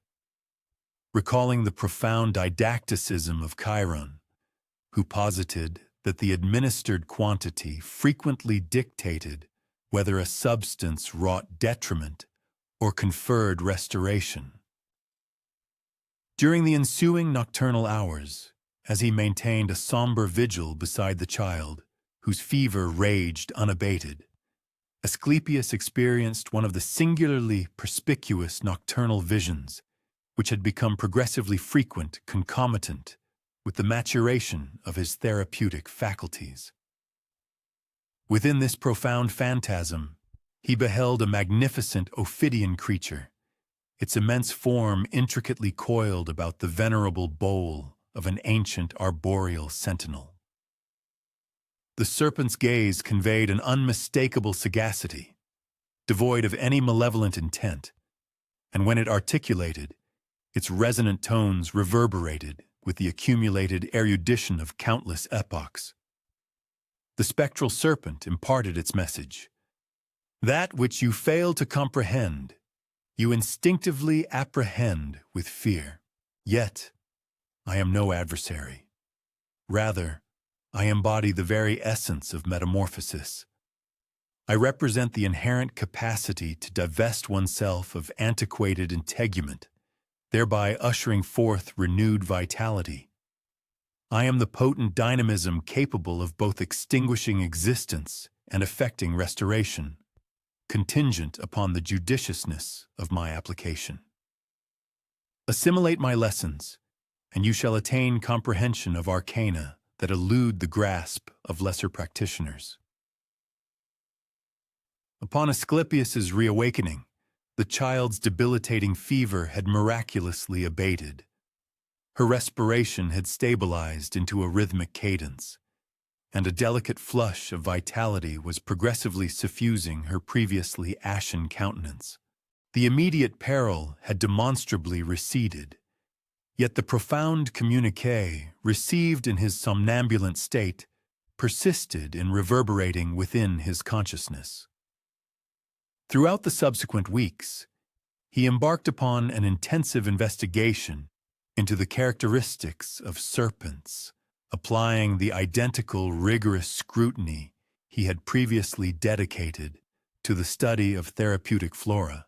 Recalling the profound didacticism of Chiron, who posited that the administered quantity frequently dictated whether a substance wrought detriment or conferred restoration. During the ensuing nocturnal hours, as he maintained a somber vigil beside the child, whose fever raged unabated, Asclepius experienced one of the singularly perspicuous nocturnal visions which had become progressively frequent concomitant with the maturation of his therapeutic faculties. Within this profound phantasm, he beheld a magnificent ophidian creature, its immense form intricately coiled about the venerable bowl of an ancient arboreal sentinel. The serpent's gaze conveyed an unmistakable sagacity, devoid of any malevolent intent, and when it articulated, its resonant tones reverberated with the accumulated erudition of countless epochs. The spectral serpent imparted its message. That which you fail to comprehend, you instinctively apprehend with fear. Yet, I am no adversary. Rather, I embody the very essence of metamorphosis. I represent the inherent capacity to divest oneself of antiquated integument, thereby ushering forth renewed vitality. I am the potent dynamism capable of both extinguishing existence and effecting restoration, contingent upon the judiciousness of my application. Assimilate my lessons, and you shall attain comprehension of arcana that elude the grasp of lesser practitioners. Upon Asclepius's reawakening, the child's debilitating fever had miraculously abated. Her respiration had stabilized into a rhythmic cadence, and a delicate flush of vitality was progressively suffusing her previously ashen countenance. The immediate peril had demonstrably receded, yet the profound communiqué received in his somnambulant state persisted in reverberating within his consciousness. Throughout the subsequent weeks, he embarked upon an intensive investigation into the characteristics of serpents, applying the identical rigorous scrutiny he had previously dedicated to the study of therapeutic flora.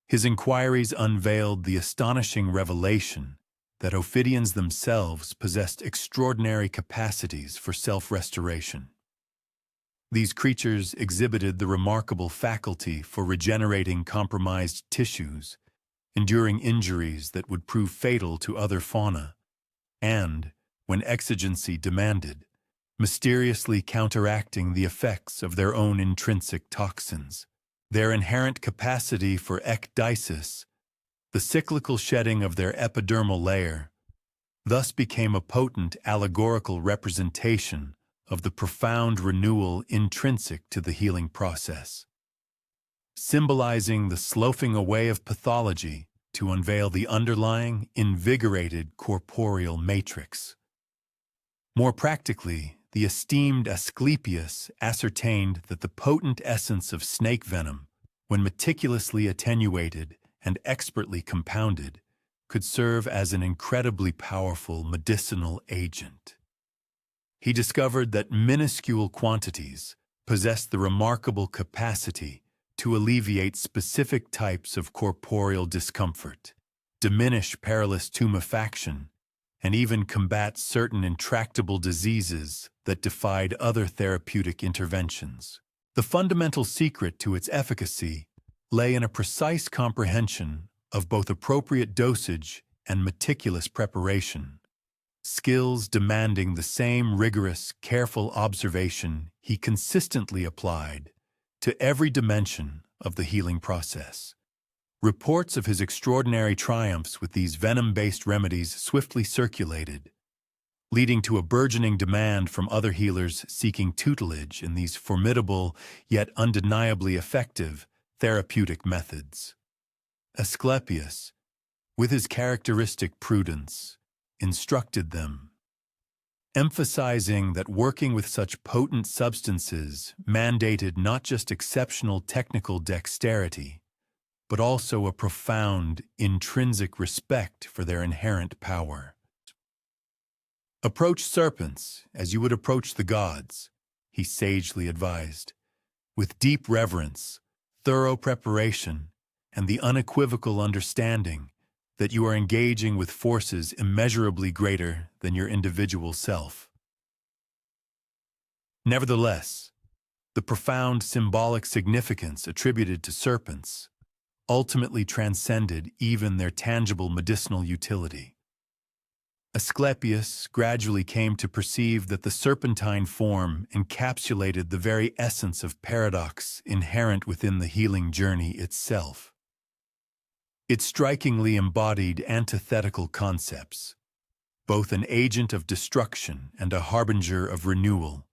His inquiries unveiled the astonishing revelation that ophidians themselves possessed extraordinary capacities for self-restoration. These creatures exhibited the remarkable faculty for regenerating compromised tissues, enduring injuries that would prove fatal to other fauna, and, when exigency demanded, mysteriously counteracting the effects of their own intrinsic toxins. Their inherent capacity for ecdysis, the cyclical shedding of their epidermal layer, thus became a potent allegorical representation of the profound renewal intrinsic to the healing process, symbolizing the sloughing away of pathology to unveil the underlying, invigorated corporeal matrix. More practically, the esteemed Asclepius ascertained that the potent essence of snake venom, when meticulously attenuated and expertly compounded, could serve as an incredibly powerful medicinal agent. He discovered that minuscule quantities possessed the remarkable capacity to alleviate specific types of corporeal discomfort, diminish perilous tumefaction, and even combat certain intractable diseases that defied other therapeutic interventions. The fundamental secret to its efficacy lay in a precise comprehension of both appropriate dosage and meticulous preparation, skills demanding the same rigorous, careful observation he consistently applied to every dimension of the healing process. Reports of his extraordinary triumphs with these venom-based remedies swiftly circulated, leading to a burgeoning demand from other healers seeking tutelage in these formidable yet undeniably effective therapeutic methods. Asclepius, with his characteristic prudence, instructed them, emphasizing that working with such potent substances mandated not just exceptional technical dexterity, but also a profound, intrinsic respect for their inherent power. Approach serpents as you would approach the gods, he sagely advised, with deep reverence, thorough preparation, and the unequivocal understanding that you are engaging with forces immeasurably greater than your individual self. Nevertheless, the profound symbolic significance attributed to serpents ultimately transcended even their tangible medicinal utility. Asclepius gradually came to perceive that the serpentine form encapsulated the very essence of paradox inherent within the healing journey itself. It strikingly embodied antithetical concepts, both an agent of destruction and a harbinger of renewal,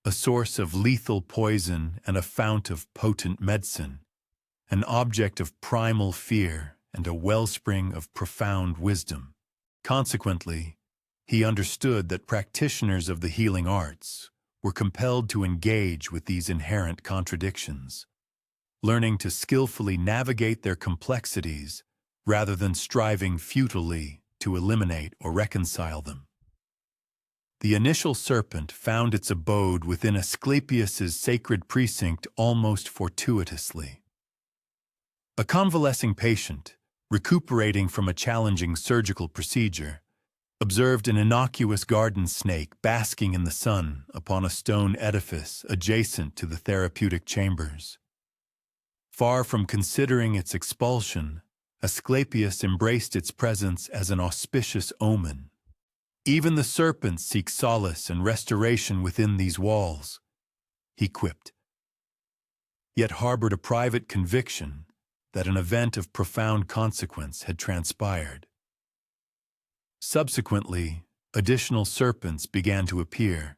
a source of lethal poison and a fount of potent medicine, an object of primal fear and a wellspring of profound wisdom. Consequently, he understood that practitioners of the healing arts were compelled to engage with these inherent contradictions, learning to skillfully navigate their complexities rather than striving futilely to eliminate or reconcile them. The initial serpent found its abode within Asclepius's sacred precinct almost fortuitously. A convalescing patient, recuperating from a challenging surgical procedure, observed an innocuous garden snake basking in the sun upon a stone edifice adjacent to the therapeutic chambers. Far from considering its expulsion, Asclepius embraced its presence as an auspicious omen. Even the serpents seek solace and restoration within these walls, he quipped, yet harbored a private conviction that an event of profound consequence had transpired. Subsequently, additional serpents began to appear,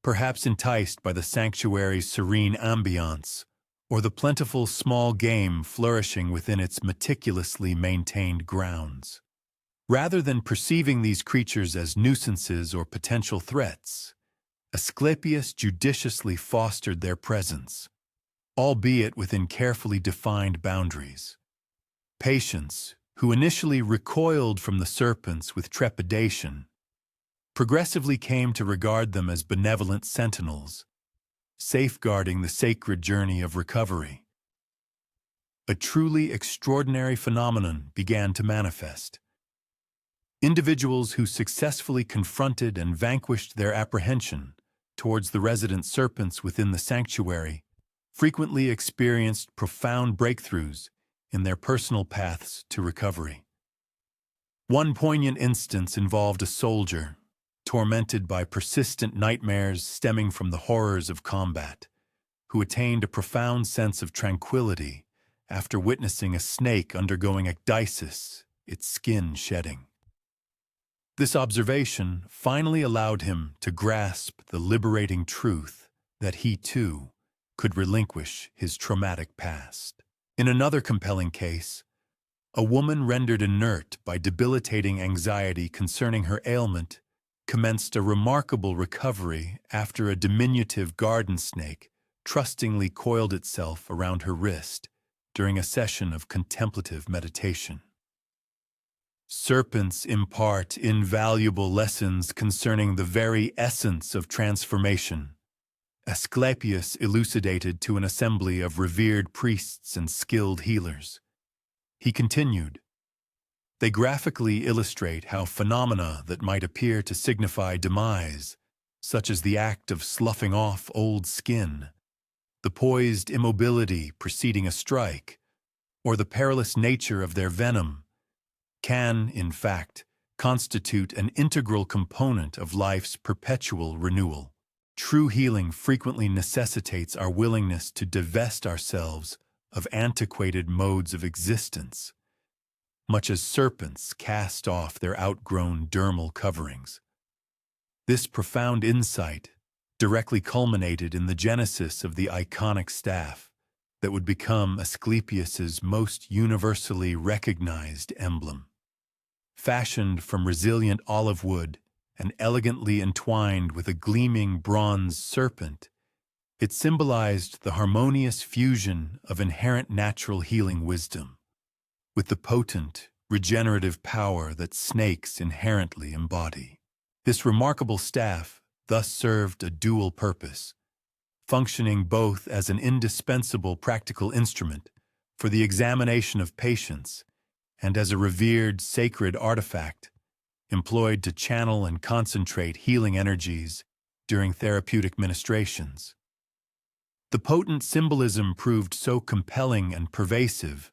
perhaps enticed by the sanctuary's serene ambiance or the plentiful small game flourishing within its meticulously maintained grounds. Rather than perceiving these creatures as nuisances or potential threats, Asclepius judiciously fostered their presence, albeit within carefully defined boundaries. Patients, who initially recoiled from the serpents with trepidation, progressively came to regard them as benevolent sentinels, safeguarding the sacred journey of recovery. A truly extraordinary phenomenon began to manifest. Individuals who successfully confronted and vanquished their apprehension towards the resident serpents within the sanctuary frequently experienced profound breakthroughs in their personal paths to recovery. One poignant instance involved a soldier, tormented by persistent nightmares stemming from the horrors of combat, who attained a profound sense of tranquility after witnessing a snake undergoing ecdysis, its skin shedding. This observation finally allowed him to grasp the liberating truth that he, too, could relinquish his traumatic past. In another compelling case, a woman rendered inert by debilitating anxiety concerning her ailment commenced a remarkable recovery after a diminutive garden snake trustingly coiled itself around her wrist during a session of contemplative meditation. Serpents impart invaluable lessons concerning the very essence of transformation, Asclepius elucidated to an assembly of revered priests and skilled healers. He continued, "They graphically illustrate how phenomena that might appear to signify demise, such as the act of sloughing off old skin, the poised immobility preceding a strike, or the perilous nature of their venom, can, in fact, constitute an integral component of life's perpetual renewal. True healing frequently necessitates our willingness to divest ourselves of antiquated modes of existence, much as serpents cast off their outgrown dermal coverings. This profound insight directly culminated in the genesis of the iconic staff that would become Asclepius's most universally recognized emblem. Fashioned from resilient olive wood and elegantly entwined with a gleaming bronze serpent, it symbolized the harmonious fusion of inherent natural healing wisdom with the potent, regenerative power that snakes inherently embody. This remarkable staff thus served a dual purpose, functioning both as an indispensable practical instrument for the examination of patients and as a revered sacred artifact employed to channel and concentrate healing energies during therapeutic ministrations. The potent symbolism proved so compelling and pervasive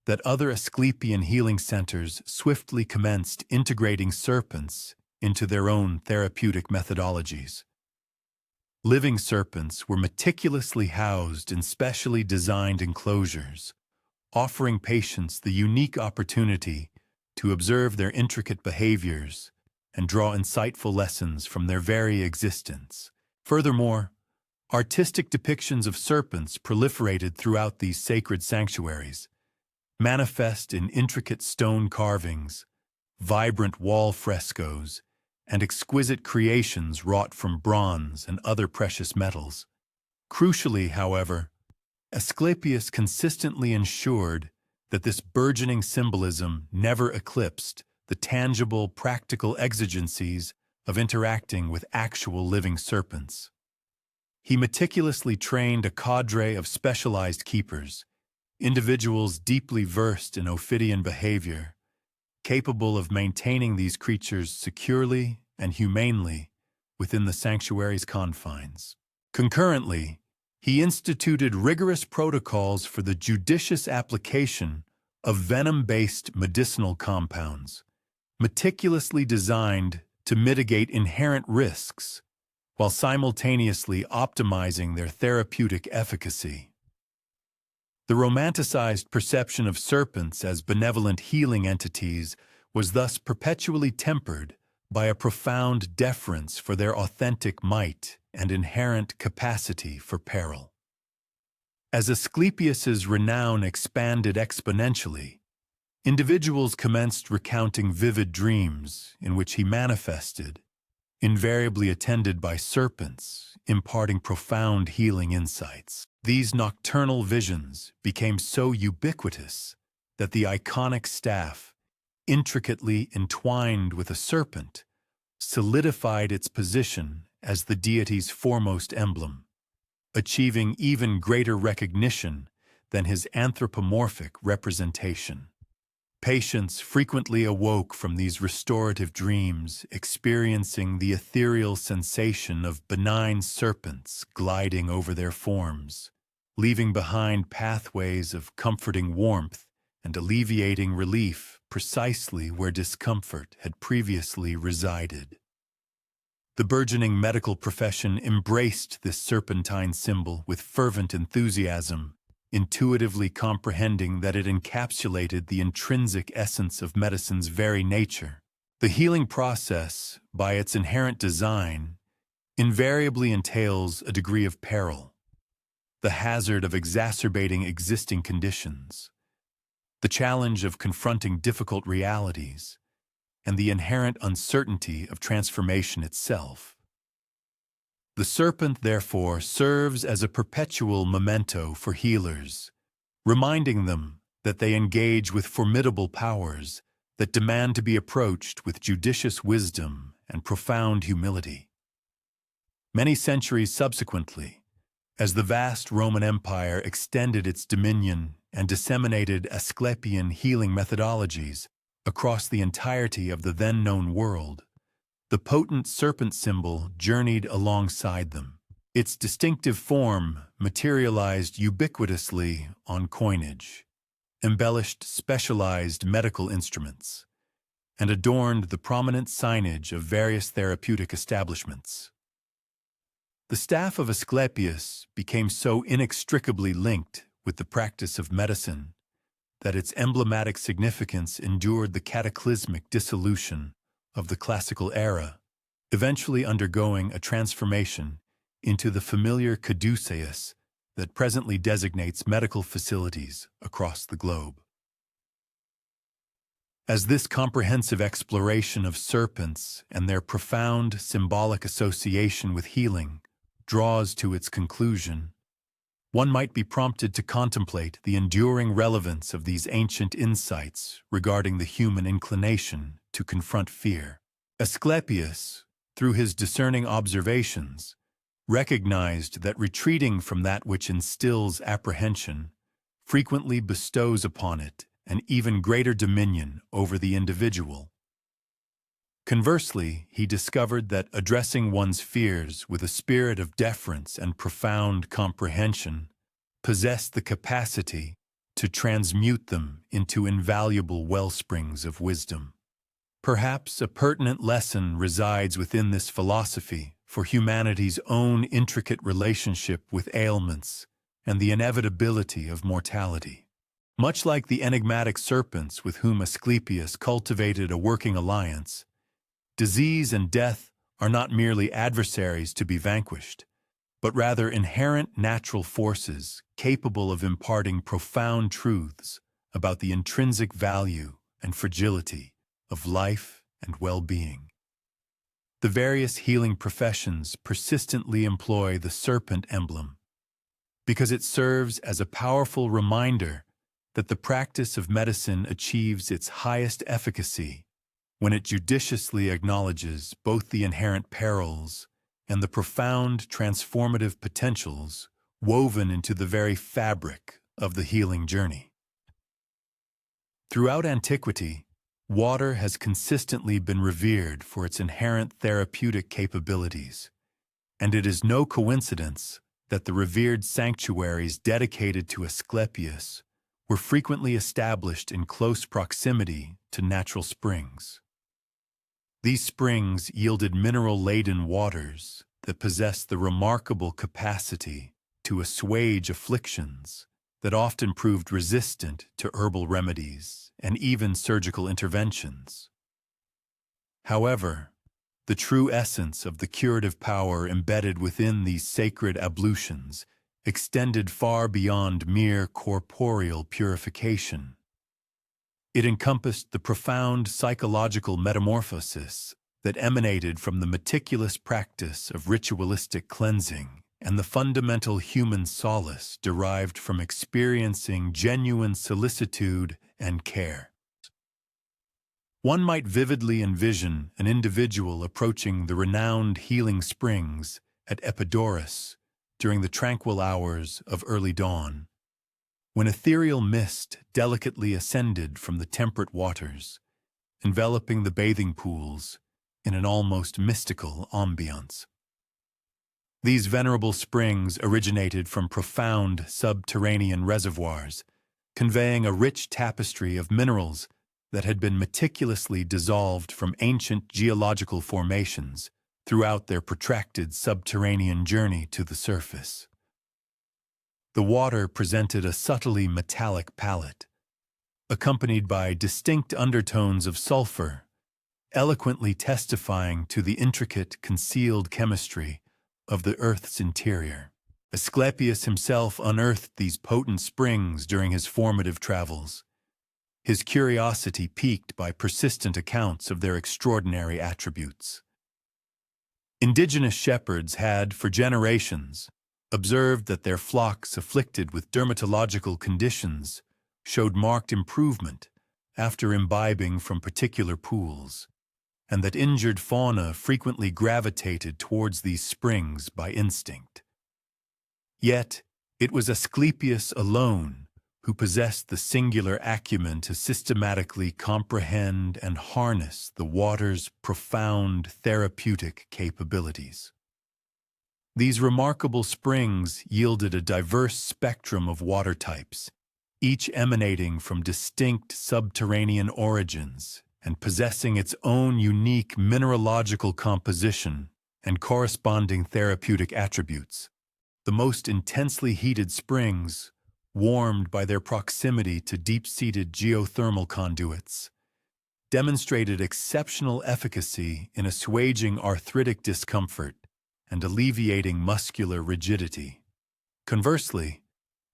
that other Asclepian healing centers swiftly commenced integrating serpents into their own therapeutic methodologies. Living serpents were meticulously housed in specially designed enclosures, offering patients the unique opportunity to observe their intricate behaviors and draw insightful lessons from their very existence. Furthermore, artistic depictions of serpents proliferated throughout these sacred sanctuaries, manifest in intricate stone carvings, vibrant wall frescoes, and exquisite creations wrought from bronze and other precious metals. Crucially, however, Asclepius consistently ensured that this burgeoning symbolism never eclipsed the tangible, practical exigencies of interacting with actual living serpents. He meticulously trained a cadre of specialized keepers, individuals deeply versed in Ophidian behavior, capable of maintaining these creatures securely and humanely within the sanctuary's confines. Concurrently, he instituted rigorous protocols for the judicious application of venom-based medicinal compounds, meticulously designed to mitigate inherent risks while simultaneously optimizing their therapeutic efficacy. The romanticized perception of serpents as benevolent healing entities was thus perpetually tempered by a profound deference for their authentic might and inherent capacity for peril. As Asclepius's renown expanded exponentially, individuals commenced recounting vivid dreams in which he manifested, invariably attended by serpents, imparting profound healing insights. These nocturnal visions became so ubiquitous that the iconic staff, intricately entwined with a serpent, solidified its position as the deity's foremost emblem, achieving even greater recognition than his anthropomorphic representation. Patients frequently awoke from these restorative dreams, experiencing the ethereal sensation of benign serpents gliding over their forms, leaving behind pathways of comforting warmth and alleviating relief precisely where discomfort had previously resided. The burgeoning medical profession embraced this serpentine symbol with fervent enthusiasm, intuitively comprehending that it encapsulated the intrinsic essence of medicine's very nature. The healing process, by its inherent design, invariably entails a degree of peril, the hazard of exacerbating existing conditions, the challenge of confronting difficult realities, and the inherent uncertainty of transformation itself. The serpent, therefore, serves as a perpetual memento for healers, reminding them that they engage with formidable powers that demand to be approached with judicious wisdom and profound humility. Many centuries subsequently, as the vast Roman Empire extended its dominion and disseminated Asclepian healing methodologies across the entirety of the then-known world, the potent serpent symbol journeyed alongside them. Its distinctive form materialized ubiquitously on coinage, embellished specialized medical instruments, and adorned the prominent signage of various therapeutic establishments. The staff of Asclepius became so inextricably linked with the practice of medicine that its emblematic significance endured the cataclysmic dissolution of the classical era, eventually undergoing a transformation into the familiar caduceus that presently designates medical facilities across the globe. As this comprehensive exploration of serpents and their profound symbolic association with healing draws to its conclusion, one might be prompted to contemplate the enduring relevance of these ancient insights regarding the human inclination to confront fear. Asclepius, through his discerning observations, recognized that retreating from that which instills apprehension frequently bestows upon it an even greater dominion over the individual. Conversely, he discovered that addressing one's fears with a spirit of deference and profound comprehension possessed the capacity to transmute them into invaluable wellsprings of wisdom. Perhaps a pertinent lesson resides within this philosophy for humanity's own intricate relationship with ailments and the inevitability of mortality. Much like the enigmatic serpents with whom Asclepius cultivated a working alliance, disease and death are not merely adversaries to be vanquished, but rather inherent natural forces capable of imparting profound truths about the intrinsic value and fragility of life and well-being. The various healing professions persistently employ the serpent emblem because it serves as a powerful reminder that the practice of medicine achieves its highest efficacy when it judiciously acknowledges both the inherent perils and the profound transformative potentials woven into the very fabric of the healing journey. Throughout antiquity, water has consistently been revered for its inherent therapeutic capabilities, and it is no coincidence that the revered sanctuaries dedicated to Asclepius were frequently established in close proximity to natural springs. These springs yielded mineral-laden waters that possessed the remarkable capacity to assuage afflictions that often proved resistant to herbal remedies and even surgical interventions. However, the true essence of the curative power embedded within these sacred ablutions extended far beyond mere corporeal purification. It encompassed the profound psychological metamorphosis that emanated from the meticulous practice of ritualistic cleansing and the fundamental human solace derived from experiencing genuine solicitude and care. One might vividly envision an individual approaching the renowned healing springs at Epidaurus during the tranquil hours of early dawn, when ethereal mist delicately ascended from the temperate waters, enveloping the bathing pools in an almost mystical ambiance. These venerable springs originated from profound subterranean reservoirs, conveying a rich tapestry of minerals that had been meticulously dissolved from ancient geological formations throughout their protracted subterranean journey to the surface. The water presented a subtly metallic palette, accompanied by distinct undertones of sulfur, eloquently testifying to the intricate concealed chemistry of the Earth's interior. Asclepius himself unearthed these potent springs during his formative travels, his curiosity piqued by persistent accounts of their extraordinary attributes. Indigenous shepherds had, for generations, observed that their flocks afflicted with dermatological conditions showed marked improvement after imbibing from particular pools, and that injured fauna frequently gravitated towards these springs by instinct. Yet, it was Asclepius alone who possessed the singular acumen to systematically comprehend and harness the water's profound therapeutic capabilities. These remarkable springs yielded a diverse spectrum of water types, each emanating from distinct subterranean origins and possessing its own unique mineralogical composition and corresponding therapeutic attributes. The most intensely heated springs, warmed by their proximity to deep-seated geothermal conduits, demonstrated exceptional efficacy in assuaging arthritic discomfort and alleviating muscular rigidity. Conversely,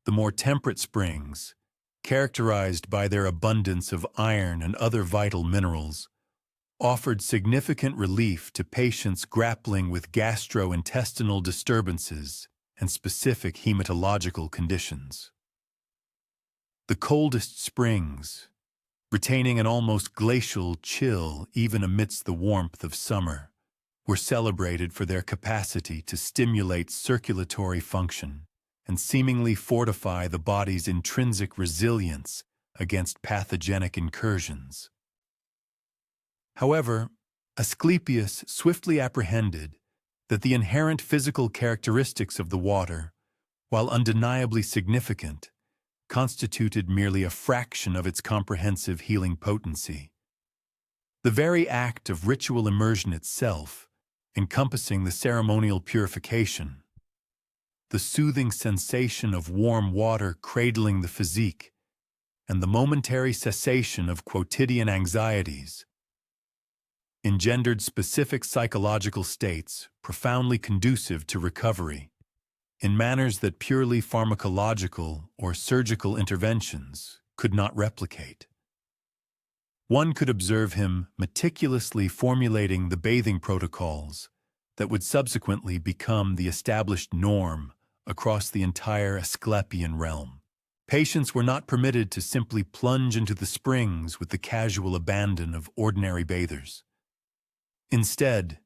the more temperate springs, characterized by their abundance of iron and other vital minerals, offered significant relief to patients grappling with gastrointestinal disturbances and specific hematological conditions. The coldest springs, retaining an almost glacial chill even amidst the warmth of summer, were celebrated for their capacity to stimulate circulatory function and seemingly fortify the body's intrinsic resilience against pathogenic incursions. However, Asclepius swiftly apprehended that the inherent physical characteristics of the water, while undeniably significant, constituted merely a fraction of its comprehensive healing potency. The very act of ritual immersion itself, encompassing the ceremonial purification, the soothing sensation of warm water cradling the physique, and the momentary cessation of quotidian anxieties, engendered specific psychological states profoundly conducive to recovery, in manners that purely pharmacological or surgical interventions could not replicate. One could observe him meticulously formulating the bathing protocols that would subsequently become the established norm across the entire Asclepian realm. Patients were not permitted to simply plunge into the springs with the casual abandon of ordinary bathers. Instead,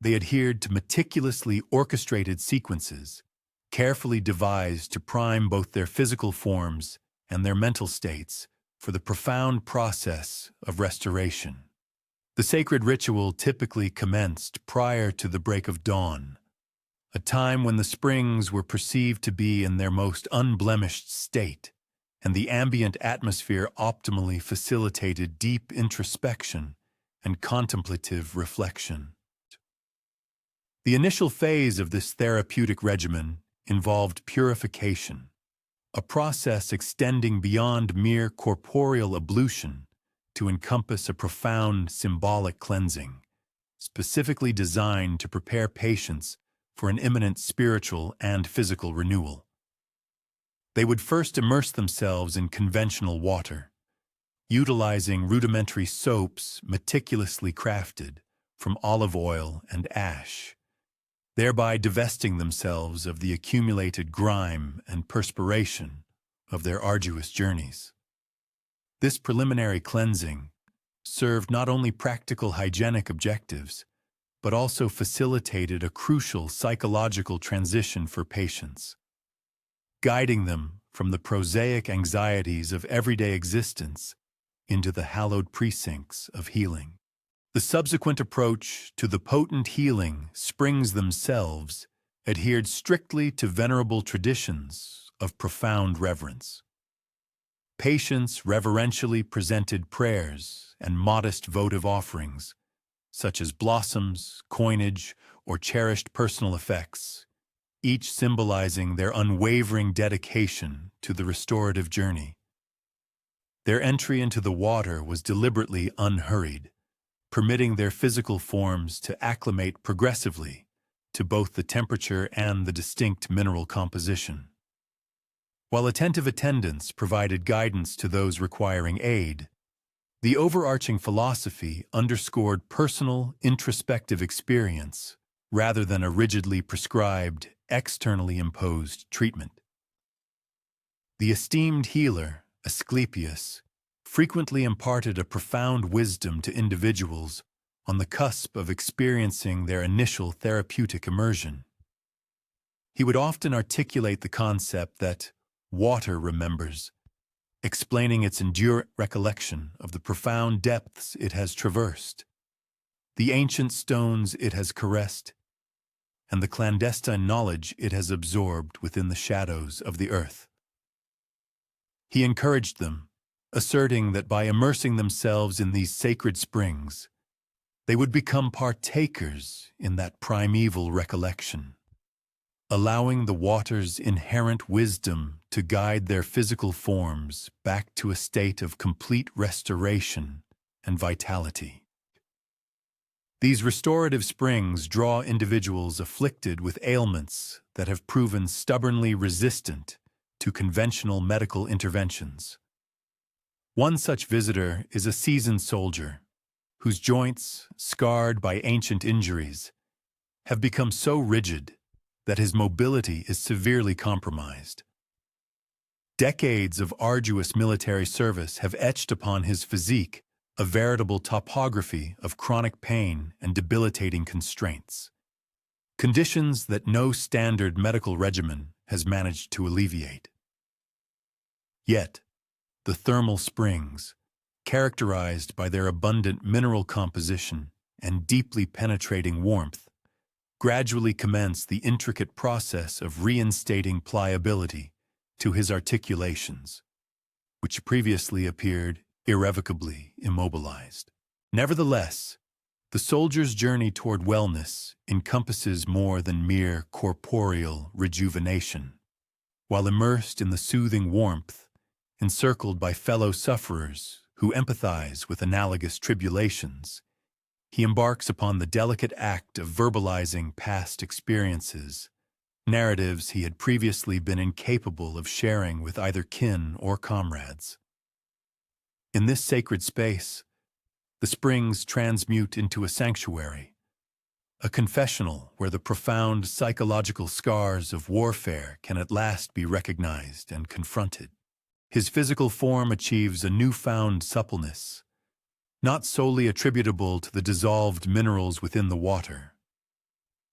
they adhered to meticulously orchestrated sequences, carefully devised to prime both their physical forms and their mental states for the profound process of restoration. The sacred ritual typically commenced prior to the break of dawn, a time when the springs were perceived to be in their most unblemished state, and the ambient atmosphere optimally facilitated deep introspection and contemplative reflection. The initial phase of this therapeutic regimen involved purification, a process extending beyond mere corporeal ablution to encompass a profound symbolic cleansing, specifically designed to prepare patients for an imminent spiritual and physical renewal. They would first immerse themselves in conventional water, utilizing rudimentary soaps meticulously crafted from olive oil and ash, thereby divesting themselves of the accumulated grime and perspiration of their arduous journeys. This preliminary cleansing served not only practical hygienic objectives, but also facilitated a crucial psychological transition for patients, guiding them from the prosaic anxieties of everyday existence into the hallowed precincts of healing. The subsequent approach to the potent healing springs themselves adhered strictly to venerable traditions of profound reverence. Patients reverentially presented prayers and modest votive offerings, such as blossoms, coinage, or cherished personal effects, each symbolizing their unwavering dedication to the restorative journey. Their entry into the water was deliberately unhurried, permitting their physical forms to acclimate progressively to both the temperature and the distinct mineral composition. While attentive attendants provided guidance to those requiring aid, the overarching philosophy underscored personal, introspective experience rather than a rigidly prescribed, externally imposed treatment. The esteemed healer, Asclepius, frequently imparted a profound wisdom to individuals on the cusp of experiencing their initial therapeutic immersion. He would often articulate the concept that water remembers, explaining its enduring recollection of the profound depths it has traversed, the ancient stones it has caressed, and the clandestine knowledge it has absorbed within the shadows of the earth. He encouraged them, asserting that by immersing themselves in these sacred springs, they would become partakers in that primeval recollection, allowing the water's inherent wisdom to guide their physical forms back to a state of complete restoration and vitality. These restorative springs draw individuals afflicted with ailments that have proven stubbornly resistant to conventional medical interventions. One such visitor is a seasoned soldier whose joints, scarred by ancient injuries, have become so rigid that his mobility is severely compromised. Decades of arduous military service have etched upon his physique a veritable topography of chronic pain and debilitating constraints, conditions that no standard medical regimen has managed to alleviate. Yet, the thermal springs, characterized by their abundant mineral composition and deeply penetrating warmth, gradually commence the intricate process of reinstating pliability to his articulations. which previously appeared irrevocably immobilized. Nevertheless, the soldier's journey toward wellness encompasses more than mere corporeal rejuvenation. While immersed in the soothing warmth, encircled by fellow sufferers who empathize with analogous tribulations, he embarks upon the delicate act of verbalizing past experiences, narratives he had previously been incapable of sharing with either kin or comrades. In this sacred space, the springs transmute into a sanctuary, a confessional where the profound psychological scars of warfare can at last be recognized and confronted. His physical form achieves a newfound suppleness, not solely attributable to the dissolved minerals within the water,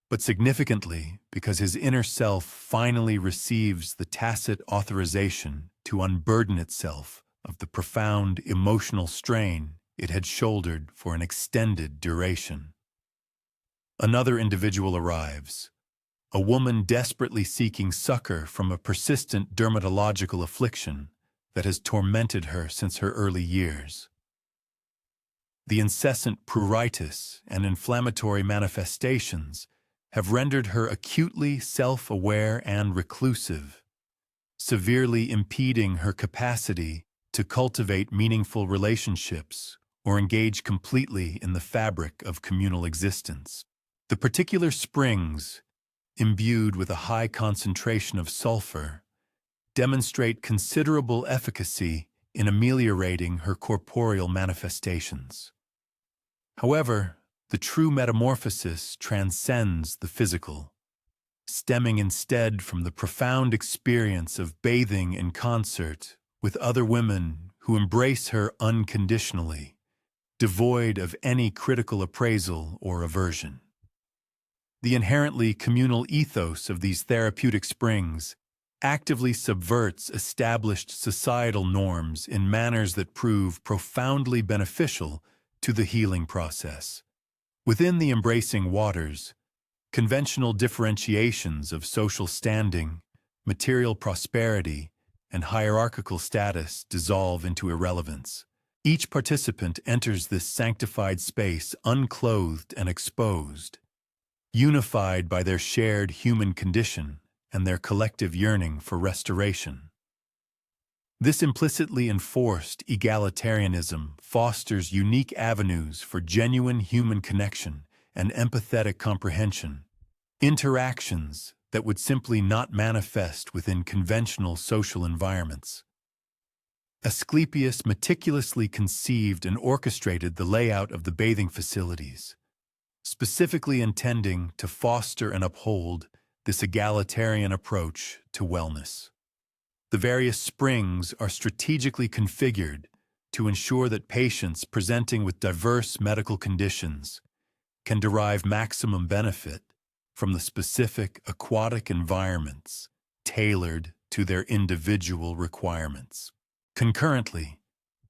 but significantly because his inner self finally receives the tacit authorization to unburden itself of the profound emotional strain it had shouldered for an extended duration. Another individual arrives, a woman desperately seeking succor from a persistent dermatological affliction that has tormented her since her early years. The incessant pruritus and inflammatory manifestations have rendered her acutely self-aware and reclusive, severely impeding her capacity to cultivate meaningful relationships or engage completely in the fabric of communal existence. The particular springs, imbued with a high concentration of sulfur, demonstrate considerable efficacy in ameliorating her corporeal manifestations. However, the true metamorphosis transcends the physical, stemming instead from the profound experience of bathing in concert with other women who embrace her unconditionally, devoid of any critical appraisal or aversion. The inherently communal ethos of these therapeutic springs actively subverts established societal norms in manners that prove profoundly beneficial to the healing process. Within the embracing waters, conventional differentiations of social standing, material prosperity, and hierarchical status dissolve into irrelevance. Each participant enters this sanctified space unclothed and exposed, unified by their shared human condition and their collective yearning for restoration. This implicitly enforced egalitarianism fosters unique avenues for genuine human connection and empathetic comprehension, interactions that would simply not manifest within conventional social environments. Asclepius meticulously conceived and orchestrated the layout of the bathing facilities, specifically intending to foster and uphold this egalitarian approach to wellness. The various springs are strategically configured to ensure that patients presenting with diverse medical conditions can derive maximum benefit from the specific aquatic environments tailored to their individual requirements. Concurrently,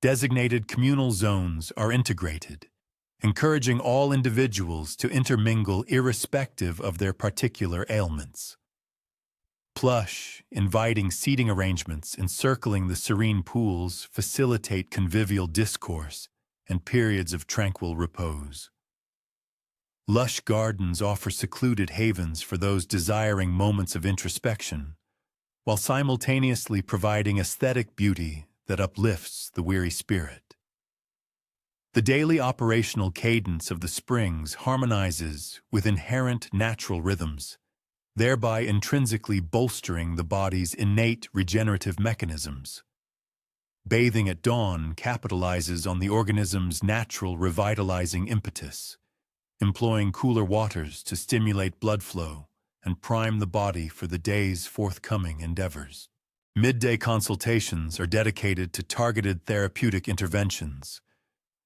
designated communal zones are integrated, encouraging all individuals to intermingle irrespective of their particular ailments. Plush, inviting seating arrangements encircling the serene pools facilitate convivial discourse and periods of tranquil repose. Lush gardens offer secluded havens for those desiring moments of introspection, while simultaneously providing aesthetic beauty that uplifts the weary spirit. The daily operational cadence of the springs harmonizes with inherent natural rhythms, thereby intrinsically bolstering the body's innate regenerative mechanisms. Bathing at dawn capitalizes on the organism's natural revitalizing impetus, employing cooler waters to stimulate blood flow and prime the body for the day's forthcoming endeavors. Midday consultations are dedicated to targeted therapeutic interventions,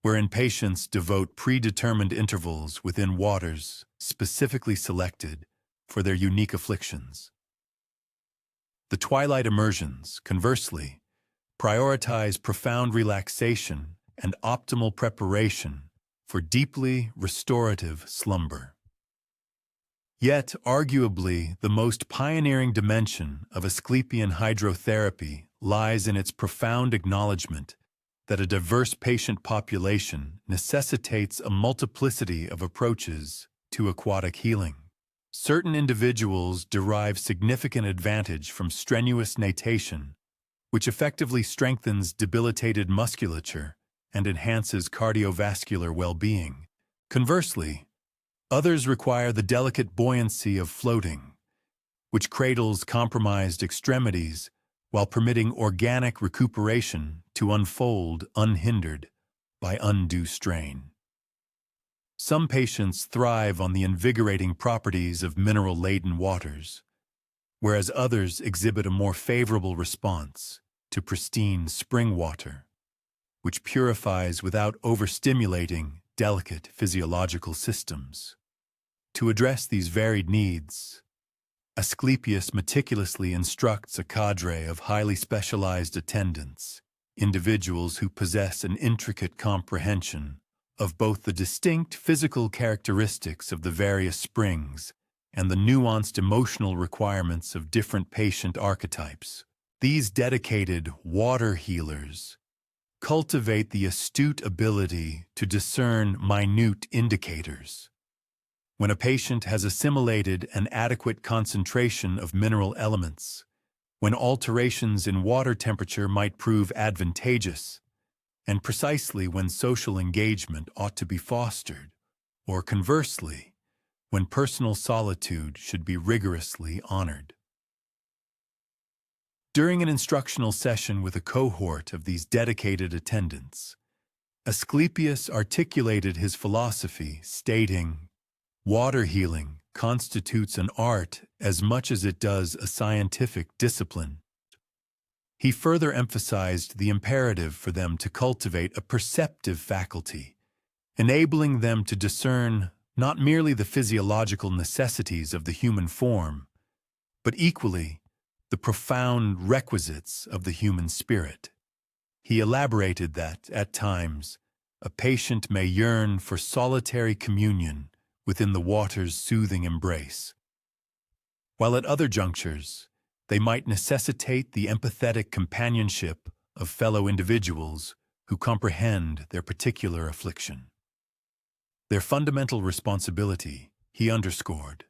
wherein patients devote predetermined intervals within waters specifically selected for their unique afflictions. The twilight immersions, conversely, prioritize profound relaxation and optimal preparation for deeply restorative slumber. Yet, arguably, the most pioneering dimension of Asclepian hydrotherapy lies in its profound acknowledgement that a diverse patient population necessitates a multiplicity of approaches to aquatic healing. Certain individuals derive significant advantage from strenuous natation, which effectively strengthens debilitated musculature and enhances cardiovascular well-being. Conversely, others require the delicate buoyancy of floating, which cradles compromised extremities while permitting organic recuperation to unfold unhindered by undue strain. Some patients thrive on the invigorating properties of mineral-laden waters, whereas others exhibit a more favorable response to pristine spring water, which purifies without overstimulating delicate physiological systems. To address these varied needs, Asclepius meticulously instructs a cadre of highly specialized attendants, individuals who possess an intricate comprehension of both the distinct physical characteristics of the various springs and the nuanced emotional requirements of different patient archetypes. These dedicated water healers cultivate the astute ability to discern minute indicators. When a patient has assimilated an adequate concentration of mineral elements, when alterations in water temperature might prove advantageous, and precisely when social engagement ought to be fostered, or conversely, when personal solitude should be rigorously honored. During an instructional session with a cohort of these dedicated attendants, Asclepius articulated his philosophy, stating, "Water healing constitutes an art as much as it does a scientific discipline." He further emphasized the imperative for them to cultivate a perceptive faculty, enabling them to discern not merely the physiological necessities of the human form, but equally the profound requisites of the human spirit. He elaborated that, at times, a patient may yearn for solitary communion within the water's soothing embrace, while at other junctures, they might necessitate the empathetic companionship of fellow individuals who comprehend their particular affliction. Their fundamental responsibility, he underscored,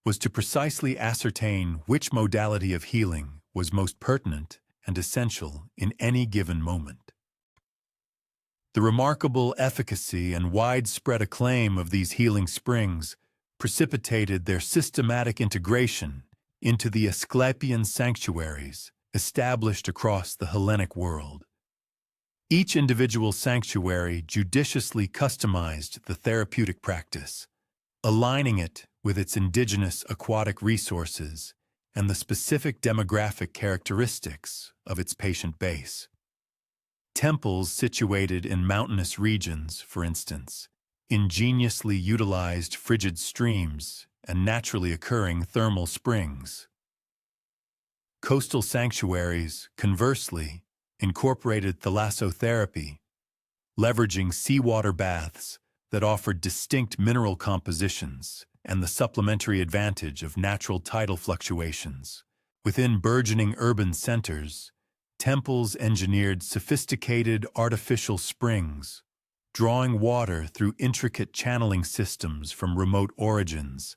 was to precisely ascertain which modality of healing was most pertinent and essential in any given moment. The remarkable efficacy and widespread acclaim of these healing springs precipitated their systematic integration into the Asclepian sanctuaries established across the Hellenic world. Each individual sanctuary judiciously customized the therapeutic practice, aligning it with its indigenous aquatic resources and the specific demographic characteristics of its patient base. Temples situated in mountainous regions, for instance, ingeniously utilized frigid streams and naturally occurring thermal springs. Coastal sanctuaries, conversely, incorporated thalassotherapy, leveraging seawater baths that offered distinct mineral compositions and the supplementary advantage of natural tidal fluctuations. Within burgeoning urban centers, temples engineered sophisticated artificial springs, drawing water through intricate channeling systems from remote origins,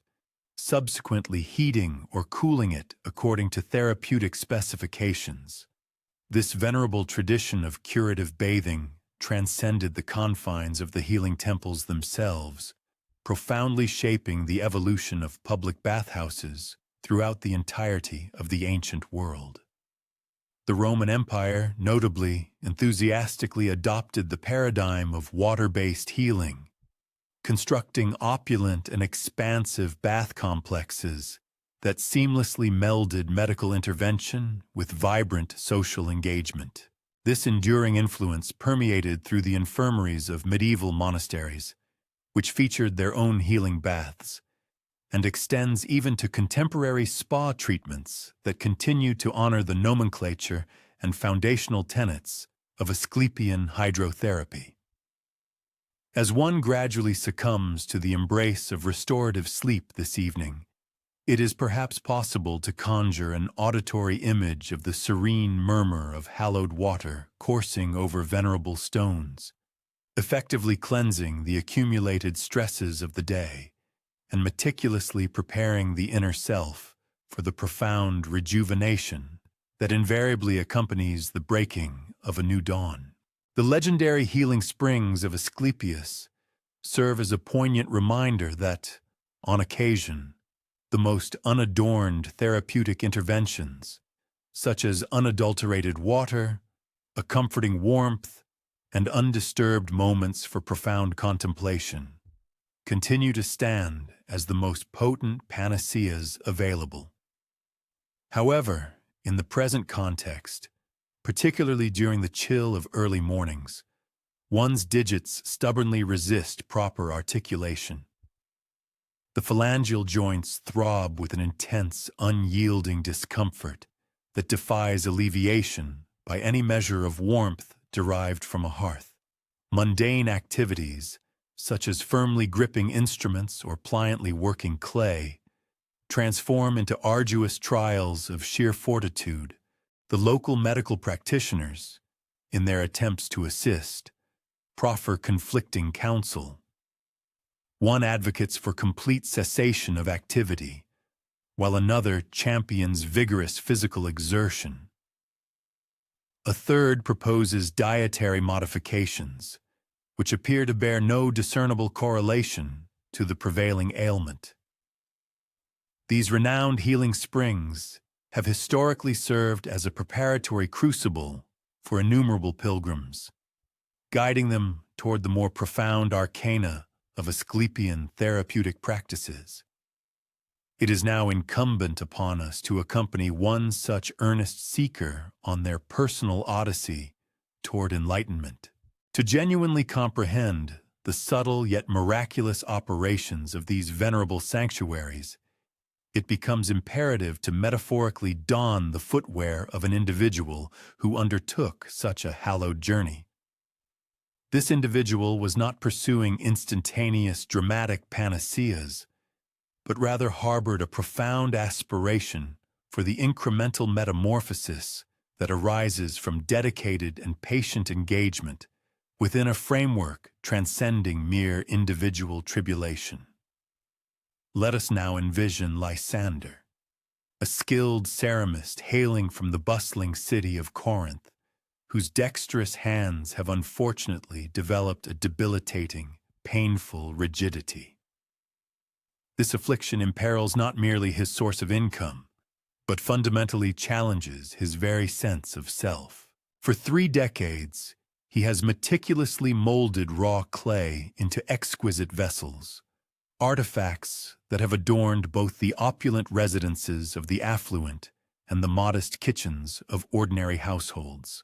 subsequently heating or cooling it according to therapeutic specifications. This venerable tradition of curative bathing transcended the confines of the healing temples themselves, profoundly shaping the evolution of public bathhouses throughout the entirety of the ancient world. The Roman Empire, notably, enthusiastically adopted the paradigm of water-based healing, constructing opulent and expansive bath complexes that seamlessly melded medical intervention with vibrant social engagement. This enduring influence permeated through the infirmaries of medieval monasteries, which featured their own healing baths, and extends even to contemporary spa treatments that continue to honor the nomenclature and foundational tenets of Asclepian hydrotherapy. As one gradually succumbs to the embrace of restorative sleep this evening, It is perhaps possible to conjure an auditory image of the serene murmur of hallowed water coursing over venerable stones, effectively cleansing the accumulated stresses of the day and meticulously preparing the inner self for the profound rejuvenation that invariably accompanies the breaking of a new dawn. The legendary healing springs of Asclepius serve as a poignant reminder that, on occasion, the most unadorned therapeutic interventions, such as unadulterated water, a comforting warmth, and undisturbed moments for profound contemplation, continue to stand as the most potent panaceas available. However, in the present context, particularly during the chill of early mornings, one's digits stubbornly resist proper articulation. The phalangeal joints throb with an intense, unyielding discomfort that defies alleviation by any measure of warmth derived from a hearth. Mundane activities, such as firmly gripping instruments or pliantly working clay, transform into arduous trials of sheer fortitude. The local medical practitioners, in their attempts to assist, proffer conflicting counsel. One advocates for complete cessation of activity, while another champions vigorous physical exertion. A third proposes dietary modifications, which appear to bear no discernible correlation to the prevailing ailment. These renowned healing springs have historically served as a preparatory crucible for innumerable pilgrims, guiding them toward the more profound arcana of Asclepian therapeutic practices. It is now incumbent upon us to accompany one such earnest seeker on their personal odyssey toward enlightenment. To genuinely comprehend the subtle yet miraculous operations of these venerable sanctuaries, it becomes imperative to metaphorically don the footwear of an individual who undertook such a hallowed journey. This individual was not pursuing instantaneous, dramatic panaceas, but rather harbored a profound aspiration for the incremental metamorphosis that arises from dedicated and patient engagement within a framework transcending mere individual tribulation. Let us now envision Lysander, a skilled ceramist hailing from the bustling city of Corinth, whose dexterous hands have unfortunately developed a debilitating, painful rigidity. This affliction imperils not merely his source of income, but fundamentally challenges his very sense of self. For 3 decades, he has meticulously molded raw clay into exquisite vessels, artifacts that have adorned both the opulent residences of the affluent and the modest kitchens of ordinary households.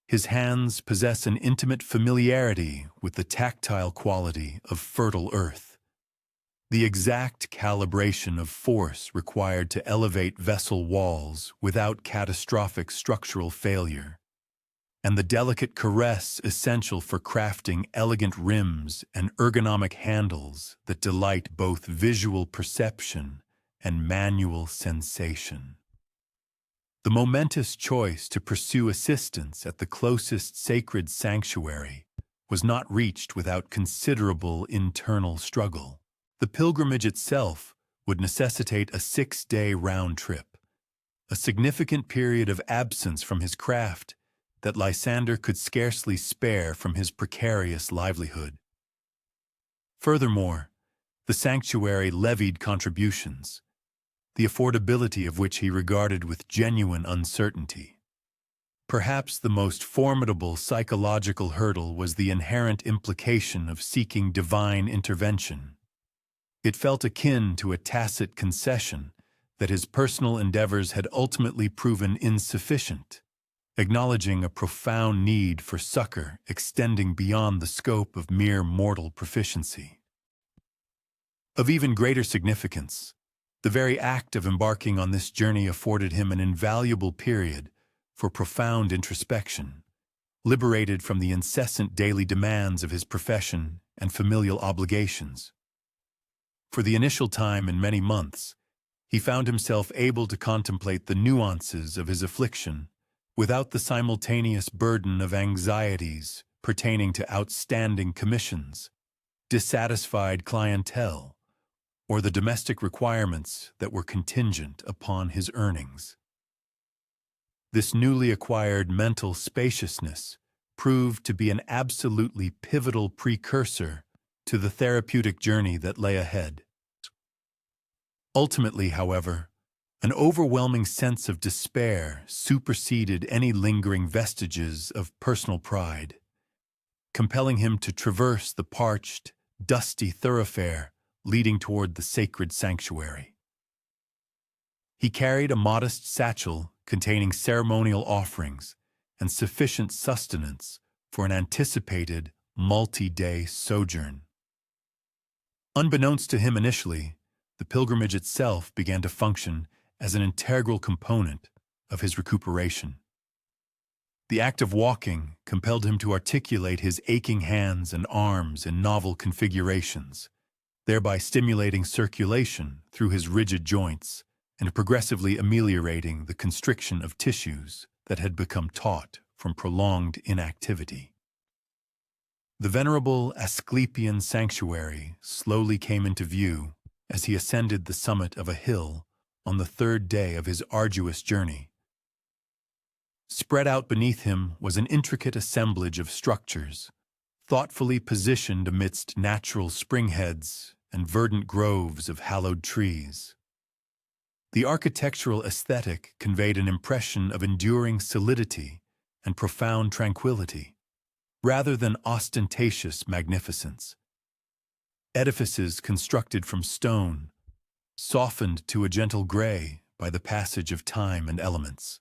His hands possess an intimate familiarity with the tactile quality of fertile earth, the exact calibration of force required to elevate vessel walls without catastrophic structural failure, and the delicate caress essential for crafting elegant rims and ergonomic handles that delight both visual perception and manual sensation. The momentous choice to pursue assistance at the closest sacred sanctuary was not reached without considerable internal struggle. The pilgrimage itself would necessitate a 6-day round trip, a significant period of absence from his craft that Lysander could scarcely spare from his precarious livelihood. Furthermore, the sanctuary levied contributions, the affordability of which he regarded with genuine uncertainty. Perhaps the most formidable psychological hurdle was the inherent implication of seeking divine intervention. It felt akin to a tacit concession that his personal endeavors had ultimately proven insufficient, acknowledging a profound need for succor extending beyond the scope of mere mortal proficiency. Of even greater significance, the very act of embarking on this journey afforded him an invaluable period for profound introspection, liberated from the incessant daily demands of his profession and familial obligations. For the initial time in many months, he found himself able to contemplate the nuances of his affliction without the simultaneous burden of anxieties pertaining to outstanding commissions, dissatisfied clientele, or the domestic requirements that were contingent upon his earnings. This newly acquired mental spaciousness proved to be an absolutely pivotal precursor to the therapeutic journey that lay ahead. Ultimately, however, an overwhelming sense of despair superseded any lingering vestiges of personal pride, compelling him to traverse the parched, dusty thoroughfare leading toward the sacred sanctuary. He carried a modest satchel containing ceremonial offerings and sufficient sustenance for an anticipated multi-day sojourn. Unbeknownst to him initially, the pilgrimage itself began to function as an integral component of his recuperation. The act of walking compelled him to articulate his aching hands and arms in novel configurations, thereby stimulating circulation through his rigid joints and progressively ameliorating the constriction of tissues that had become taut from prolonged inactivity. The venerable Asclepian sanctuary slowly came into view as he ascended the summit of a hill on the third day of his arduous journey. Spread out beneath him was an intricate assemblage of structures, thoughtfully positioned amidst natural springheads and verdant groves of hallowed trees. The architectural aesthetic conveyed an impression of enduring solidity and profound tranquility, rather than ostentatious magnificence. Edifices constructed from stone, softened to a gentle gray by the passage of time and elements.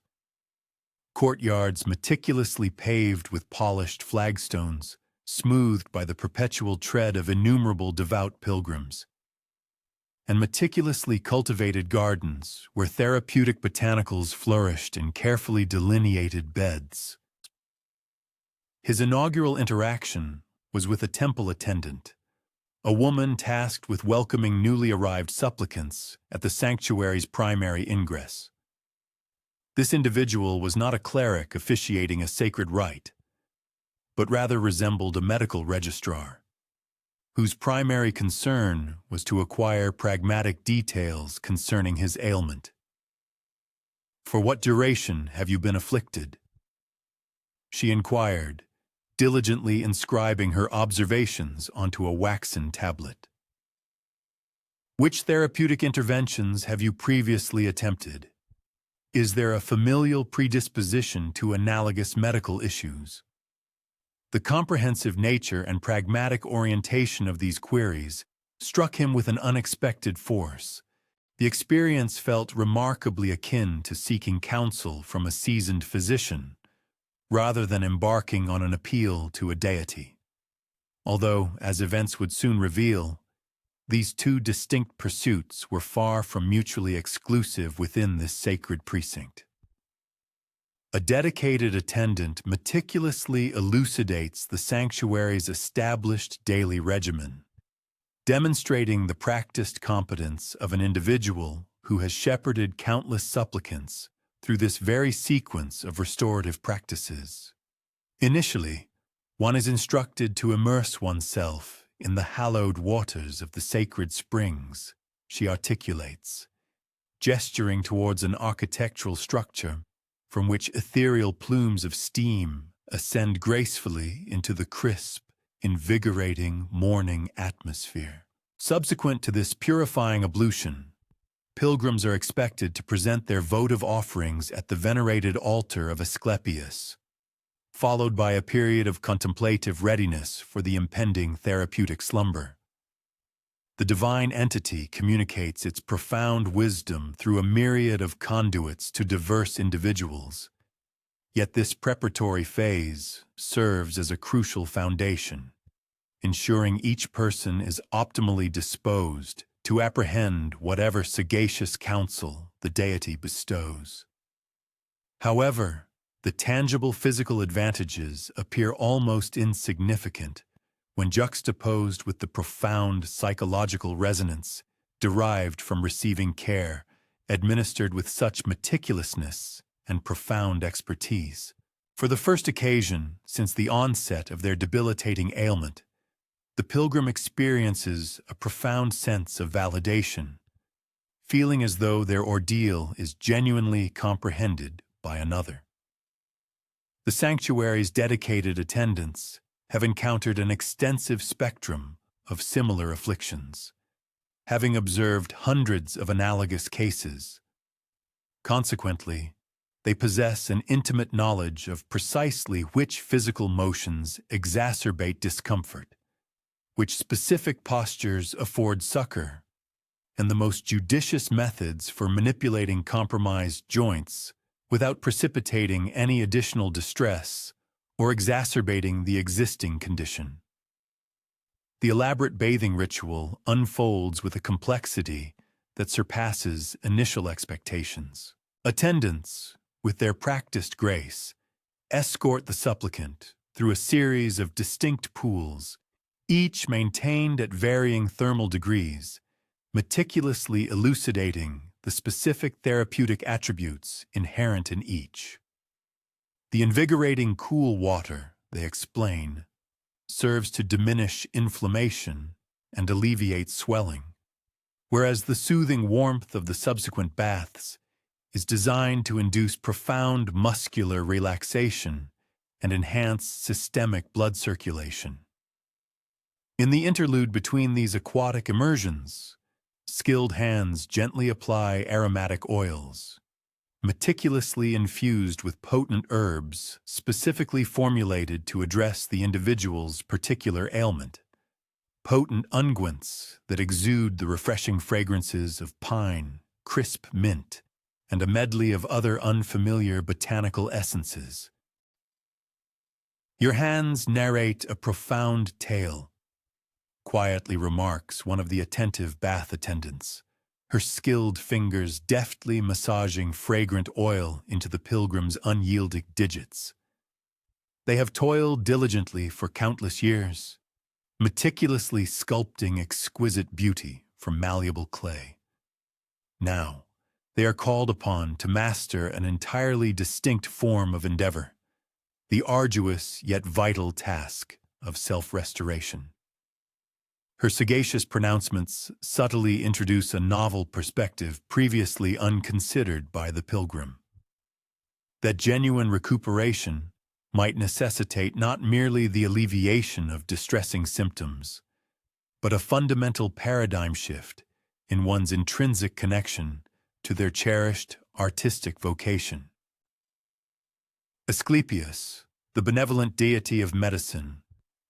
Courtyards meticulously paved with polished flagstones, smoothed by the perpetual tread of innumerable devout pilgrims. And meticulously cultivated gardens where therapeutic botanicals flourished in carefully delineated beds. His inaugural interaction was with a temple attendant, a woman tasked with welcoming newly arrived supplicants at the sanctuary's primary ingress. This individual was not a cleric officiating a sacred rite, but rather resembled a medical registrar, whose primary concern was to acquire pragmatic details concerning his ailment. "For what duration have you been afflicted?" she inquired, diligently inscribing her observations onto a waxen tablet. "Which therapeutic interventions have you previously attempted? Is there a familial predisposition to analogous medical issues?" The comprehensive nature and pragmatic orientation of these queries struck him with an unexpected force. The experience felt remarkably akin to seeking counsel from a seasoned physician, rather than embarking on an appeal to a deity. Although, as events would soon reveal, these two distinct pursuits were far from mutually exclusive within this sacred precinct. A dedicated attendant meticulously elucidates the sanctuary's established daily regimen, demonstrating the practiced competence of an individual who has shepherded countless supplicants through this very sequence of restorative practices. Initially, one is instructed to immerse oneself in the hallowed waters of the sacred springs, she articulates, gesturing towards an architectural structure from which ethereal plumes of steam ascend gracefully into the crisp, invigorating morning atmosphere. Subsequent to this purifying ablution, pilgrims are expected to present their votive offerings at the venerated altar of Asclepius, followed by a period of contemplative readiness for the impending therapeutic slumber. The divine entity communicates its profound wisdom through a myriad of conduits to diverse individuals. Yet this preparatory phase serves as a crucial foundation, ensuring each person is optimally disposed to apprehend whatever sagacious counsel the deity bestows. However, the tangible physical advantages appear almost insignificant when juxtaposed with the profound psychological resonance derived from receiving care administered with such meticulousness and profound expertise. For the first occasion since the onset of their debilitating ailment, the pilgrim experiences a profound sense of validation, feeling as though their ordeal is genuinely comprehended by another. The sanctuary's dedicated attendants have encountered an extensive spectrum of similar afflictions, having observed hundreds of analogous cases. Consequently, they possess an intimate knowledge of precisely which physical motions exacerbate discomfort, which specific postures afford succor, and the most judicious methods for manipulating compromised joints without precipitating any additional distress or exacerbating the existing condition. The elaborate bathing ritual unfolds with a complexity that surpasses initial expectations. Attendants, with their practiced grace, escort the supplicant through a series of distinct pools, each maintained at varying thermal degrees, meticulously elucidating the specific therapeutic attributes inherent in each. The invigorating cool water, they explain, serves to diminish inflammation and alleviate swelling, whereas the soothing warmth of the subsequent baths is designed to induce profound muscular relaxation and enhance systemic blood circulation. In the interlude between these aquatic immersions, skilled hands gently apply aromatic oils, meticulously infused with potent herbs specifically formulated to address the individual's particular ailment. Potent unguents that exude the refreshing fragrances of pine, crisp mint, and a medley of other unfamiliar botanical essences. "Your hands narrate a profound tale," quietly remarks one of the attentive bath attendants, her skilled fingers deftly massaging fragrant oil into the pilgrim's unyielding digits. They have toiled diligently for countless years, meticulously sculpting exquisite beauty from malleable clay. Now, they are called upon to master an entirely distinct form of endeavor, the arduous yet vital task of self-restoration. Her sagacious pronouncements subtly introduce a novel perspective previously unconsidered by the pilgrim. That genuine recuperation might necessitate not merely the alleviation of distressing symptoms, but a fundamental paradigm shift in one's intrinsic connection to their cherished artistic vocation. Asclepius, the benevolent deity of medicine,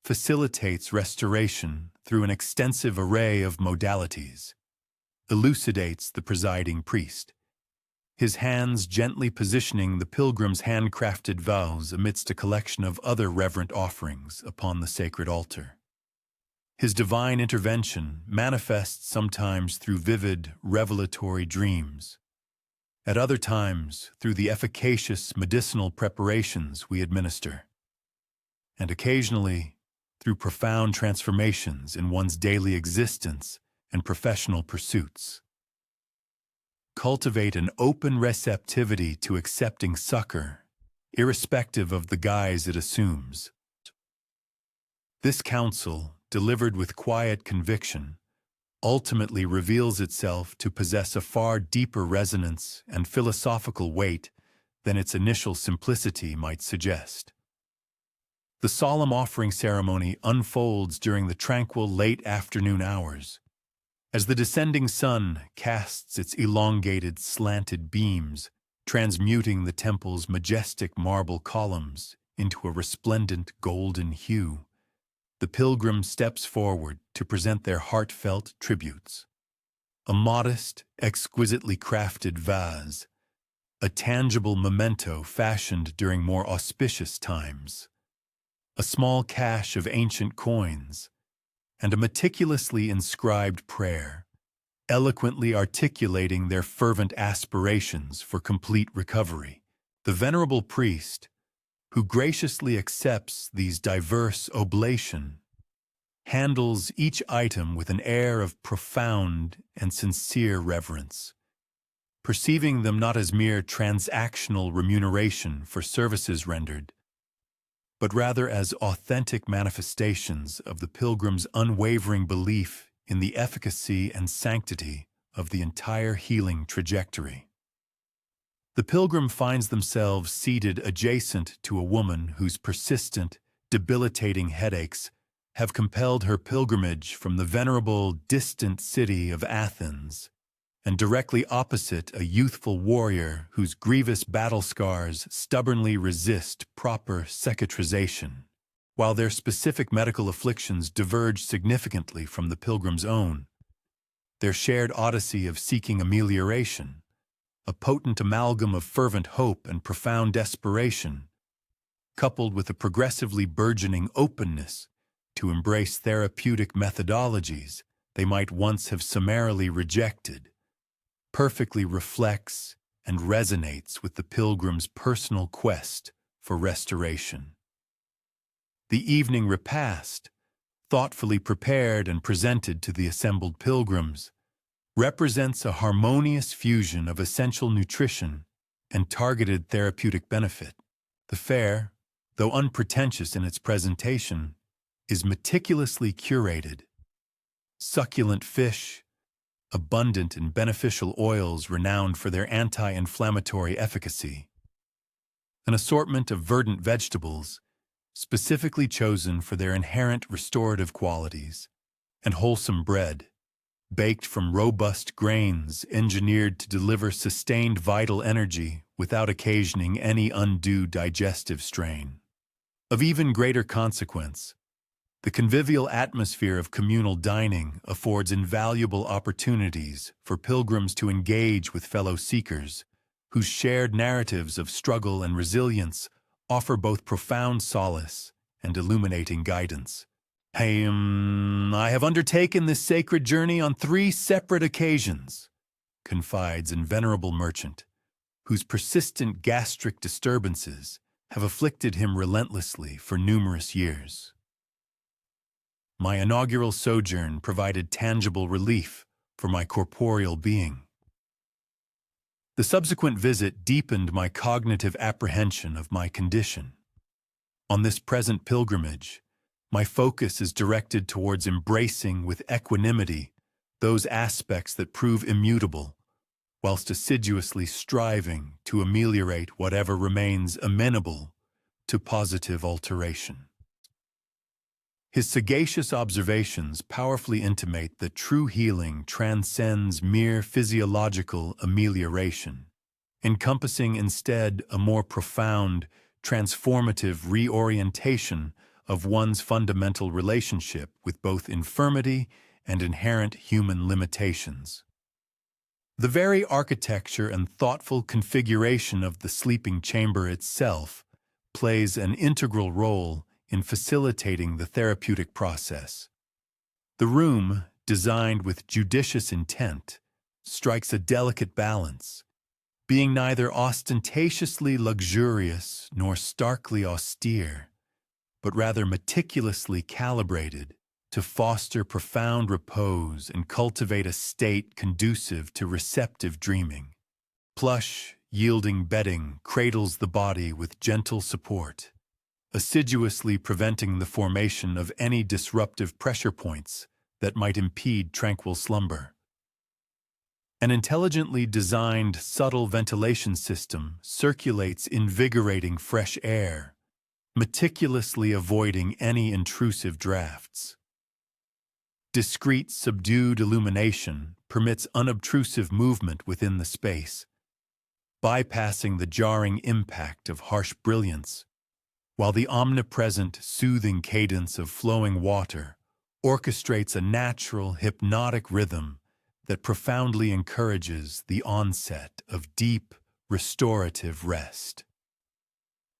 facilitates restoration through an extensive array of modalities, elucidates the presiding priest, his hands gently positioning the pilgrim's handcrafted vows amidst a collection of other reverent offerings upon the sacred altar. His divine intervention manifests sometimes through vivid, revelatory dreams, at other times through the efficacious medicinal preparations we administer, and occasionally through profound transformations in one's daily existence and professional pursuits. Cultivate an open receptivity to accepting succor, irrespective of the guise it assumes. This counsel, delivered with quiet conviction, ultimately reveals itself to possess a far deeper resonance and philosophical weight than its initial simplicity might suggest. The solemn offering ceremony unfolds during the tranquil late afternoon hours, as the descending sun casts its elongated, slanted beams, transmuting the temple's majestic marble columns into a resplendent golden hue. The pilgrim steps forward to present their heartfelt tributes. A modest, exquisitely crafted vase, a tangible memento fashioned during more auspicious times, a small cache of ancient coins, and a meticulously inscribed prayer, eloquently articulating their fervent aspirations for complete recovery. The venerable priest, who graciously accepts these diverse oblation, handles each item with an air of profound and sincere reverence, perceiving them not as mere transactional remuneration for services rendered, but rather as authentic manifestations of the pilgrim's unwavering belief in the efficacy and sanctity of the entire healing trajectory. The pilgrim finds themselves seated adjacent to a woman whose persistent, debilitating headaches have compelled her pilgrimage from the venerable, distant city of Athens, and directly opposite a youthful warrior whose grievous battle scars stubbornly resist proper cicatrization, while their specific medical afflictions diverge significantly from the pilgrim's own. Their shared odyssey of seeking amelioration, a potent amalgam of fervent hope and profound desperation, coupled with a progressively burgeoning openness to embrace therapeutic methodologies they might once have summarily rejected, perfectly reflects and resonates with the pilgrim's personal quest for restoration. The evening repast, thoughtfully prepared and presented to the assembled pilgrims, represents a harmonious fusion of essential nutrition and targeted therapeutic benefit. The fare, though unpretentious in its presentation, is meticulously curated. Succulent fish, abundant in beneficial oils renowned for their anti-inflammatory efficacy, an assortment of verdant vegetables, specifically chosen for their inherent restorative qualities, and wholesome bread, baked from robust grains engineered to deliver sustained vital energy without occasioning any undue digestive strain. Of even greater consequence, the convivial atmosphere of communal dining affords invaluable opportunities for pilgrims to engage with fellow seekers, whose shared narratives of struggle and resilience offer both profound solace and illuminating guidance. I have undertaken this sacred journey on 3 separate occasions, confides an venerable merchant, whose persistent gastric disturbances have afflicted him relentlessly for numerous years. My inaugural sojourn provided tangible relief for my corporeal being. The subsequent visit deepened my cognitive apprehension of my condition. On this present pilgrimage, my focus is directed towards embracing with equanimity those aspects that prove immutable, whilst assiduously striving to ameliorate whatever remains amenable to positive alteration. His sagacious observations powerfully intimate that true healing transcends mere physiological amelioration, encompassing instead a more profound, transformative reorientation of one's fundamental relationship with both infirmity and inherent human limitations. The very architecture and thoughtful configuration of the sleeping chamber itself plays an integral role in facilitating the therapeutic process. The room, designed with judicious intent, strikes a delicate balance, being neither ostentatiously luxurious nor starkly austere, but rather meticulously calibrated to foster profound repose and cultivate a state conducive to receptive dreaming. Plush, yielding bedding cradles the body with gentle support, assiduously preventing the formation of any disruptive pressure points that might impede tranquil slumber. An intelligently designed subtle ventilation system circulates invigorating fresh air, meticulously avoiding any intrusive drafts. Discreet, subdued illumination permits unobtrusive movement within the space, bypassing the jarring impact of harsh brilliance, while the omnipresent, soothing cadence of flowing water orchestrates a natural, hypnotic rhythm that profoundly encourages the onset of deep, restorative rest.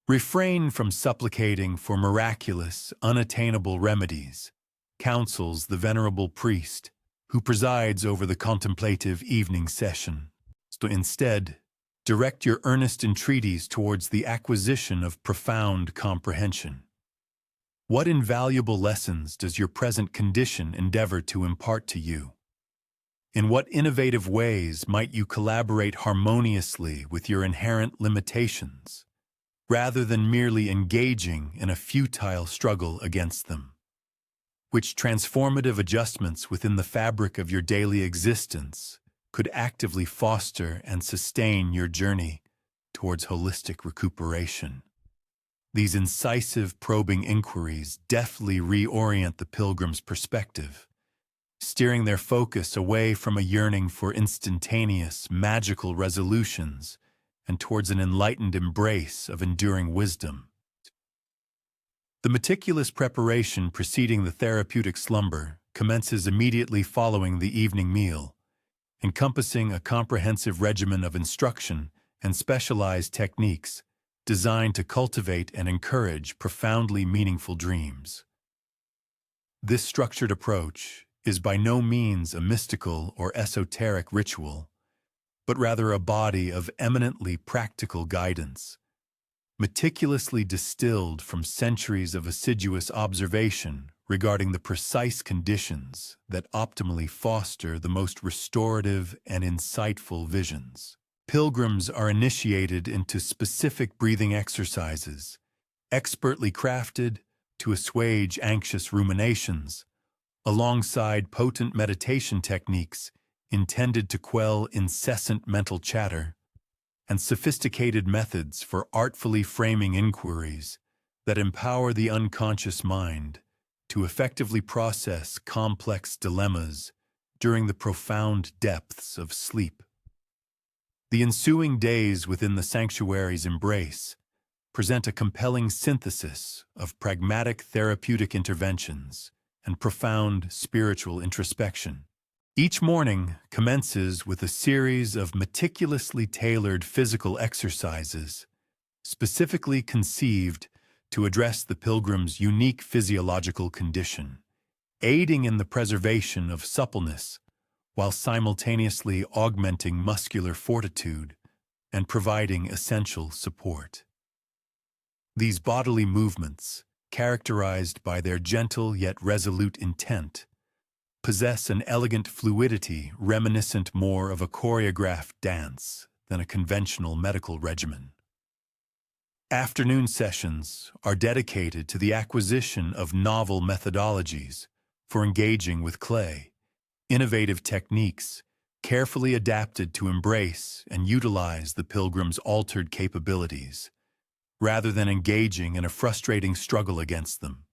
Refrain from supplicating for miraculous, unattainable remedies, counsels the venerable priest who presides over the contemplative evening session. So instead, direct your earnest entreaties towards the acquisition of profound comprehension. What invaluable lessons does your present condition endeavor to impart to you? In what innovative ways might you collaborate harmoniously with your inherent limitations, rather than merely engaging in a futile struggle against them? Which transformative adjustments within the fabric of your daily existence could actively foster and sustain your journey towards holistic recuperation? These incisive, probing inquiries deftly reorient the pilgrim's perspective, steering their focus away from a yearning for instantaneous, magical resolutions and towards an enlightened embrace of enduring wisdom. The meticulous preparation preceding the therapeutic slumber commences immediately following the evening meal, encompassing a comprehensive regimen of instruction and specialized techniques designed to cultivate and encourage profoundly meaningful dreams. This structured approach is by no means a mystical or esoteric ritual, but rather a body of eminently practical guidance, meticulously distilled from centuries of assiduous observation regarding the precise conditions that optimally foster the most restorative and insightful visions. Pilgrims are initiated into specific breathing exercises, expertly crafted to assuage anxious ruminations, alongside potent meditation techniques intended to quell incessant mental chatter, and sophisticated methods for artfully framing inquiries that empower the unconscious mind to effectively process complex dilemmas during the profound depths of sleep. The ensuing days within the sanctuary's embrace present a compelling synthesis of pragmatic therapeutic interventions and profound spiritual introspection. Each morning commences with a series of meticulously tailored physical exercises, specifically conceived to address the pilgrim's unique physiological condition, aiding in the preservation of suppleness while simultaneously augmenting muscular fortitude and providing essential support. These bodily movements, characterized by their gentle yet resolute intent, possess an elegant fluidity reminiscent more of a choreographed dance than a conventional medical regimen. Afternoon sessions are dedicated to the acquisition of novel methodologies for engaging with clay, innovative techniques carefully adapted to embrace and utilize the pilgrim's altered capabilities, rather than engaging in a frustrating struggle against them.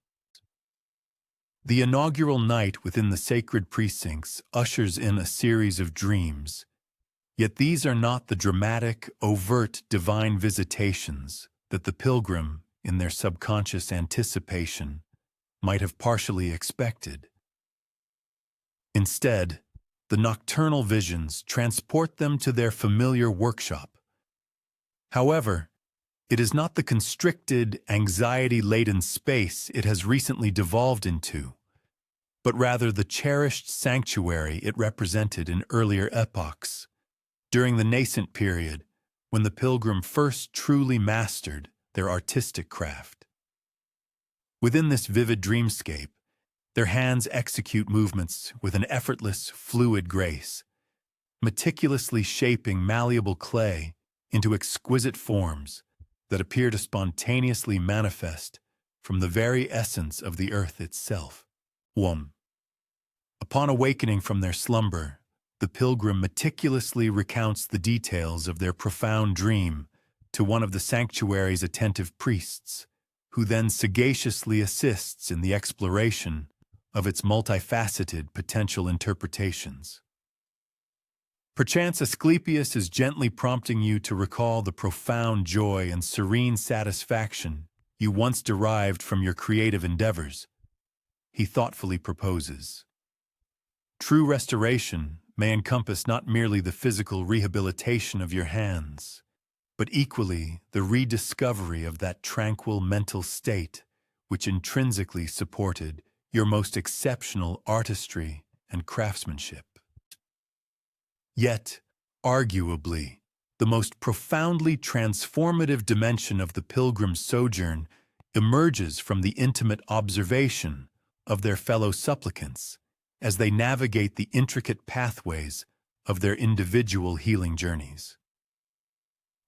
The inaugural night within the sacred precincts ushers in a series of dreams, yet these are not the dramatic, overt divine visitations that the pilgrim, in their subconscious anticipation, might have partially expected. Instead, the nocturnal visions transport them to their familiar workshop. However, it is not the constricted, anxiety-laden space it has recently devolved into, but rather the cherished sanctuary it represented in earlier epochs, during the nascent period when the pilgrim first truly mastered their artistic craft. Within this vivid dreamscape, their hands execute movements with an effortless, fluid grace, meticulously shaping malleable clay into exquisite forms that appear to spontaneously manifest from the very essence of the earth itself. 1. Upon awakening from their slumber, the pilgrim meticulously recounts the details of their profound dream to one of the sanctuary's attentive priests, who then sagaciously assists in the exploration of its multifaceted potential interpretations. Perchance Asclepius is gently prompting you to recall the profound joy and serene satisfaction you once derived from your creative endeavors. He thoughtfully proposes. True restoration may encompass not merely the physical rehabilitation of your hands, but equally the rediscovery of that tranquil mental state which intrinsically supported your most exceptional artistry and craftsmanship. Yet, arguably, the most profoundly transformative dimension of the pilgrim's sojourn emerges from the intimate observation of their fellow supplicants as they navigate the intricate pathways of their individual healing journeys.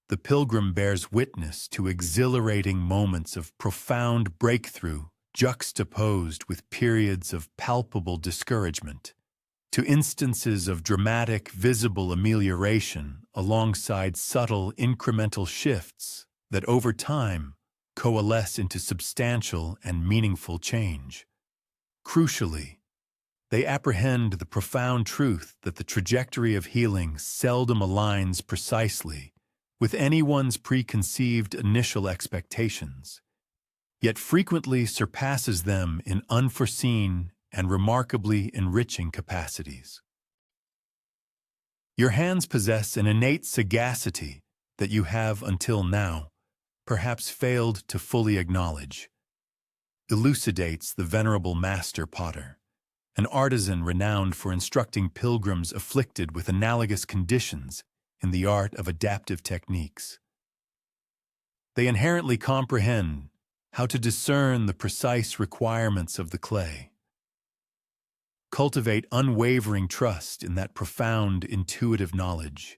The pilgrim bears witness to exhilarating moments of profound breakthrough juxtaposed with periods of palpable discouragement, to instances of dramatic, visible amelioration alongside subtle, incremental shifts that over time coalesce into substantial and meaningful change. Crucially, they apprehend the profound truth that the trajectory of healing seldom aligns precisely with anyone's preconceived initial expectations, yet frequently surpasses them in unforeseen and remarkably enriching capacities. Your hands possess an innate sagacity that you have until now perhaps failed to fully acknowledge, elucidates the venerable master potter, an artisan renowned for instructing pilgrims afflicted with analogous conditions in the art of adaptive techniques. They inherently comprehend how to discern the precise requirements of the clay, cultivate unwavering trust in that profound intuitive knowledge,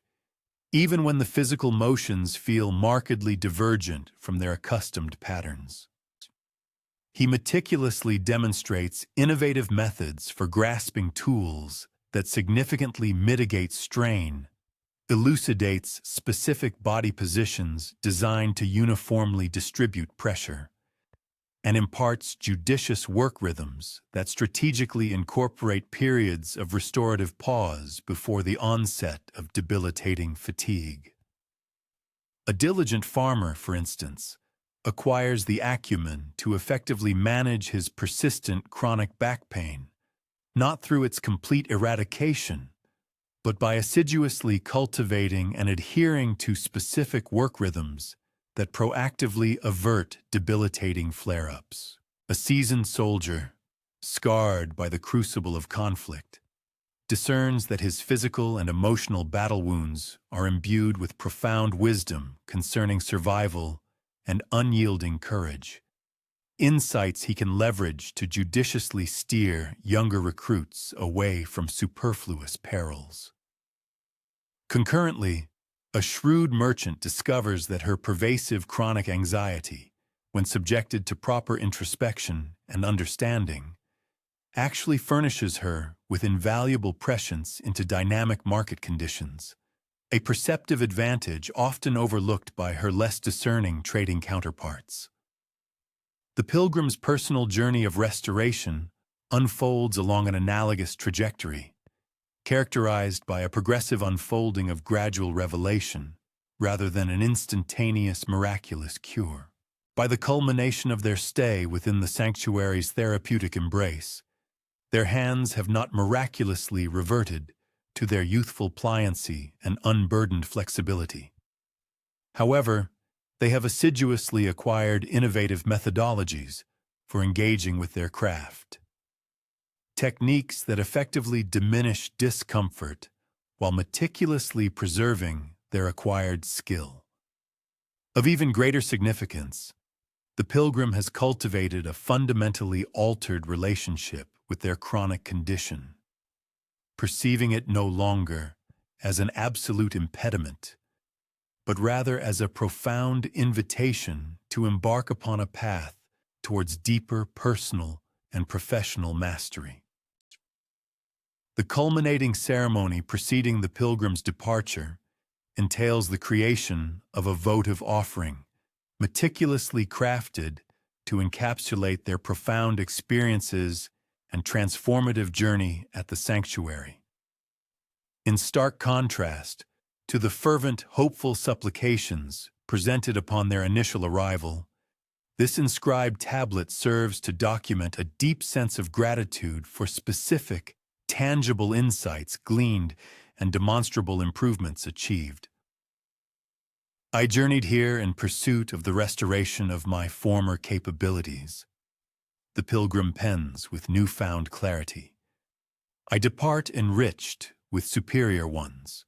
even when the physical motions feel markedly divergent from their accustomed patterns. He meticulously demonstrates innovative methods for grasping tools that significantly mitigate strain, elucidates specific body positions designed to uniformly distribute pressure, and imparts judicious work rhythms that strategically incorporate periods of restorative pause before the onset of debilitating fatigue. A diligent farmer, for instance, acquires the acumen to effectively manage his persistent chronic back pain, not through its complete eradication, but by assiduously cultivating and adhering to specific work rhythms that proactively avert debilitating flare-ups. A seasoned soldier, scarred by the crucible of conflict, discerns that his physical and emotional battle wounds are imbued with profound wisdom concerning survival and unyielding courage, insights he can leverage to judiciously steer younger recruits away from superfluous perils. Concurrently, a shrewd merchant discovers that her pervasive chronic anxiety, when subjected to proper introspection and understanding, actually furnishes her with invaluable prescience into dynamic market conditions, a perceptive advantage often overlooked by her less discerning trading counterparts. The pilgrim's personal journey of restoration unfolds along an analogous trajectory, characterized by a progressive unfolding of gradual revelation rather than an instantaneous miraculous cure. By the culmination of their stay within the sanctuary's therapeutic embrace, their hands have not miraculously reverted to their youthful pliancy and unburdened flexibility. However, they have assiduously acquired innovative methodologies for engaging with their craft, techniques that effectively diminish discomfort while meticulously preserving their acquired skill. Of even greater significance, the pilgrim has cultivated a fundamentally altered relationship with their chronic condition, perceiving it no longer as an absolute impediment, but rather as a profound invitation to embark upon a path towards deeper personal and professional mastery. The culminating ceremony preceding the pilgrim's departure entails the creation of a votive offering, meticulously crafted to encapsulate their profound experiences and transformative journey at the sanctuary. In stark contrast to the fervent, hopeful supplications presented upon their initial arrival, this inscribed tablet serves to document a deep sense of gratitude for specific, tangible insights gleaned and demonstrable improvements achieved. I journeyed here in pursuit of the restoration of my former capabilities. The pilgrim pens with newfound clarity. I depart enriched with superior ones.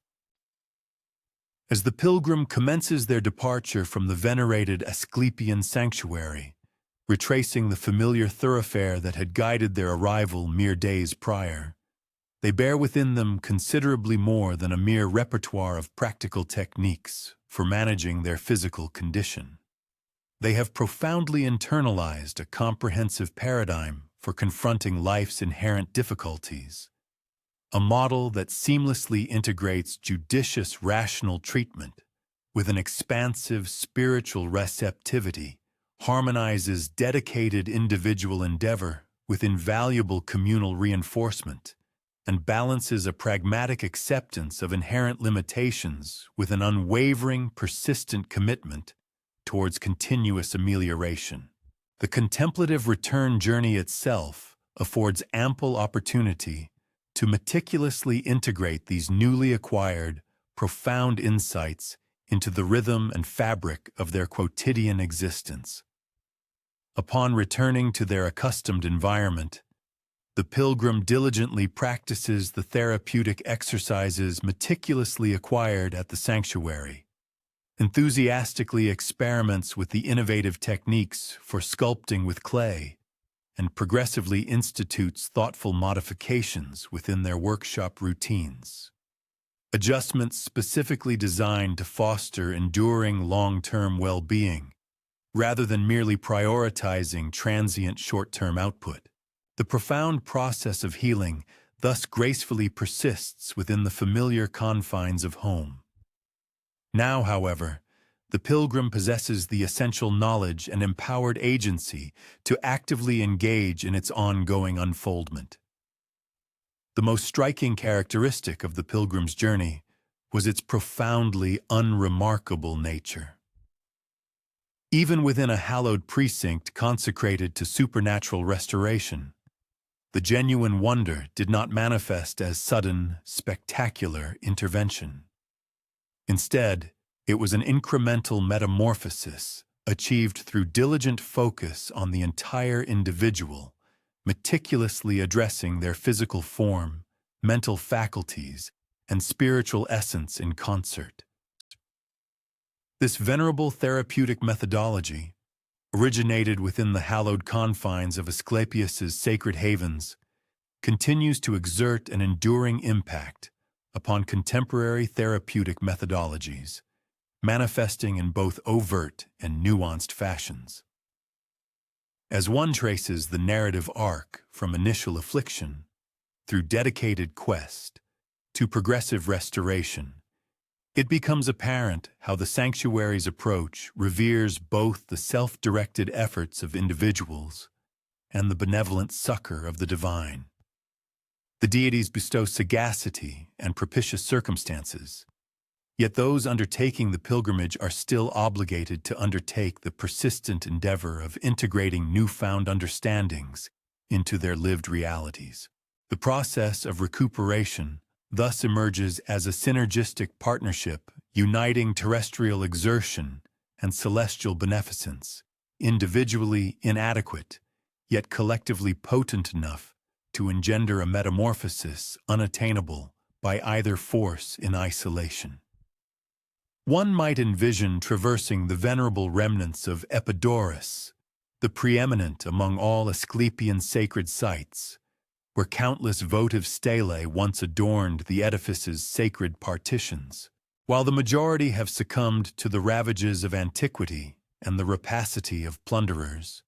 As the pilgrim commences their departure from the venerated Asclepian sanctuary, retracing the familiar thoroughfare that had guided their arrival mere days prior. They bear within them considerably more than a mere repertoire of practical techniques for managing their physical condition. They have profoundly internalized a comprehensive paradigm for confronting life's inherent difficulties, a model that seamlessly integrates judicious rational treatment with an expansive spiritual receptivity, harmonizes dedicated individual endeavor with invaluable communal reinforcement, and balances a pragmatic acceptance of inherent limitations with an unwavering, persistent commitment towards continuous amelioration. The contemplative return journey itself affords ample opportunity to meticulously integrate these newly acquired, profound insights into the rhythm and fabric of their quotidian existence. Upon returning to their accustomed environment, the pilgrim diligently practices the therapeutic exercises meticulously acquired at the sanctuary, enthusiastically experiments with the innovative techniques for sculpting with clay, and progressively institutes thoughtful modifications within their workshop routines. Adjustments specifically designed to foster enduring long-term well-being, rather than merely prioritizing transient short-term output. The profound process of healing thus gracefully persists within the familiar confines of home. Now, however, the pilgrim possesses the essential knowledge and empowered agency to actively engage in its ongoing unfoldment. The most striking characteristic of the pilgrim's journey was its profoundly unremarkable nature. Even within a hallowed precinct consecrated to supernatural restoration, the genuine wonder did not manifest as sudden, spectacular intervention. Instead, it was an incremental metamorphosis achieved through diligent focus on the entire individual, meticulously addressing their physical form, mental faculties, and spiritual essence in concert. This venerable therapeutic methodology, originated within the hallowed confines of Asclepius's sacred havens, continues to exert an enduring impact upon contemporary therapeutic methodologies, manifesting in both overt and nuanced fashions. As one traces the narrative arc from initial affliction, through dedicated quest, to progressive restoration, it becomes apparent how the sanctuary's approach reveres both the self-directed efforts of individuals and the benevolent succor of the divine. The deities bestow sagacity and propitious circumstances, yet those undertaking the pilgrimage are still obligated to undertake the persistent endeavor of integrating newfound understandings into their lived realities. The process of recuperation thus emerges as a synergistic partnership uniting terrestrial exertion and celestial beneficence, individually inadequate, yet collectively potent enough to engender a metamorphosis unattainable by either force in isolation. One might envision traversing the venerable remnants of Epidaurus, the preeminent among all Asclepian sacred sites, where countless votive stelae once adorned the edifice's sacred partitions, while the majority have succumbed to the ravages of antiquity and the rapacity of plunderers.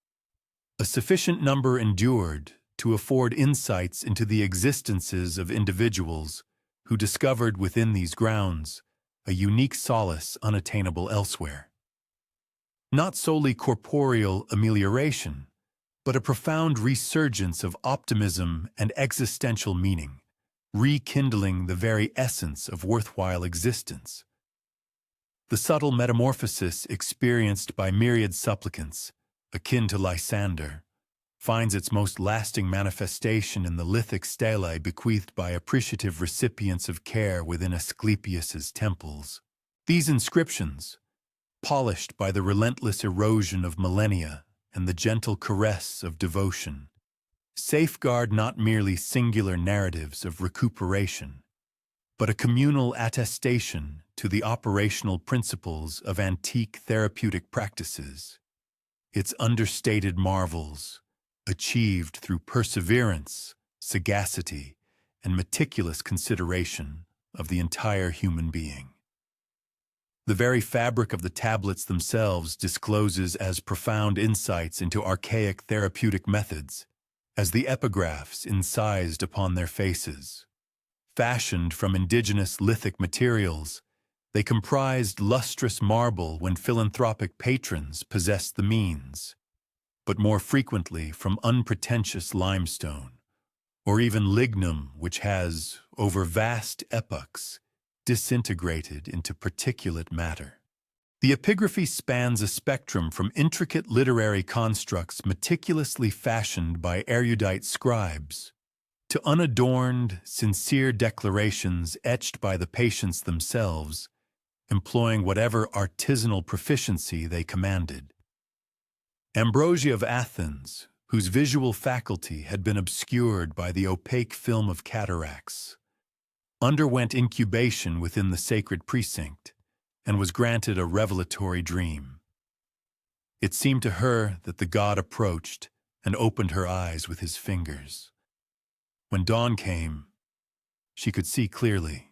A sufficient number endured to afford insights into the existences of individuals who discovered within these grounds a unique solace unattainable elsewhere. Not solely corporeal amelioration, but a profound resurgence of optimism and existential meaning, rekindling the very essence of worthwhile existence. The subtle metamorphosis experienced by myriad supplicants, akin to Lysander, finds its most lasting manifestation in the lithic stelae bequeathed by appreciative recipients of care within Asclepius's temples. These inscriptions, polished by the relentless erosion of millennia and the gentle caress of devotion, safeguard not merely singular narratives of recuperation, but a communal attestation to the operational principles of antique therapeutic practices. its understated marvels, achieved through perseverance, sagacity, and meticulous consideration of the entire human being. The very fabric of the tablets themselves discloses as profound insights into archaic therapeutic methods as the epigraphs incised upon their faces. Fashioned from indigenous lithic materials, they comprised lustrous marble when philanthropic patrons possessed the means, but more frequently from unpretentious limestone, or even lignum, which has, over vast epochs, disintegrated into particulate matter. The epigraphy spans a spectrum from intricate literary constructs meticulously fashioned by erudite scribes, to unadorned, sincere declarations etched by the patients themselves, employing whatever artisanal proficiency they commanded. Ambrosia of Athens, whose visual faculty had been obscured by the opaque film of cataracts, underwent incubation within the sacred precinct and was granted a revelatory dream. It seemed to her that the god approached and opened her eyes with his fingers. When dawn came, she could see clearly.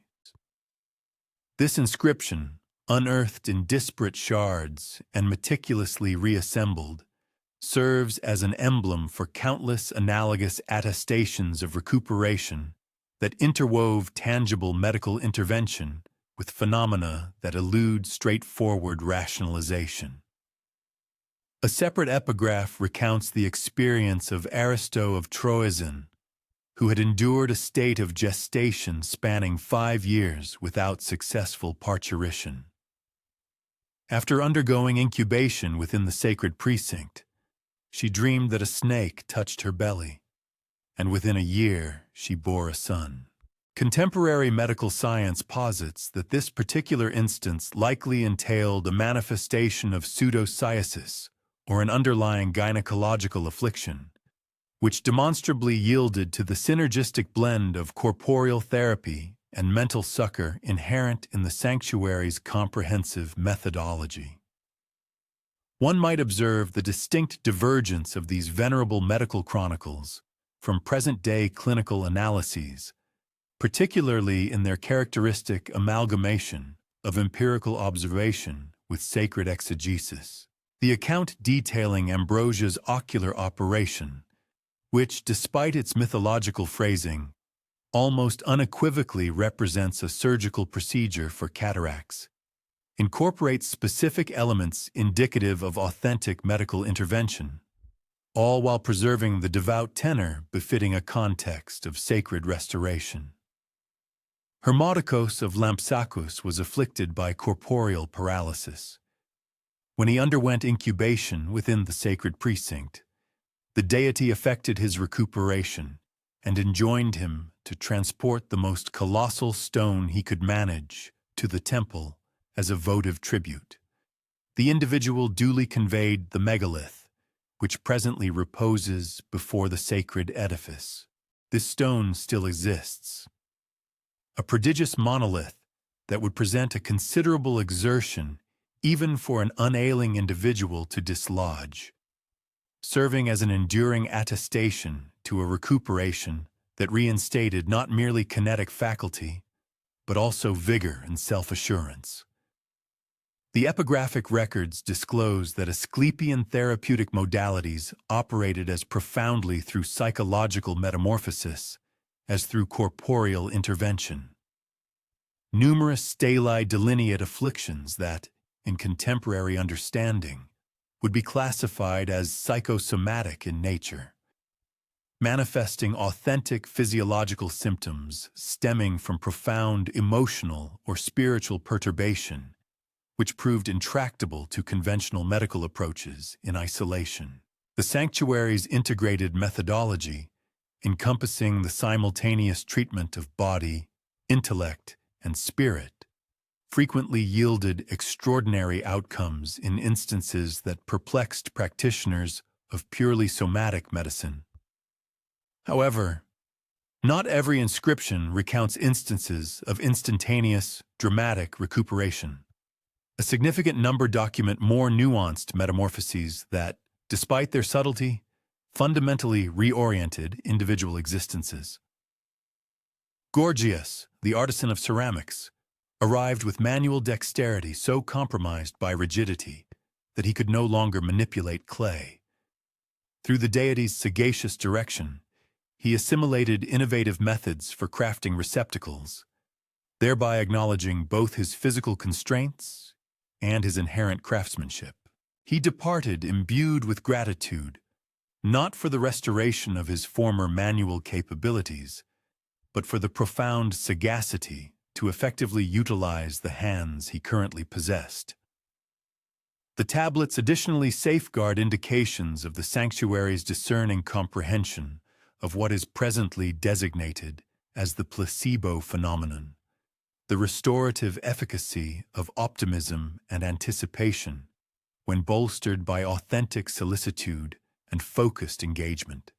This inscription, unearthed in disparate shards and meticulously reassembled, serves as an emblem for countless analogous attestations of recuperation that interwove tangible medical intervention with phenomena that elude straightforward rationalization. A separate epigraph recounts the experience of Aristo of Troezen, who had endured a state of gestation spanning 5 years without successful parturition. After undergoing incubation within the sacred precinct, she dreamed that a snake touched her belly, and within a year she bore a son. Contemporary medical science posits that this particular instance likely entailed a manifestation of pseudocyesis, or an underlying gynecological affliction, which demonstrably yielded to the synergistic blend of corporeal therapy and mental succor inherent in the sanctuary's comprehensive methodology. One might observe the distinct divergence of these venerable medical chronicles from present-day clinical analyses, particularly in their characteristic amalgamation of empirical observation with sacred exegesis. The account detailing Ambrosia's ocular operation, which, despite its mythological phrasing, almost unequivocally represents a surgical procedure for cataracts, incorporates specific elements indicative of authentic medical intervention, all while preserving the devout tenor befitting a context of sacred restoration. Hermodocos of Lampsacus was afflicted by corporeal paralysis. When he underwent incubation within the sacred precinct, the deity effected his recuperation and enjoined him to transport the most colossal stone he could manage to the temple as a votive tribute. The individual duly conveyed the megalith, which presently reposes before the sacred edifice. This stone still exists. A prodigious monolith that would present a considerable exertion even for an unailing individual to dislodge, serving as an enduring attestation to a recuperation that reinstated not merely kinetic faculty, but also vigor and self-assurance. The epigraphic records disclose that Asclepian therapeutic modalities operated as profoundly through psychological metamorphosis as through corporeal intervention. Numerous stelae delineate afflictions that, in contemporary understanding, would be classified as psychosomatic in nature, manifesting authentic physiological symptoms stemming from profound emotional or spiritual perturbation, which proved intractable to conventional medical approaches in isolation. The sanctuary's integrated methodology, encompassing the simultaneous treatment of body, intellect, and spirit, frequently yielded extraordinary outcomes in instances that perplexed practitioners of purely somatic medicine. However, not every inscription recounts instances of instantaneous, dramatic recuperation. A significant number document more nuanced metamorphoses that, despite their subtlety, fundamentally reoriented individual existences. Gorgias, the artisan of ceramics, arrived with manual dexterity so compromised by rigidity that he could no longer manipulate clay. Through the deity's sagacious direction, he assimilated innovative methods for crafting receptacles, thereby acknowledging both his physical constraints and his inherent craftsmanship. He departed imbued with gratitude, not for the restoration of his former manual capabilities, but for the profound sagacity to effectively utilize the hands he currently possessed. The tablets additionally safeguard indications of the sanctuary's discerning comprehension of what is presently designated as the placebo phenomenon, the restorative efficacy of optimism and anticipation when bolstered by authentic solicitude and focused engagement.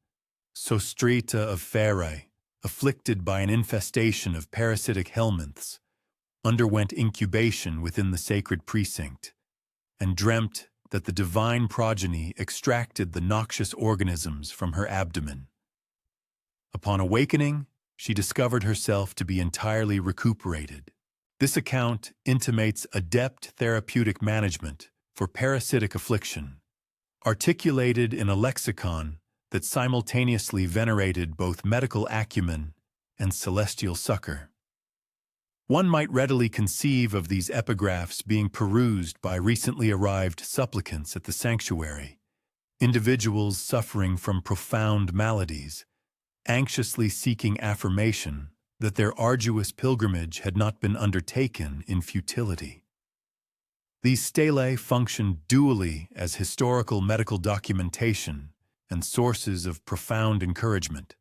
Sostrita of Pherae, afflicted by an infestation of parasitic ailments, underwent incubation within the sacred precinct and dreamt that the divine progeny extracted the noxious organisms from her abdomen. Upon awakening, she discovered herself to be entirely recuperated. This account intimates adept therapeutic management for parasitic affliction, articulated in a lexicon that simultaneously venerated both medical acumen and celestial succor. One might readily conceive of these epigraphs being perused by recently arrived supplicants at the sanctuary, individuals suffering from profound maladies, anxiously seeking affirmation that their arduous pilgrimage had not been undertaken in futility. These stelae function dually as historical medical documentation and sources of profound encouragement,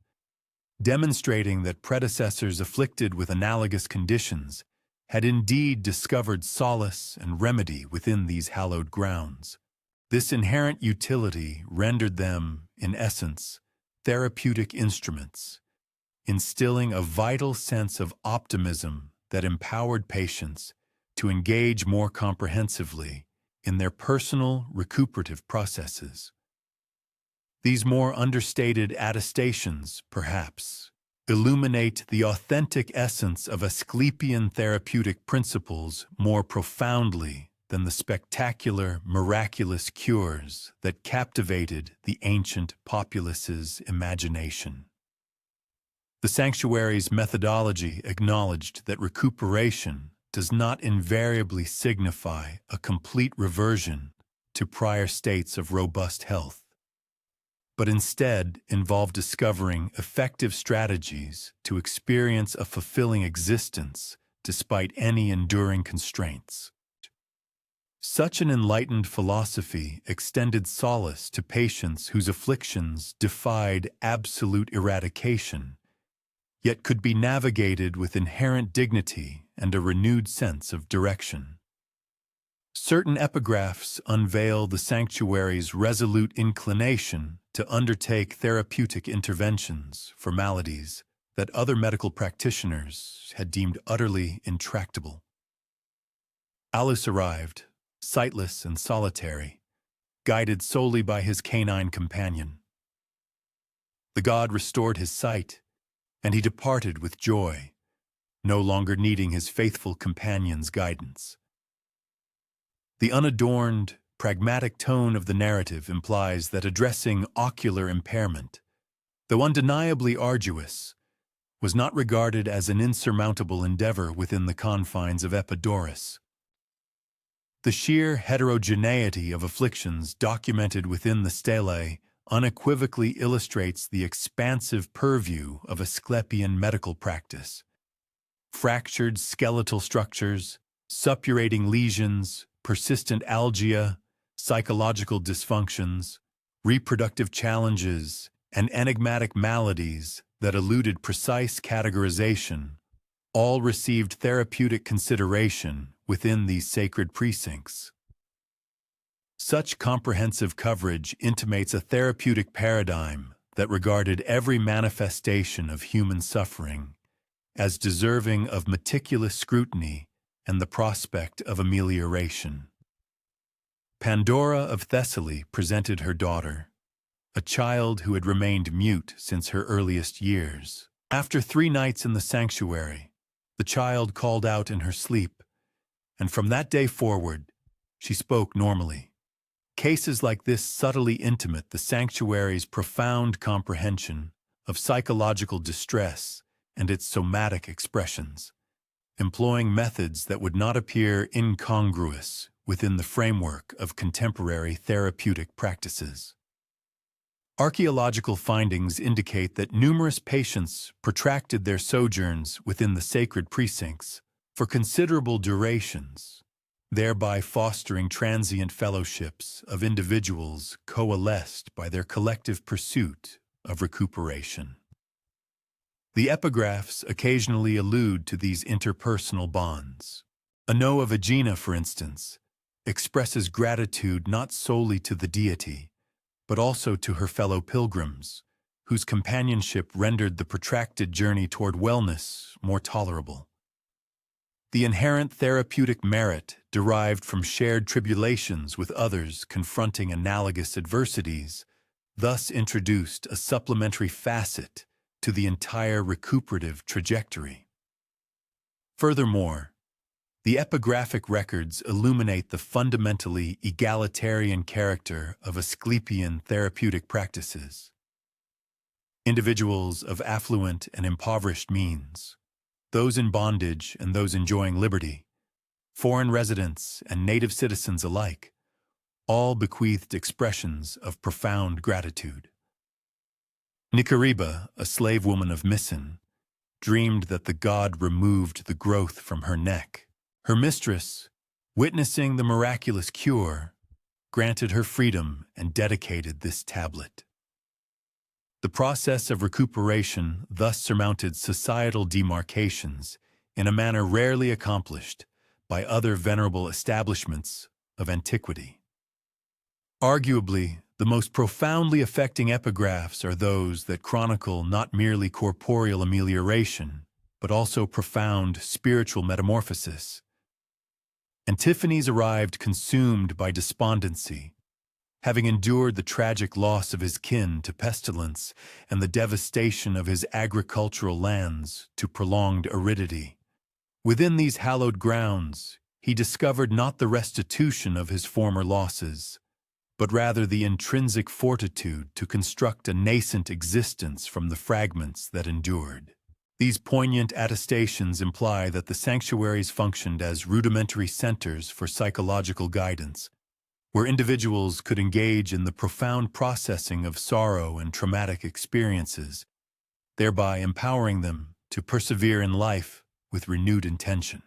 demonstrating that predecessors afflicted with analogous conditions had indeed discovered solace and remedy within these hallowed grounds. This inherent utility rendered them, in essence, therapeutic instruments, instilling a vital sense of optimism that empowered patients to engage more comprehensively in their personal recuperative processes. These more understated attestations, perhaps, illuminate the authentic essence of Asclepian therapeutic principles more profoundly than the spectacular, miraculous cures that captivated the ancient populace's imagination. The sanctuary's methodology acknowledged that recuperation does not invariably signify a complete reversion to prior states of robust health, but instead involved discovering effective strategies to experience a fulfilling existence despite any enduring constraints. Such an enlightened philosophy extended solace to patients whose afflictions defied absolute eradication, yet could be navigated with inherent dignity and a renewed sense of direction. Certain epigraphs unveil the sanctuary's resolute inclination to undertake therapeutic interventions for maladies that other medical practitioners had deemed utterly intractable. Alus arrived, sightless and solitary, guided solely by his canine companion. The god restored his sight, and he departed with joy, no longer needing his faithful companion's guidance. The unadorned, pragmatic tone of the narrative implies that addressing ocular impairment, though undeniably arduous, was not regarded as an insurmountable endeavor within the confines of Epidaurus. The sheer heterogeneity of afflictions documented within the stelae unequivocally illustrates the expansive purview of Asclepian medical practice. Fractured skeletal structures, suppurating lesions, persistent algia, psychological dysfunctions, reproductive challenges, and enigmatic maladies that eluded precise categorization all received therapeutic consideration within these sacred precincts. Such comprehensive coverage intimates a therapeutic paradigm that regarded every manifestation of human suffering as deserving of meticulous scrutiny and the prospect of amelioration. Pandora of Thessaly presented her daughter, a child who had remained mute since her earliest years. After 3 nights in the sanctuary, the child called out in her sleep, and from that day forward, she spoke normally. Cases like this subtly intimate the sanctuary's profound comprehension of psychological distress and its somatic expressions, employing methods that would not appear incongruous within the framework of contemporary therapeutic practices. Archaeological findings indicate that numerous patients protracted their sojourns within the sacred precincts for considerable durations, thereby fostering transient fellowships of individuals coalesced by their collective pursuit of recuperation. The epigraphs occasionally allude to these interpersonal bonds. Ano of Aegina, for instance, expresses gratitude not solely to the deity, but also to her fellow pilgrims, whose companionship rendered the protracted journey toward wellness more tolerable. The inherent therapeutic merit derived from shared tribulations with others confronting analogous adversities thus introduced a supplementary facet to the entire recuperative trajectory. Furthermore, the epigraphic records illuminate the fundamentally egalitarian character of Asclepian therapeutic practices. Individuals of affluent and impoverished means, those in bondage and those enjoying liberty, foreign residents and native citizens alike, all bequeathed expressions of profound gratitude. Nicariba, a slave woman of Mycen, dreamed that the god removed the growth from her neck. Her mistress, witnessing the miraculous cure, granted her freedom and dedicated this tablet. The process of recuperation thus surmounted societal demarcations in a manner rarely accomplished by other venerable establishments of antiquity. Arguably, the most profoundly affecting epigraphs are those that chronicle not merely corporeal amelioration, but also profound spiritual metamorphosis. Antiphanes arrived consumed by despondency, having endured the tragic loss of his kin to pestilence and the devastation of his agricultural lands to prolonged aridity. Within these hallowed grounds, he discovered not the restitution of his former losses, but rather the intrinsic fortitude to construct a nascent existence from the fragments that endured. These poignant attestations imply that the sanctuaries functioned as rudimentary centers for psychological guidance, where individuals could engage in the profound processing of sorrow and traumatic experiences, thereby empowering them to persevere in life with renewed intention.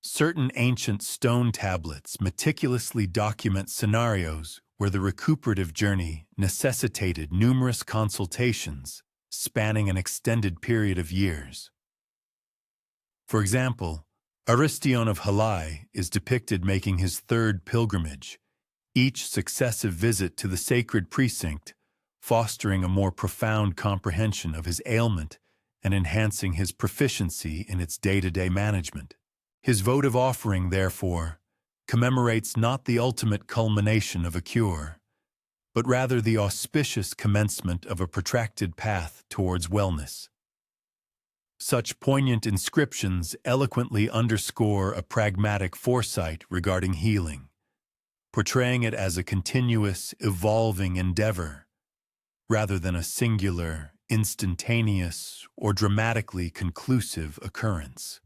Certain ancient stone tablets meticulously document scenarios where the recuperative journey necessitated numerous consultations spanning an extended period of years. For example, Aristion of Halai is depicted making his 3rd pilgrimage, each successive visit to the sacred precinct fostering a more profound comprehension of his ailment and enhancing his proficiency in its day-to-day management. His votive offering, therefore, commemorates not the ultimate culmination of a cure, but rather the auspicious commencement of a protracted path towards wellness. Such poignant inscriptions eloquently underscore a pragmatic foresight regarding healing, portraying it as a continuous, evolving endeavor, rather than a singular, instantaneous, or dramatically conclusive occurrence.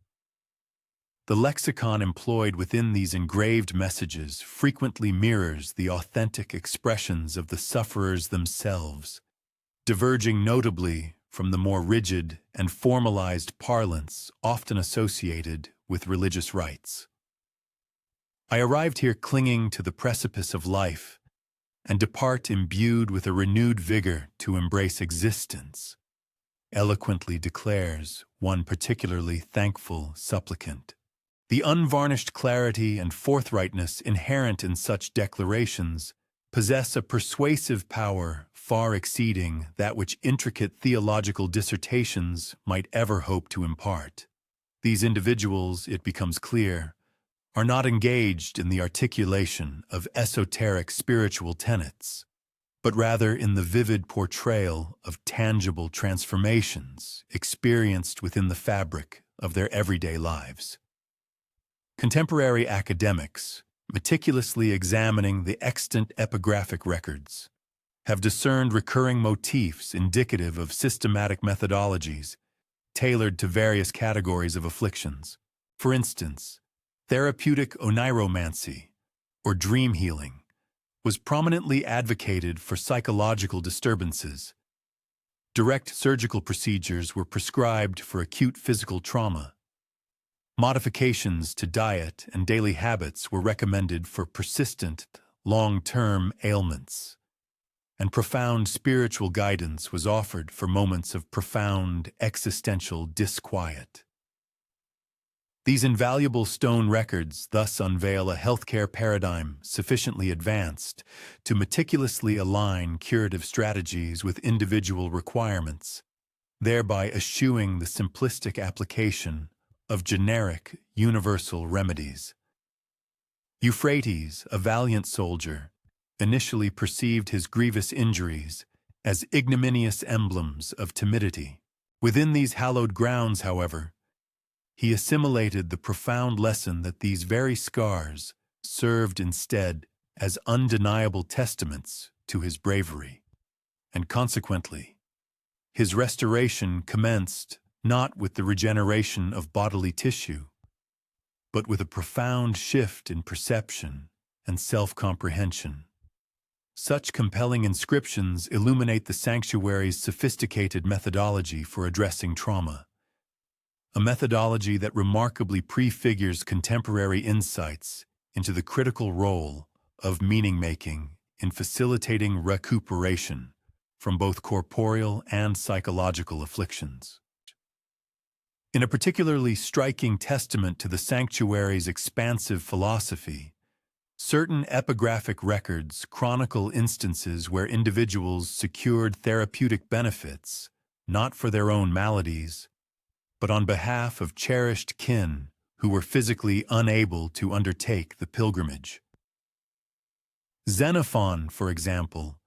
The lexicon employed within these engraved messages frequently mirrors the authentic expressions of the sufferers themselves, diverging notably from the more rigid and formalized parlance often associated with religious rites. I arrived here clinging to the precipice of life and depart imbued with a renewed vigor to embrace existence, eloquently declares one particularly thankful supplicant. The unvarnished clarity and forthrightness inherent in such declarations possess a persuasive power far exceeding that which intricate theological dissertations might ever hope to impart. These individuals, it becomes clear, are not engaged in the articulation of esoteric spiritual tenets, but rather in the vivid portrayal of tangible transformations experienced within the fabric of their everyday lives. Contemporary academics, meticulously examining the extant epigraphic records, have discerned recurring motifs indicative of systematic methodologies tailored to various categories of afflictions. For instance, therapeutic oniromancy, or dream healing, was prominently advocated for psychological disturbances. Direct surgical procedures were prescribed for acute physical trauma. Modifications to diet and daily habits were recommended for persistent, long-term ailments. And profound spiritual guidance was offered for moments of profound existential disquiet. These invaluable stone records thus unveil a healthcare paradigm sufficiently advanced to meticulously align curative strategies with individual requirements, thereby eschewing the simplistic application of generic, universal remedies. Euphrates, a valiant soldier, initially perceived his grievous injuries as ignominious emblems of timidity. Within these hallowed grounds, however, he assimilated the profound lesson that these very scars served instead as undeniable testaments to his bravery, and consequently, his restoration commenced not with the regeneration of bodily tissue, but with a profound shift in perception and self-comprehension. Such compelling inscriptions illuminate the sanctuary's sophisticated methodology for addressing trauma, a methodology that remarkably prefigures contemporary insights into the critical role of meaning-making in facilitating recuperation from both corporeal and psychological afflictions. In a particularly striking testament to the sanctuary's expansive philosophy, certain epigraphic records chronicle instances where individuals secured therapeutic benefits, not for their own maladies, but on behalf of cherished kin who were physically unable to undertake the pilgrimage. Xenophon, for example,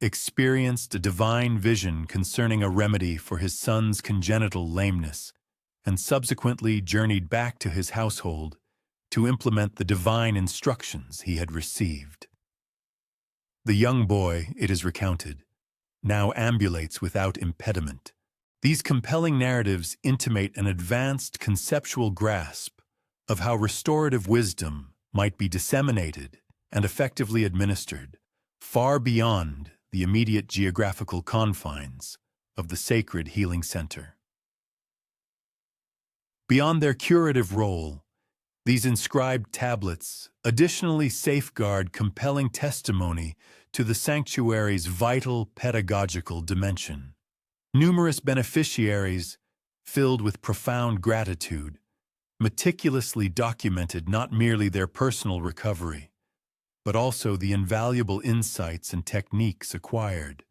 experienced a divine vision concerning a remedy for his son's congenital lameness, and subsequently journeyed back to his household to implement the divine instructions he had received. The young boy, it is recounted, now ambulates without impediment. These compelling narratives intimate an advanced conceptual grasp of how restorative wisdom might be disseminated and effectively administered far beyond the immediate geographical confines of the sacred healing center. Beyond their curative role, these inscribed tablets additionally safeguard compelling testimony to the sanctuary's vital pedagogical dimension. Numerous beneficiaries, filled with profound gratitude, meticulously documented not merely their personal recovery, but also the invaluable insights and techniques acquired,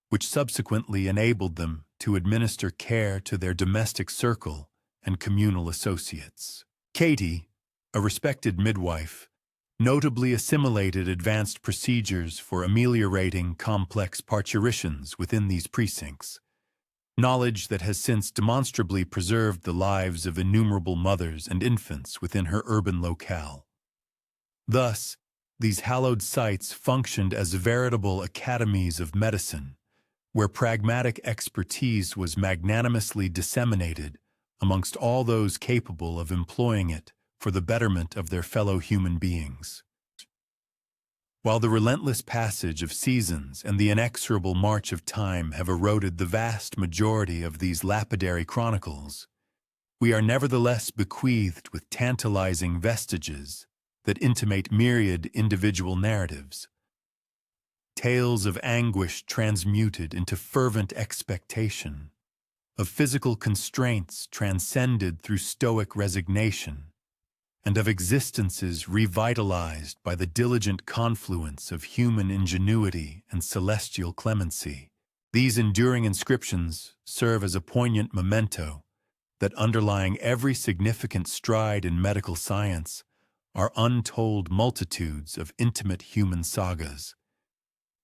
which subsequently enabled them to administer care to their domestic circle and communal associates. Katie, a respected midwife, notably assimilated advanced procedures for ameliorating complex parturitions within these precincts, knowledge that has since demonstrably preserved the lives of innumerable mothers and infants within her urban locale. Thus, these hallowed sites functioned as veritable academies of medicine, where pragmatic expertise was magnanimously disseminated amongst all those capable of employing it for the betterment of their fellow human beings. While the relentless passage of seasons and the inexorable march of time have eroded the vast majority of these lapidary chronicles, we are nevertheless bequeathed with tantalizing vestiges that intimate myriad individual narratives. Tales of anguish transmuted into fervent expectation, of physical constraints transcended through stoic resignation, and of existences revitalized by the diligent confluence of human ingenuity and celestial clemency. These enduring inscriptions serve as a poignant memento that underlying every significant stride in medical science, are untold multitudes of intimate human sagas,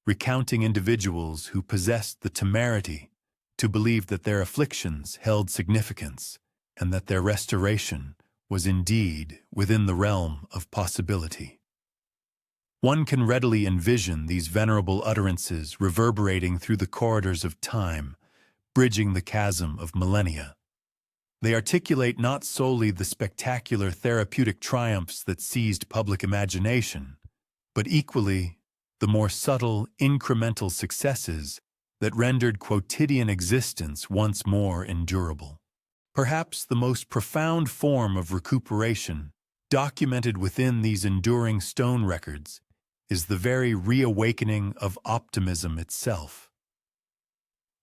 recounting individuals who possessed the temerity to believe that their afflictions held significance and that their restoration was indeed within the realm of possibility. One can readily envision these venerable utterances reverberating through the corridors of time, bridging the chasm of millennia. They articulate not solely the spectacular therapeutic triumphs that seized public imagination, but equally the more subtle, incremental successes that rendered quotidian existence once more endurable. Perhaps the most profound form of recuperation documented within these enduring stone records is the very reawakening of optimism itself.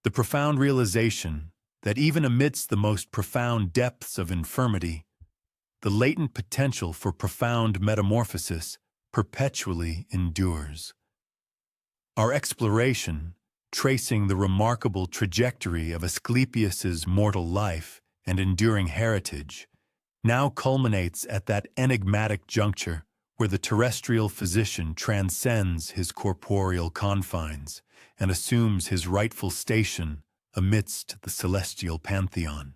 The profound realization that even amidst the most profound depths of infirmity, the latent potential for profound metamorphosis perpetually endures. Our exploration, tracing the remarkable trajectory of Asclepius's mortal life and enduring heritage, now culminates at that enigmatic juncture where the terrestrial physician transcends his corporeal confines and assumes his rightful station amidst the celestial pantheon.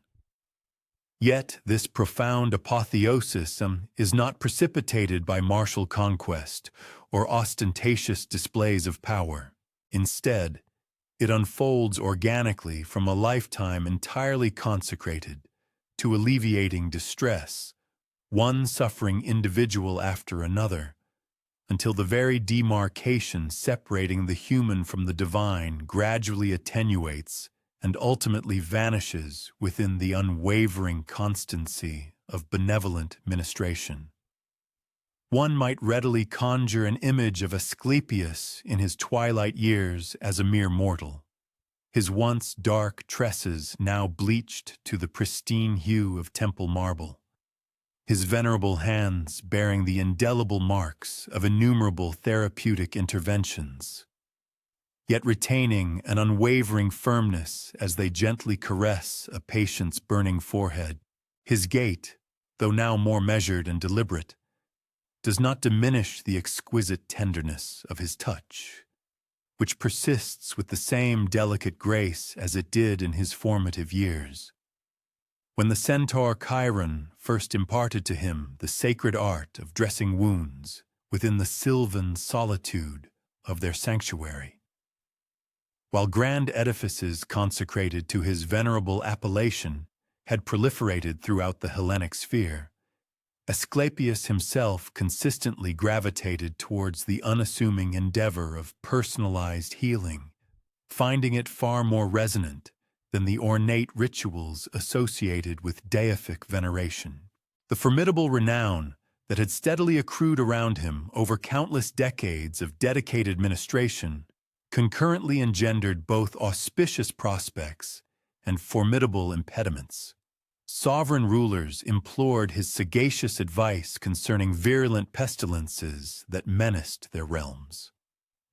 Yet this profound apotheosis is not precipitated by martial conquest or ostentatious displays of power. Instead, it unfolds organically from a lifetime entirely consecrated to alleviating distress, one suffering individual after another, until the very demarcation separating the human from the divine gradually attenuates and ultimately vanishes within the unwavering constancy of benevolent ministration. One might readily conjure an image of Asclepius in his twilight years as a mere mortal, his once dark tresses now bleached to the pristine hue of temple marble, his venerable hands bearing the indelible marks of innumerable therapeutic interventions, yet retaining an unwavering firmness as they gently caress a patient's burning forehead. His gait, though now more measured and deliberate, does not diminish the exquisite tenderness of his touch, which persists with the same delicate grace as it did in his formative years. When the centaur Chiron first imparted to him the sacred art of dressing wounds within the sylvan solitude of their sanctuary, while grand edifices consecrated to his venerable appellation had proliferated throughout the Hellenic sphere, Asclepius himself consistently gravitated towards the unassuming endeavor of personalized healing, finding it far more resonant than the ornate rituals associated with deific veneration. The formidable renown that had steadily accrued around him over countless decades of dedicated ministration concurrently engendered both auspicious prospects and formidable impediments. Sovereign rulers implored his sagacious advice concerning virulent pestilences that menaced their realms.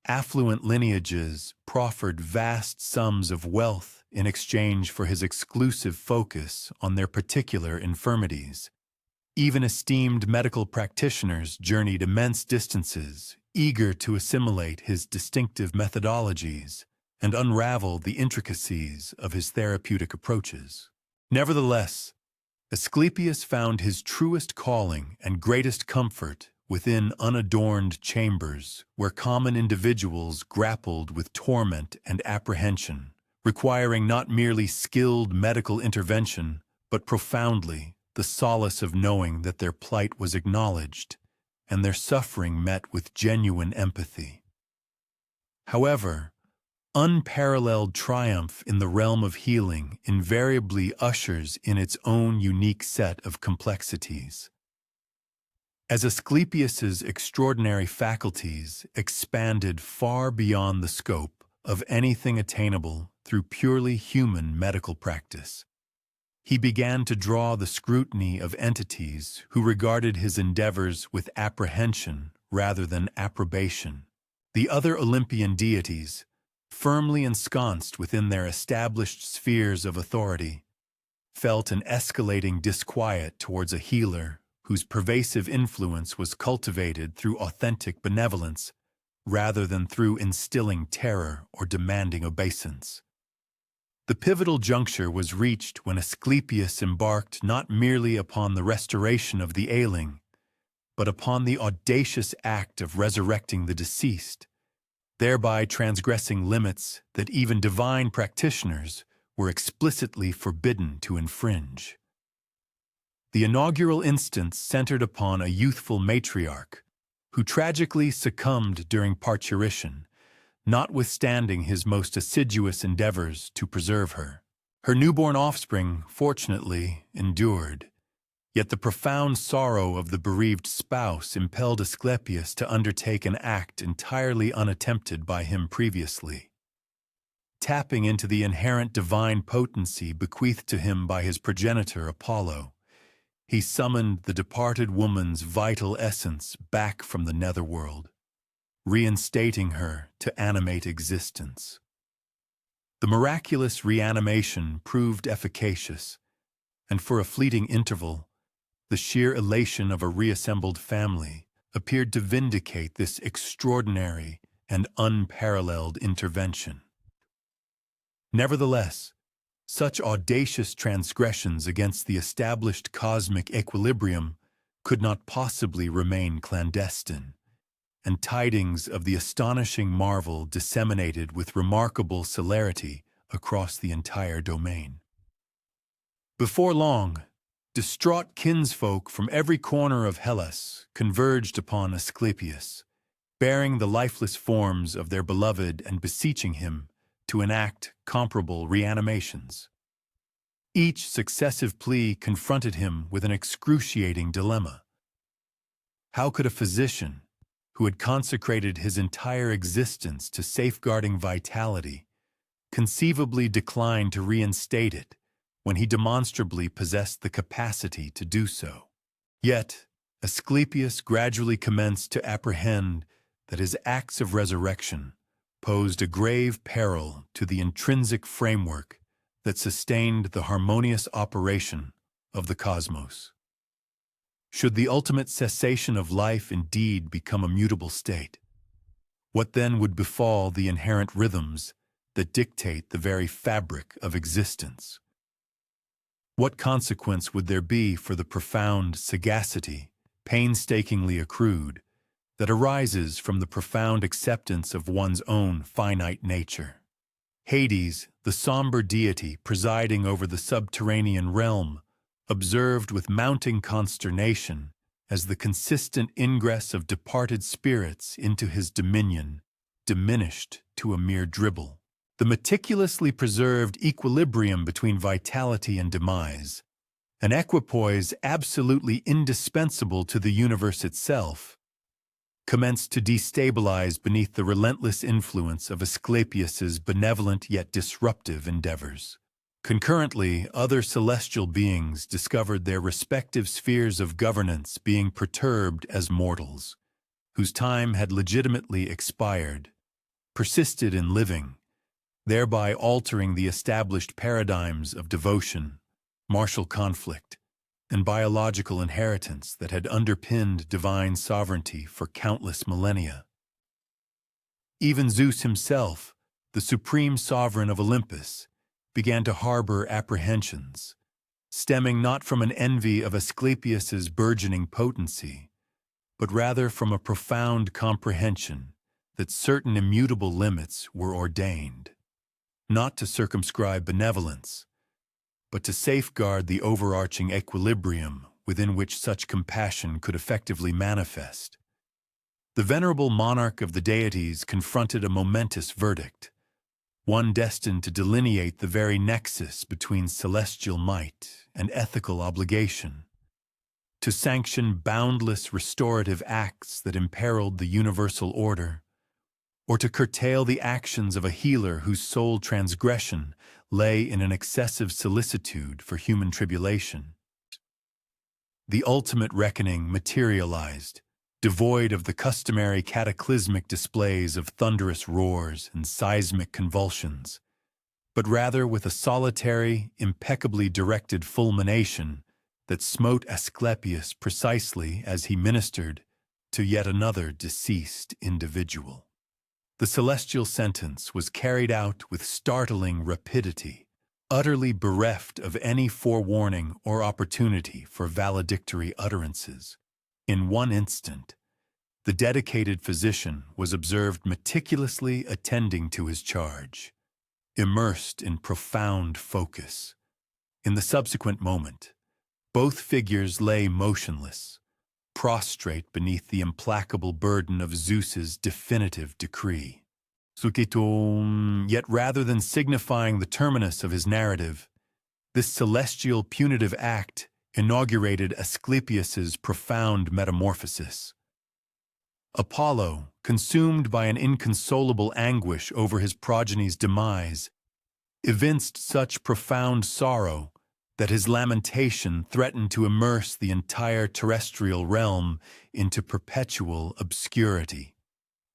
Affluent lineages proffered vast sums of wealth in exchange for his exclusive focus on their particular infirmities. Even esteemed medical practitioners journeyed immense distances, eager to assimilate his distinctive methodologies and unravel the intricacies of his therapeutic approaches. Nevertheless, Asclepius found his truest calling and greatest comfort within unadorned chambers where common individuals grappled with torment and apprehension, requiring not merely skilled medical intervention, but profoundly the solace of knowing that their plight was acknowledged and their suffering met with genuine empathy. However, unparalleled triumph in the realm of healing invariably ushers in its own unique set of complexities. As Asclepius's extraordinary faculties expanded far beyond the scope of anything attainable through purely human medical practice, he began to draw the scrutiny of entities who regarded his endeavors with apprehension rather than approbation. The other Olympian deities, firmly ensconced within their established spheres of authority, felt an escalating disquiet towards a healer whose pervasive influence was cultivated through authentic benevolence rather than through instilling terror or demanding obeisance. The pivotal juncture was reached when Asclepius embarked not merely upon the restoration of the ailing, but upon the audacious act of resurrecting the deceased, thereby transgressing limits that even divine practitioners were explicitly forbidden to infringe. The inaugural instance centered upon a youthful matriarch who tragically succumbed during parturition, notwithstanding his most assiduous endeavors to preserve her. Her newborn offspring, fortunately, endured, yet the profound sorrow of the bereaved spouse impelled Asclepius to undertake an act entirely unattempted by him previously. Tapping into the inherent divine potency bequeathed to him by his progenitor Apollo, he summoned the departed woman's vital essence back from the netherworld, reinstating her to animate existence. The miraculous reanimation proved efficacious, and for a fleeting interval, the sheer elation of a reassembled family appeared to vindicate this extraordinary and unparalleled intervention. Nevertheless, such audacious transgressions against the established cosmic equilibrium could not possibly remain clandestine, and tidings of the astonishing marvel disseminated with remarkable celerity across the entire domain. Before long, distraught kinsfolk from every corner of Hellas converged upon Asclepius, bearing the lifeless forms of their beloved and beseeching him to enact comparable reanimations. Each successive plea confronted him with an excruciating dilemma. How could a physician, who had consecrated his entire existence to safeguarding vitality, conceivably decline to reinstate it when he demonstrably possessed the capacity to do so? Yet, Asclepius gradually commenced to apprehend that his acts of resurrection posed a grave peril to the intrinsic framework that sustained the harmonious operation of the cosmos. Should the ultimate cessation of life indeed become a mutable state, what then would befall the inherent rhythms that dictate the very fabric of existence? What consequence would there be for the profound sagacity, painstakingly accrued, that arises from the profound acceptance of one's own finite nature? Hades, the somber deity presiding over the subterranean realm, observed with mounting consternation as the consistent ingress of departed spirits into his dominion diminished to a mere dribble. The meticulously preserved equilibrium between vitality and demise, an equipoise absolutely indispensable to the universe itself, commenced to destabilize beneath the relentless influence of Asclepius's benevolent yet disruptive endeavors. Concurrently, other celestial beings discovered their respective spheres of governance being perturbed as mortals, whose time had legitimately expired, persisted in living, thereby altering the established paradigms of devotion, martial conflict, and biological inheritance that had underpinned divine sovereignty for countless millennia. Even Zeus himself, the supreme sovereign of Olympus, began to harbor apprehensions, stemming not from an envy of Asclepius's burgeoning potency, but rather from a profound comprehension that certain immutable limits were ordained, not to circumscribe benevolence, but to safeguard the overarching equilibrium within which such compassion could effectively manifest. The venerable monarch of the deities confronted a momentous verdict, one destined to delineate the very nexus between celestial might and ethical obligation, to sanction boundless restorative acts that imperiled the universal order, or to curtail the actions of a healer whose sole transgression lay in an excessive solicitude for human tribulation. The ultimate reckoning materialized, devoid of the customary cataclysmic displays of thunderous roars and seismic convulsions, but rather with a solitary, impeccably directed fulmination that smote Asclepius precisely as he ministered to yet another deceased individual. The celestial sentence was carried out with startling rapidity, utterly bereft of any forewarning or opportunity for valedictory utterances. In one instant, the dedicated physician was observed meticulously attending to his charge, immersed in profound focus. In the subsequent moment, both figures lay motionless, prostrate beneath the implacable burden of Zeus's definitive decree. Yet rather than signifying the terminus of his narrative, this celestial punitive act inaugurated Asclepius's profound metamorphosis. Apollo, consumed by an inconsolable anguish over his progeny's demise, evinced such profound sorrow that his lamentation threatened to immerse the entire terrestrial realm into perpetual obscurity.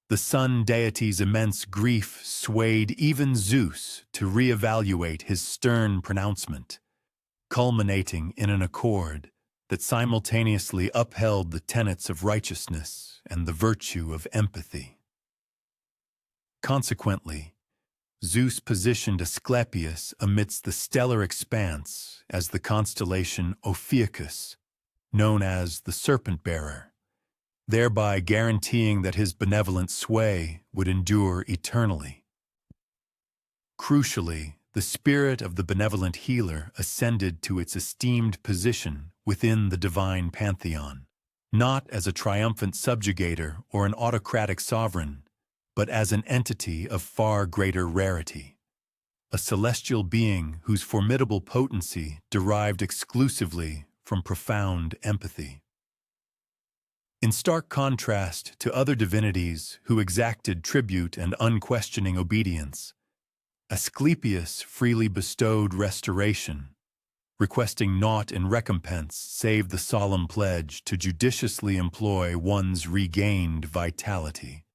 The sun deity's immense grief swayed even Zeus to reevaluate his stern pronouncement, culminating in an accord that simultaneously upheld the tenets of righteousness and the virtue of empathy. Consequently, Zeus positioned Asclepius amidst the stellar expanse as the constellation Ophiuchus, known as the serpent-bearer, thereby guaranteeing that his benevolent sway would endure eternally. Crucially, the spirit of the benevolent healer ascended to its esteemed position within the divine pantheon, not as a triumphant subjugator or an autocratic sovereign, but as an entity of far greater rarity, a celestial being whose formidable potency derived exclusively from profound empathy. In stark contrast to other divinities who exacted tribute and unquestioning obedience, Asclepius freely bestowed restoration, requesting naught in recompense save the solemn pledge to judiciously employ one's regained vitality.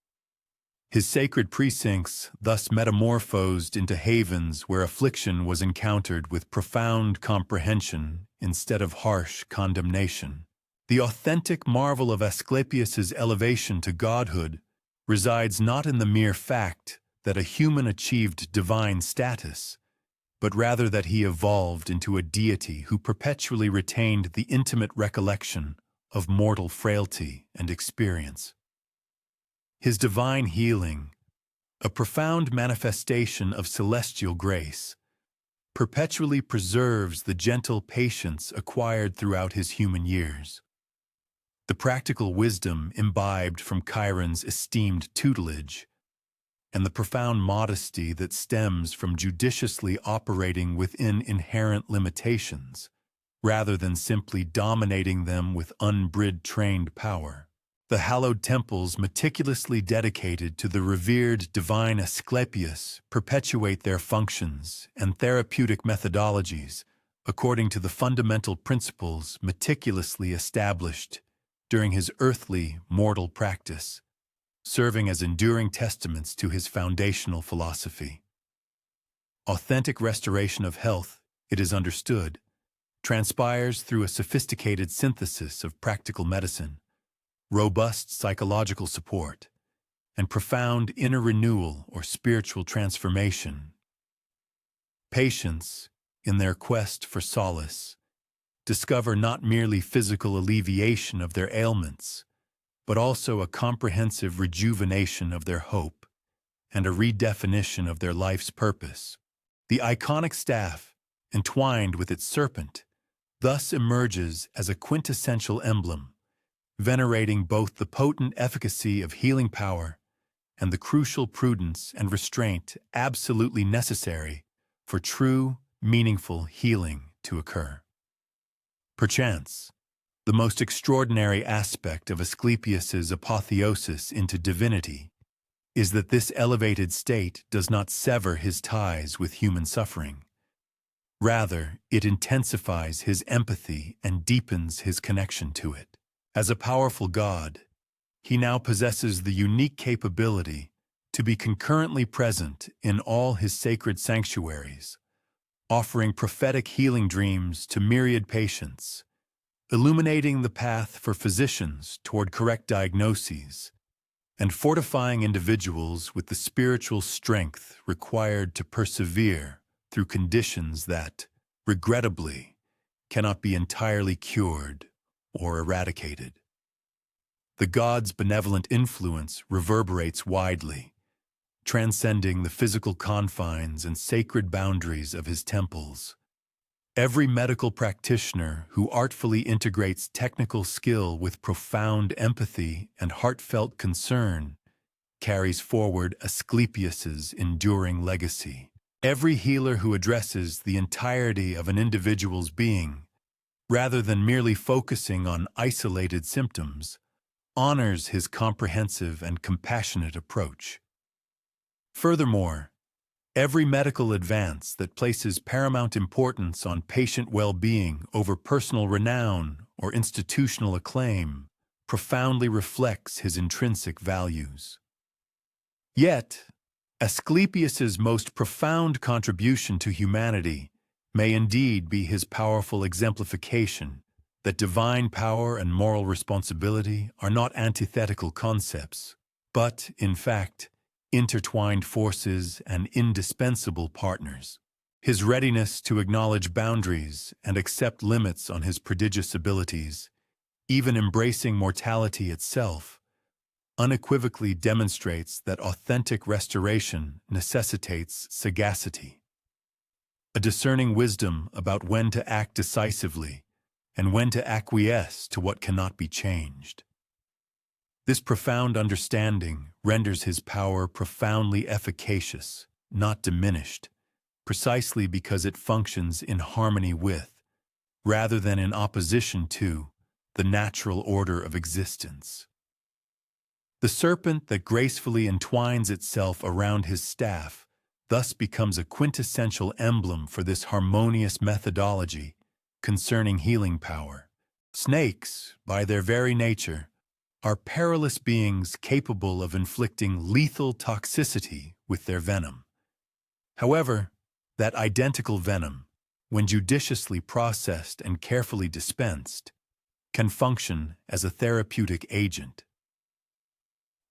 His sacred precincts thus metamorphosed into havens where affliction was encountered with profound comprehension instead of harsh condemnation. The authentic marvel of Asclepius's elevation to godhood resides not in the mere fact that a human achieved divine status, but rather that he evolved into a deity who perpetually retained the intimate recollection of mortal frailty and experience. His divine healing, a profound manifestation of celestial grace, perpetually preserves the gentle patience acquired throughout his human years. The practical wisdom imbibed from Chiron's esteemed tutelage, and the profound modesty that stems from judiciously operating within inherent limitations, rather than simply dominating them with unbridled-trained power. The hallowed temples meticulously dedicated to the revered divine Asclepius perpetuate their functions and therapeutic methodologies according to the fundamental principles meticulously established during his earthly, mortal practice, serving as enduring testaments to his foundational philosophy. Authentic restoration of health, it is understood, transpires through a sophisticated synthesis of practical medicine, robust psychological support, and profound inner renewal or spiritual transformation. Patients, in their quest for solace, discover not merely physical alleviation of their ailments, but also a comprehensive rejuvenation of their hope and a redefinition of their life's purpose. The iconic staff, entwined with its serpent, thus emerges as a quintessential emblem, venerating both the potent efficacy of healing power and the crucial prudence and restraint absolutely necessary for true, meaningful healing to occur. Perchance, the most extraordinary aspect of Asclepius's apotheosis into divinity is that this elevated state does not sever his ties with human suffering. Rather, it intensifies his empathy and deepens his connection to it. As a powerful god, he now possesses the unique capability to be concurrently present in all his sacred sanctuaries, offering prophetic healing dreams to myriad patients illuminating the path for physicians toward correct diagnoses, and fortifying individuals with the spiritual strength required to persevere through conditions that, regrettably, cannot be entirely cured or eradicated. The god's benevolent influence reverberates widely, transcending the physical confines and sacred boundaries of his temples. Every medical practitioner who artfully integrates technical skill with profound empathy and heartfelt concern carries forward Asclepius's enduring legacy. Every healer who addresses the entirety of an individual's being, rather than merely focusing on isolated symptoms, honors his comprehensive and compassionate approach. Furthermore, every medical advance that places paramount importance on patient well-being over personal renown or institutional acclaim profoundly reflects his intrinsic values. Yet, Asclepius's most profound contribution to humanity may indeed be his powerful exemplification that divine power and moral responsibility are not antithetical concepts, but, in fact, intertwined forces and indispensable partners. His readiness to acknowledge boundaries and accept limits on his prodigious abilities, even embracing mortality itself, unequivocally demonstrates that authentic restoration necessitates sagacity, a discerning wisdom about when to act decisively and when to acquiesce to what cannot be changed. This profound understanding renders his power profoundly efficacious, not diminished, precisely because it functions in harmony with, rather than in opposition to, the natural order of existence. The serpent that gracefully entwines itself around his staff thus becomes a quintessential emblem for this harmonious methodology concerning healing power. Snakes, by their very nature, are perilous beings capable of inflicting lethal toxicity with their venom. However, that identical venom, when judiciously processed and carefully dispensed, can function as a therapeutic agent.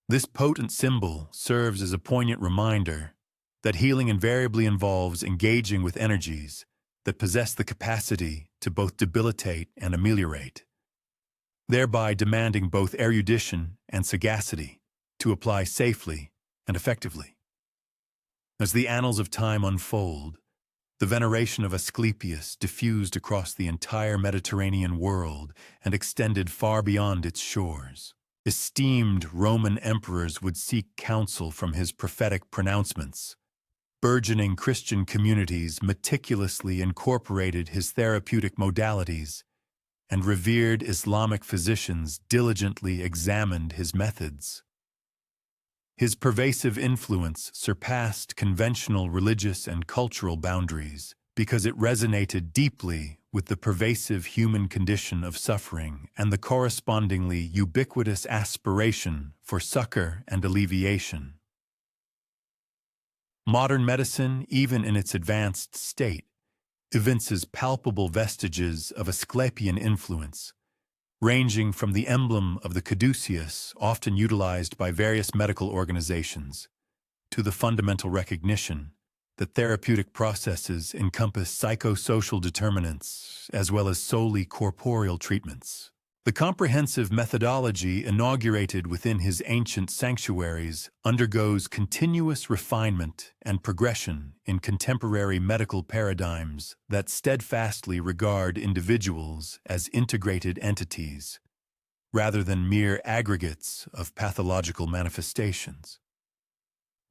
This potent symbol serves as a poignant reminder that healing invariably involves engaging with energies that possess the capacity to both debilitate and ameliorate, thereby demanding both erudition and sagacity to apply safely and effectively. As the annals of time unfold, the veneration of Asclepius diffused across the entire Mediterranean world and extended far beyond its shores. Esteemed Roman emperors would seek counsel from his prophetic pronouncements. Burgeoning Christian communities meticulously incorporated his therapeutic modalities, and revered Islamic physicians diligently examined his methods. His pervasive influence surpassed conventional religious and cultural boundaries because it resonated deeply with the pervasive human condition of suffering and the correspondingly ubiquitous aspiration for succor and alleviation. Modern medicine, even in its advanced state, evinces palpable vestiges of Asclepian influence, ranging from the emblem of the caduceus, often utilized by various medical organizations, to the fundamental recognition that therapeutic processes encompass psychosocial determinants as well as solely corporeal treatments. The comprehensive methodology inaugurated within his ancient sanctuaries undergoes continuous refinement and progression in contemporary medical paradigms that steadfastly regard individuals as integrated entities, rather than mere aggregates of pathological manifestations.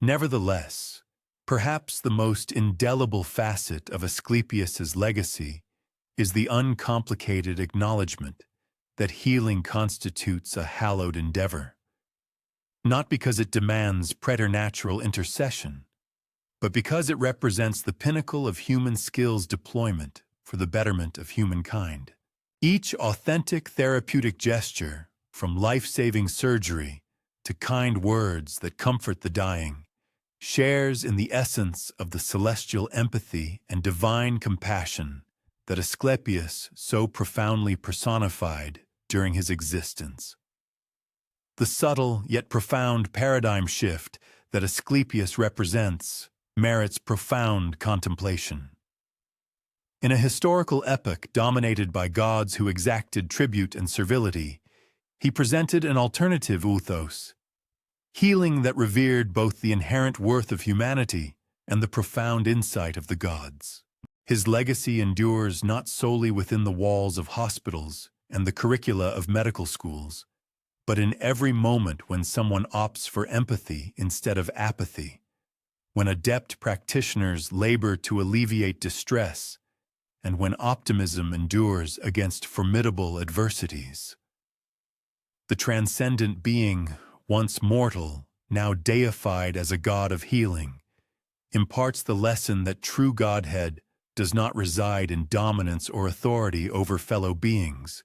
Nevertheless, perhaps the most indelible facet of Asclepius's legacy is the uncomplicated acknowledgement that healing constitutes a hallowed endeavor, not because it demands preternatural intercession, but because it represents the pinnacle of human skills deployment for the betterment of humankind. Each authentic therapeutic gesture, from life-saving surgery to kind words that comfort the dying, shares in the essence of the celestial empathy and divine compassion that Asclepius so profoundly personified during his existence. The subtle yet profound paradigm shift that Asclepius represents merits profound contemplation. In a historical epoch dominated by gods who exacted tribute and servility, he presented an alternative ethos, healing that revered both the inherent worth of humanity and the profound insight of the gods. His legacy endures not solely within the walls of hospitals and the curricula of medical schools, but in every moment when someone opts for empathy instead of apathy, when adept practitioners labor to alleviate distress, and when optimism endures against formidable adversities. The transcendent being, once mortal, now deified as a god of healing, imparts the lesson that true godhead does not reside in dominance or authority over fellow beings,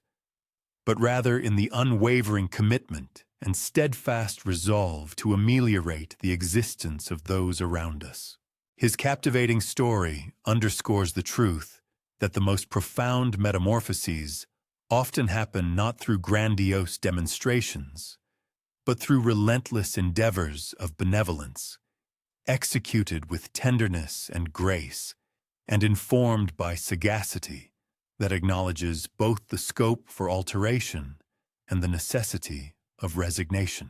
but rather in the unwavering commitment and steadfast resolve to ameliorate the existence of those around us. His captivating story underscores the truth that the most profound metamorphoses often happen not through grandiose demonstrations, but through relentless endeavors of benevolence, executed with tenderness and grace, and informed by sagacity that acknowledges both the scope for alteration and the necessity of resignation.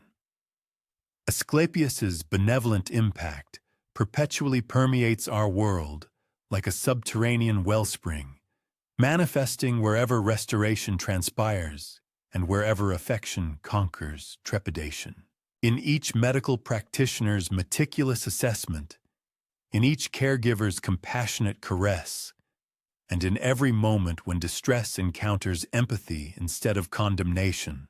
Asclepius's benevolent impact perpetually permeates our world like a subterranean wellspring, manifesting wherever restoration transpires and wherever affection conquers trepidation. In each medical practitioner's meticulous assessment, in each caregiver's compassionate caress, and in every moment when distress encounters empathy instead of condemnation,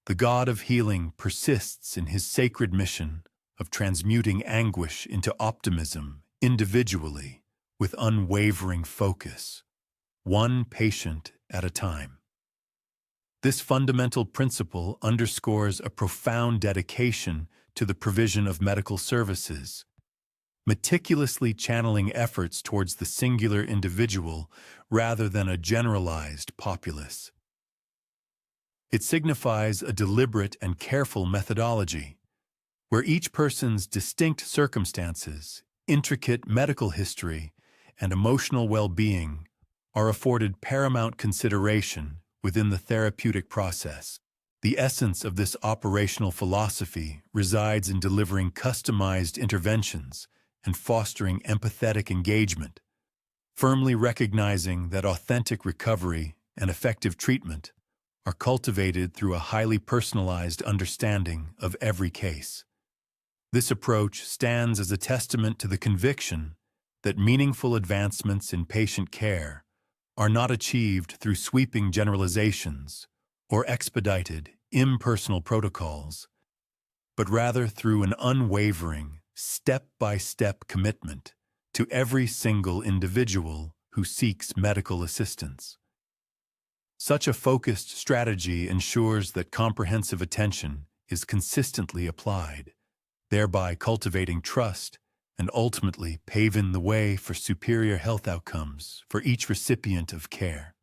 the God of healing persists in his sacred mission of transmuting anguish into optimism individually with unwavering focus, one patient at a time. This fundamental principle underscores a profound dedication to the provision of medical services, meticulously channeling efforts towards the singular individual rather than a generalized populace. It signifies a deliberate and careful methodology, where each person's distinct circumstances, intricate medical history, and emotional well-being are afforded paramount consideration within the therapeutic process. The essence of this operational philosophy resides in delivering customized interventions and fostering empathetic engagement, firmly recognizing that authentic recovery and effective treatment are cultivated through a highly personalized understanding of every case. This approach stands as a testament to the conviction that meaningful advancements in patient care are not achieved through sweeping generalizations or expedited, impersonal protocols, but rather through an unwavering, step-by-step commitment to every single individual who seeks medical assistance. Such a focused strategy ensures that comprehensive attention is consistently applied, thereby cultivating trust and ultimately paving the way for superior health outcomes for each recipient of care.